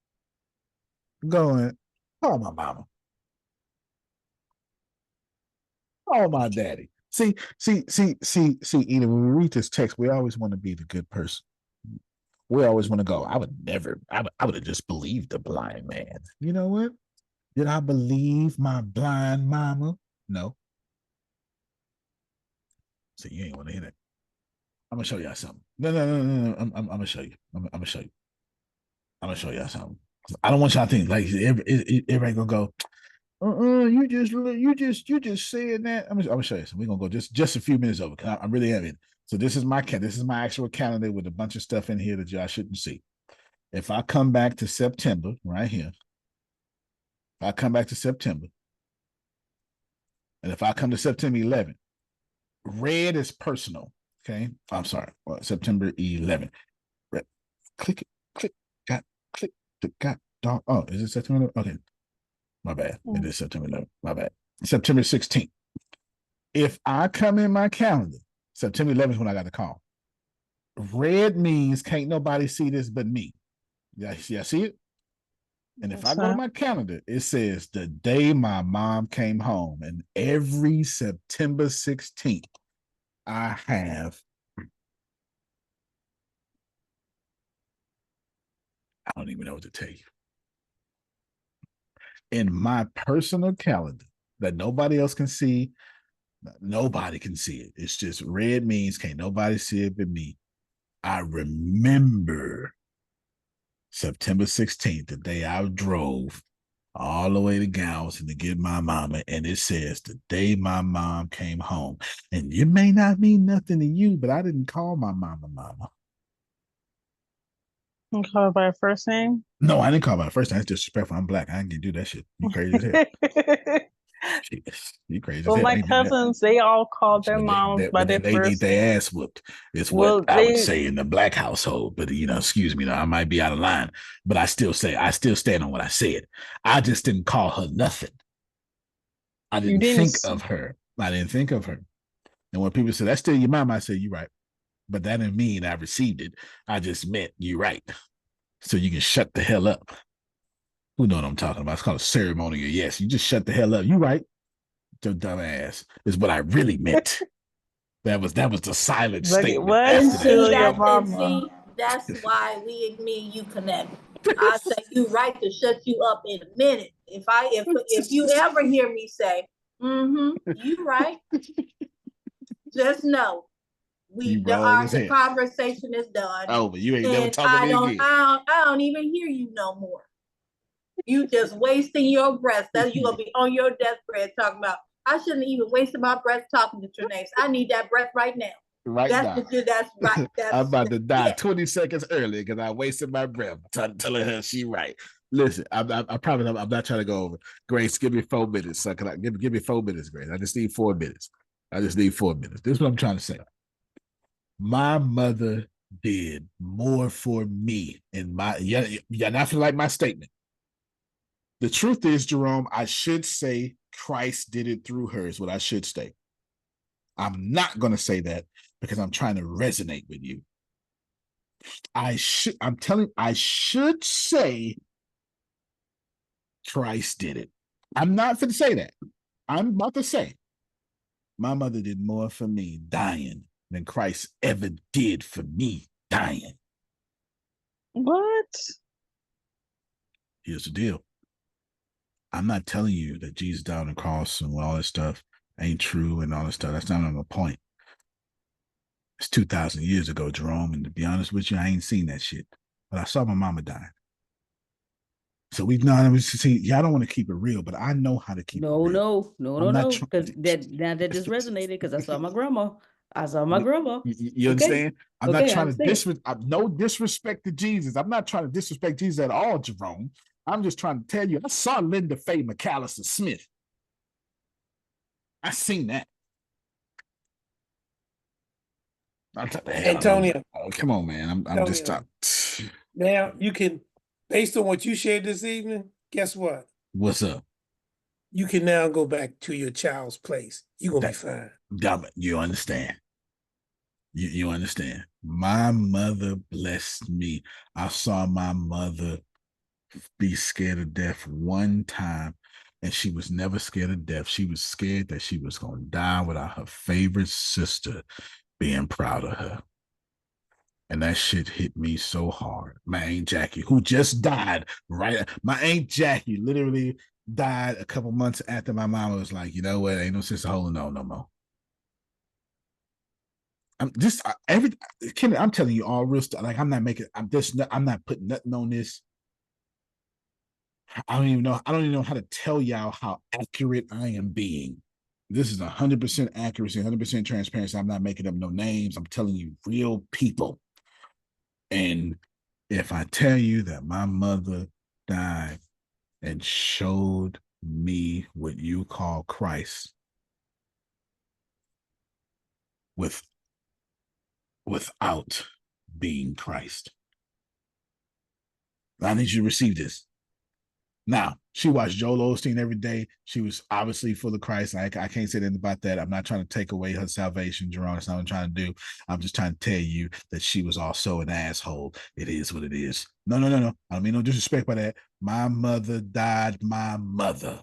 Going, call my mama. Call my daddy. See, Edith, when we read this text, we always want to be the good person. We always want to go, I would have just believed the blind man. You know what? Did I believe my blind mama? No. So you ain't want to hear that. I'm gonna show y'all something. No. I'm gonna show you. I'm gonna show you. I'm gonna show y'all something. I don't want y'all to think like everybody gonna go, you just saying that. I'm gonna show you something. We're gonna go just a few minutes over. I'm really having. So this is my actual calendar with a bunch of stuff in here that y'all shouldn't see. If I come back to September, right here, if I come back to September, and if I come to September 11th, red is personal. Okay, I'm sorry, September 11th. Red. Click, dog. Oh, is it September? Okay, my bad. It is September 11th. My bad. September 16th. If I come in my calendar, September 11th is when I got the call. Red means can't nobody see this but me. Yeah, see it? And if I go to my calendar, it says the day my mom came home. And every September 16th, I don't even know what to tell you. In my personal calendar that nobody else can see, nobody can see it. It's just red means can't nobody see it but me. I remember September 16th, the day I drove all the way to Galveston to get my mama, and it says the day my mom came home. And it may not mean nothing to you, but I didn't call my mama. You call her by her first name? No, I didn't call her by her first name. It's disrespectful. I'm black. I ain't gonna do that shit. You crazy as hell. You crazy Well, as hell. my cousins, they all called their moms by their they first get their ass whooped. It's Well, what I would say in the black household. But excuse me, I might be out of line. But I still stand on what I said. I just didn't call her nothing. I didn't think of her. And when people say that's still your mom, I say you're right. But that didn't mean I received it. I just meant you're right. So you can shut the hell up. Who know what I'm talking about? It's called a ceremonial yes. You just shut the hell up. You right. Your dumb ass is what I really meant. That was the silent Look at statement. what? And After see Still your that. that, and mama. see, that's why me and you connect. I say you right to shut you up in a minute. If you ever hear me say, you right, just know the conversation is done. Oh, but you ain't never And talking to me again. I don't even hear you no more. You just wasting your breath. That you gonna be on your deathbed talking about. I shouldn't even waste my breath talking to Trinace. I need that breath right now. Right now. That's right. I'm about to die 20 seconds early because I wasted my breath telling her she right. Listen, I promise I'm not trying to go over. Grace, give me 4 minutes. So can I give me 4 minutes, Grace? I just need 4 minutes. This is what I'm trying to say. My mother did more for me in my you're not feeling like my statement. The truth is, Jerome, I should say Christ did it through her is what I should say. I'm not going to say that because I'm trying to resonate with you. I should say Christ did it. I'm not going to say that. I'm about to say my mother did more for me dying than Christ ever did for me dying. What? Here's the deal. I'm not telling you that Jesus died on the cross and all this stuff ain't true and all this stuff. That's not my point. It's 2,000 years ago, Jerome, and to be honest with you, I ain't seen that shit. But I saw my mama die. So we've not see. Y'all don't want to keep it real, but I know how to keep it real. No. Because that just resonated because I saw my grandma. You understand? I'm not trying to disrespect. No disrespect to Jesus. I'm not trying to disrespect Jesus at all, Jerome. I'm just trying to tell you. I saw Linda Faye McAllister Smith. I seen that. Antonio. Oh, come on, man. I'm just talking. Now you can, based on what you shared this evening, guess what? What's up? You can now go back to your child's place. You're gonna be fine. You understand. You understand. My mother blessed me. I saw my mother be scared of death one time, and she was never scared of death. She was scared that she was going to die without her favorite sister being proud of her. And that shit hit me so hard. My Aunt Jackie, who just died, right? My Aunt Jackie literally died a couple months after my mama was like, you know what? Ain't no sense of holding on no more. I'm telling you all real stuff. Like I'm not putting nothing on this. I don't even know how to tell y'all how accurate I am being. This is 100% accuracy, 100% transparency. I'm not making up no names. I'm telling you real people. And if I tell you that my mother died and showed me what you call Christ without being Christ, I need you to receive this. Now, she watched Joel Osteen every day. She was obviously full of Christ. I can't say anything about that. I'm not trying to take away her salvation, Jerome. That's not what I'm trying to do. I'm just trying to tell you that she was also an asshole. It is what it is. No. I don't mean no disrespect by that. My mother died my mother.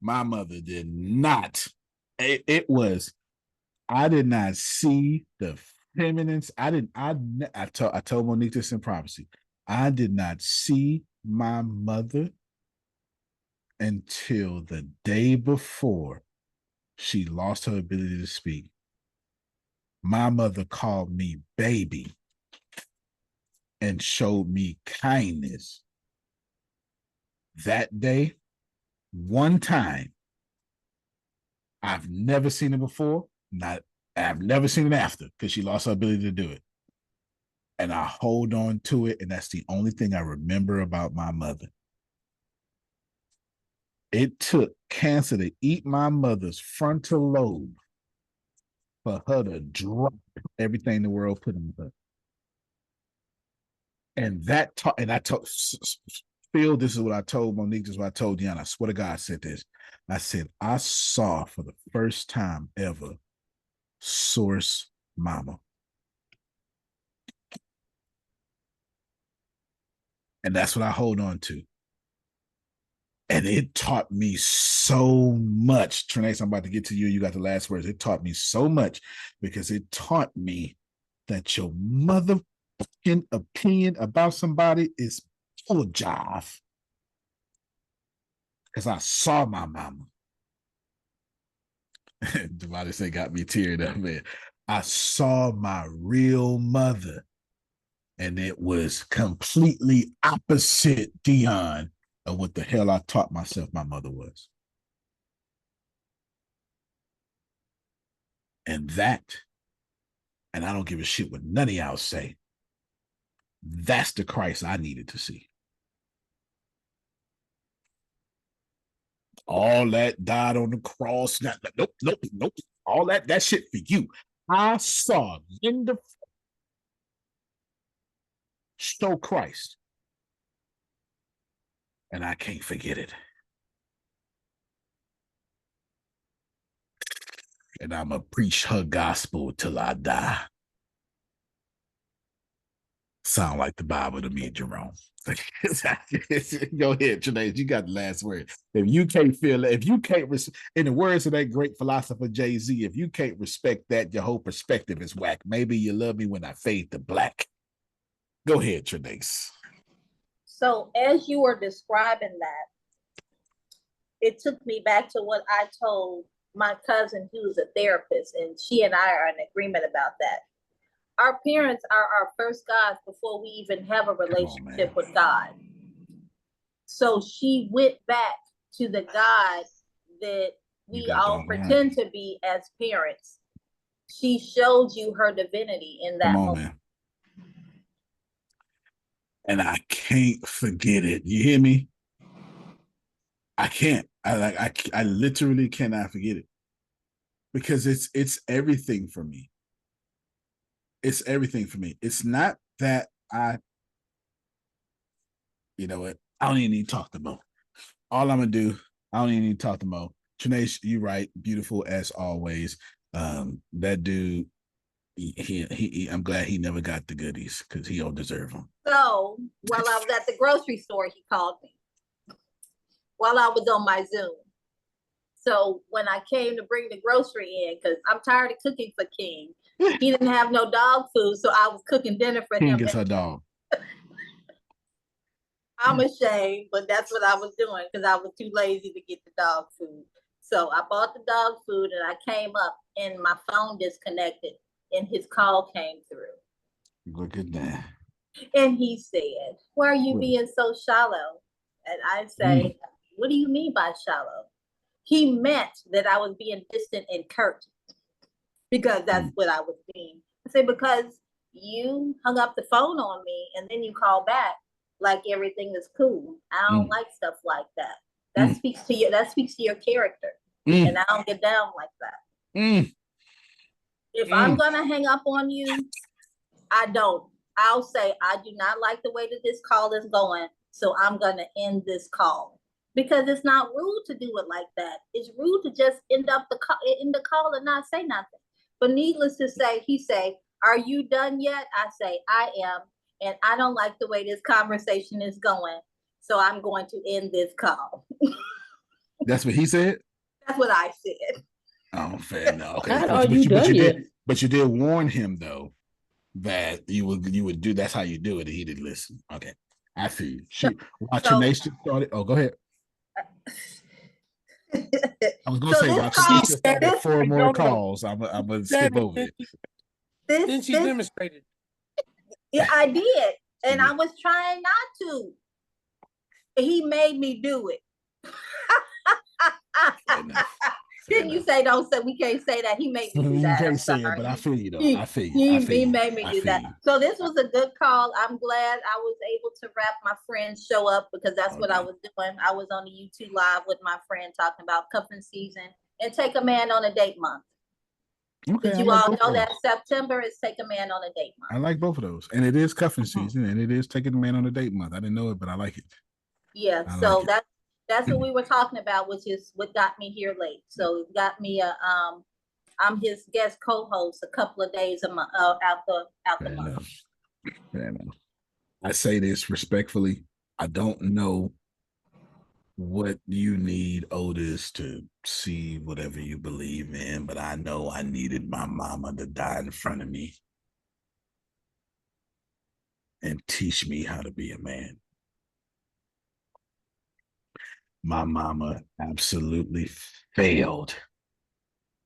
My mother did not. I did not see the feminines. I told Monique this in prophecy. I did not see my mother until the day before she lost her ability to speak. My mother called me baby and showed me kindness. That day, one time, I've never seen it before. I've never seen it after because she lost her ability to do it. And I hold on to it, and that's the only thing I remember about my mother. It took cancer to eat my mother's frontal lobe for her to drop everything the world put in her. And I told Phil, this is what I told Monique, this is what I told Deanna. I swear to God, I said this. I said, I saw for the first time ever Source Mama. And that's what I hold on to. And it taught me so much. Trinace, I'm about to get to you. You got the last words. It taught me so much because it taught me that your motherfucking opinion about somebody is full of jive. Because I saw my mama. Devontae say got me teared up, man. I saw my real mother. And it was completely opposite Dion of what the hell I taught myself my mother was. And I don't give a shit what none of y'all say, that's the Christ I needed to see. All that died on the cross. Nope. All that shit for you. I saw in the show Christ. And I can't forget it. And I'm going to preach her gospel till I die. Sound like the Bible to me, Jerome. Go ahead, Trinace. You got the last word. If you can't feel it, if you can't, in the words of that great philosopher Jay-Z, if you can't respect that, your whole perspective is whack. Maybe you love me when I fade to black. Go ahead, Trinace. So as you were describing that, it took me back to what I told my cousin who's a therapist, and she and I are in agreement about that. Our parents are our first gods before we even have a relationship with God. So she went back to the God that we all pretend to be as parents. She showed you her divinity in that moment. Man. And I can't forget it. You hear me? I can't. I literally cannot forget it. Because it's everything for me. It's everything for me. It's not that you know what? I don't even need to talk to Mo. All I'm going to do, I don't even need to talk to Mo. Trinace, you're right. Beautiful as always. That dude, I'm glad he never got the goodies because he don't deserve them. So while I was at the grocery store, he called me while I was on my Zoom. So when I came to bring the grocery in, because I'm tired of cooking for King, he didn't have no dog food, so I was cooking dinner for him. King gets her dog. I'm ashamed, but that's what I was doing because I was too lazy to get the dog food. So I bought the dog food and I came up and my phone disconnected and his call came through. Look at that. And he said, "Why are you being so shallow?" And I say, "What do you mean by shallow?" He meant that I was being distant and curt because that's what I was being. I said, because you hung up the phone on me and then you call back like everything is cool. I don't like stuff like that. That speaks to you. That speaks to your character. And I don't get down like that. If I'm gonna hang up on you, I don't. I'll say I do not like the way that this call is going, so I'm gonna end this call. Because it's not rude to do it like that. It's rude to just end the call and not say nothing. But needless to say, he say, "Are you done yet?" I say, "I am. And I don't like the way this conversation is going. So I'm going to end this call." That's what he said? That's what I said. Oh, fair enough. Okay. Not are you done yet? But you did warn him, though, that you would do, that's how you do it, and he didn't listen. Okay. I feel you. Shoot. Watch your nation started. Oh, go ahead. I was going to say, watch your nation started 4 more calls. I'm going to skip over it. Then she demonstrated. Yeah, I did. And I was trying not to. He made me do it. Didn't you say don't say we can't say that? He made me do that. You can't say it, but I feel you though. I feel you. He made me do that. So this was a good call. I'm glad I was able to wrap my friend's show up because that's what I was doing. I was on the YouTube live with my friend talking about cuffing season and take a man on a date month. Because you all know that September is take a man on a date month. I like both of those. And it is cuffing season and it is taking a man on a date month. I didn't know it, but I like it. Yeah, so that's what we were talking about, which is what got me here late. So it got me I'm his guest co-host a couple of days out the month. Fair enough. I say this respectfully. I don't know what you need, Otis, to see whatever you believe in, but I know I needed my mama to die in front of me and teach me how to be a man. My mama absolutely failed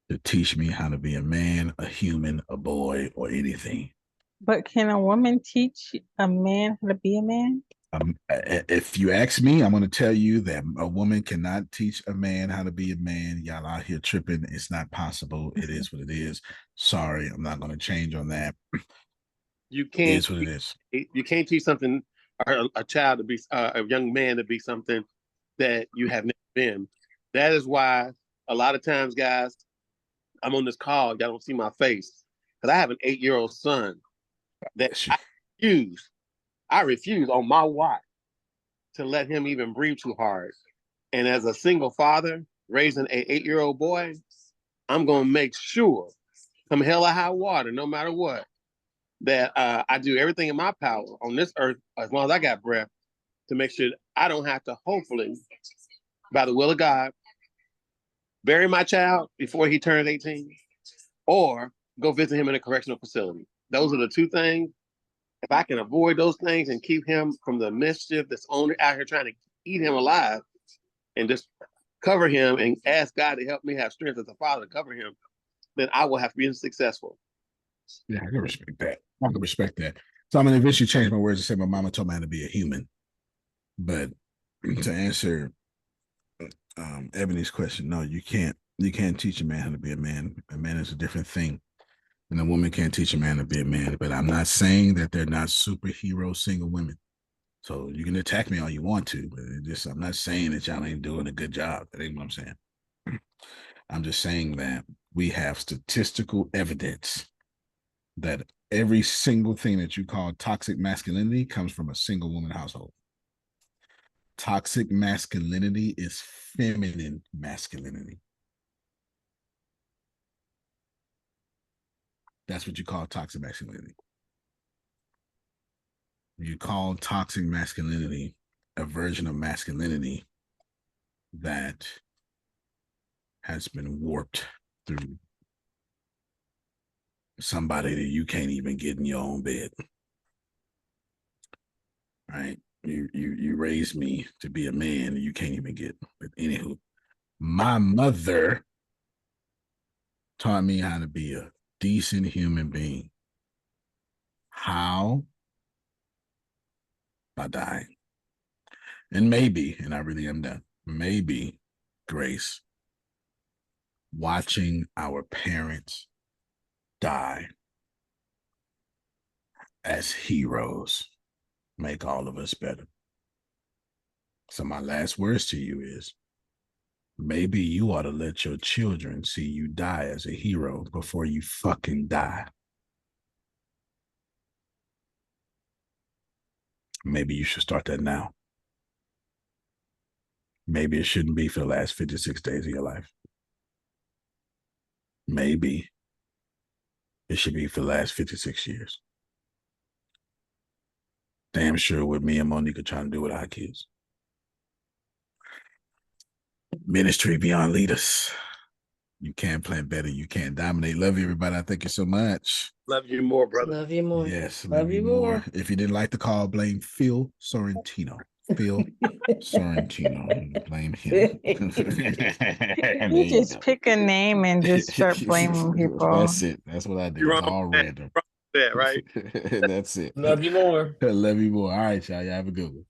to teach me how to be a man, a human, a boy, or anything. But can a woman teach a man how to be a man? If you ask me, I'm going to tell you that a woman cannot teach a man how to be a man. Y'all out here tripping. It's not possible. It is what it is. Sorry, I'm not going to change on that. You can't. It is what it is. You can't teach something, or a child to be, a young man to be something that you have never been. That is why a lot of times, guys, I'm on this call. Y'all don't see my face because I have an 8-year-old son that I refuse on my watch to let him even breathe too hard. And as a single father raising an 8-year-old boy, I'm going to make sure, come hell or high water, no matter what, that I do everything in my power on this earth, as long as I got breath, to make sure I don't have to, hopefully, by the will of God, bury my child before he turns 18, or go visit him in a correctional facility. Those are the two things. If I can avoid those things and keep him from the mischief that's only out here trying to eat him alive, and just cover him and ask God to help me have strength as a father to cover him, then I will have been successful. Yeah, I can respect that. I can respect that. So I'm going to eventually change my words and say my mama told me how to be a human. But to answer Ebony's question, no, you can't. You can't teach a man how to be a man. A man is a different thing. And a woman can't teach a man to be a man. But I'm not saying that they're not superhero single women. So you can attack me all you want to, but I'm not saying that y'all ain't doing a good job. That ain't what I'm saying. I'm just saying that we have statistical evidence that every single thing that you call toxic masculinity comes from a single woman household. Toxic masculinity is feminine masculinity. That's what you call toxic masculinity. You call toxic masculinity a version of masculinity that has been warped through somebody that you can't even get in your own bed. Right? You raised me to be a man and you can't even get. But anywho, my mother taught me how to be a decent human being. How? By dying. And maybe, and I really am done, maybe, Grace, watching our parents die as heroes make all of us better. So my last words to you is, maybe you ought to let your children see you die as a hero before you fucking die. Maybe you should start that now. Maybe it shouldn't be for the last 56 days of your life. Maybe it should be for the last 56 years. Damn sure what me and Monique are trying to do with our kids. Ministry beyond leaders. You can't plan better. You can't dominate. Love you, everybody. I thank you so much. Love you more, brother. Love you more. Yes, love you more. If you didn't like the call, blame Phil Sorrentino. Phil Sorrentino. Blame him. You just pick a name and just start blaming people. That's it. That's what I do. It's all random. That, right? That's it. Love you more. Love you more. All right, y'all. Y'all have a good one.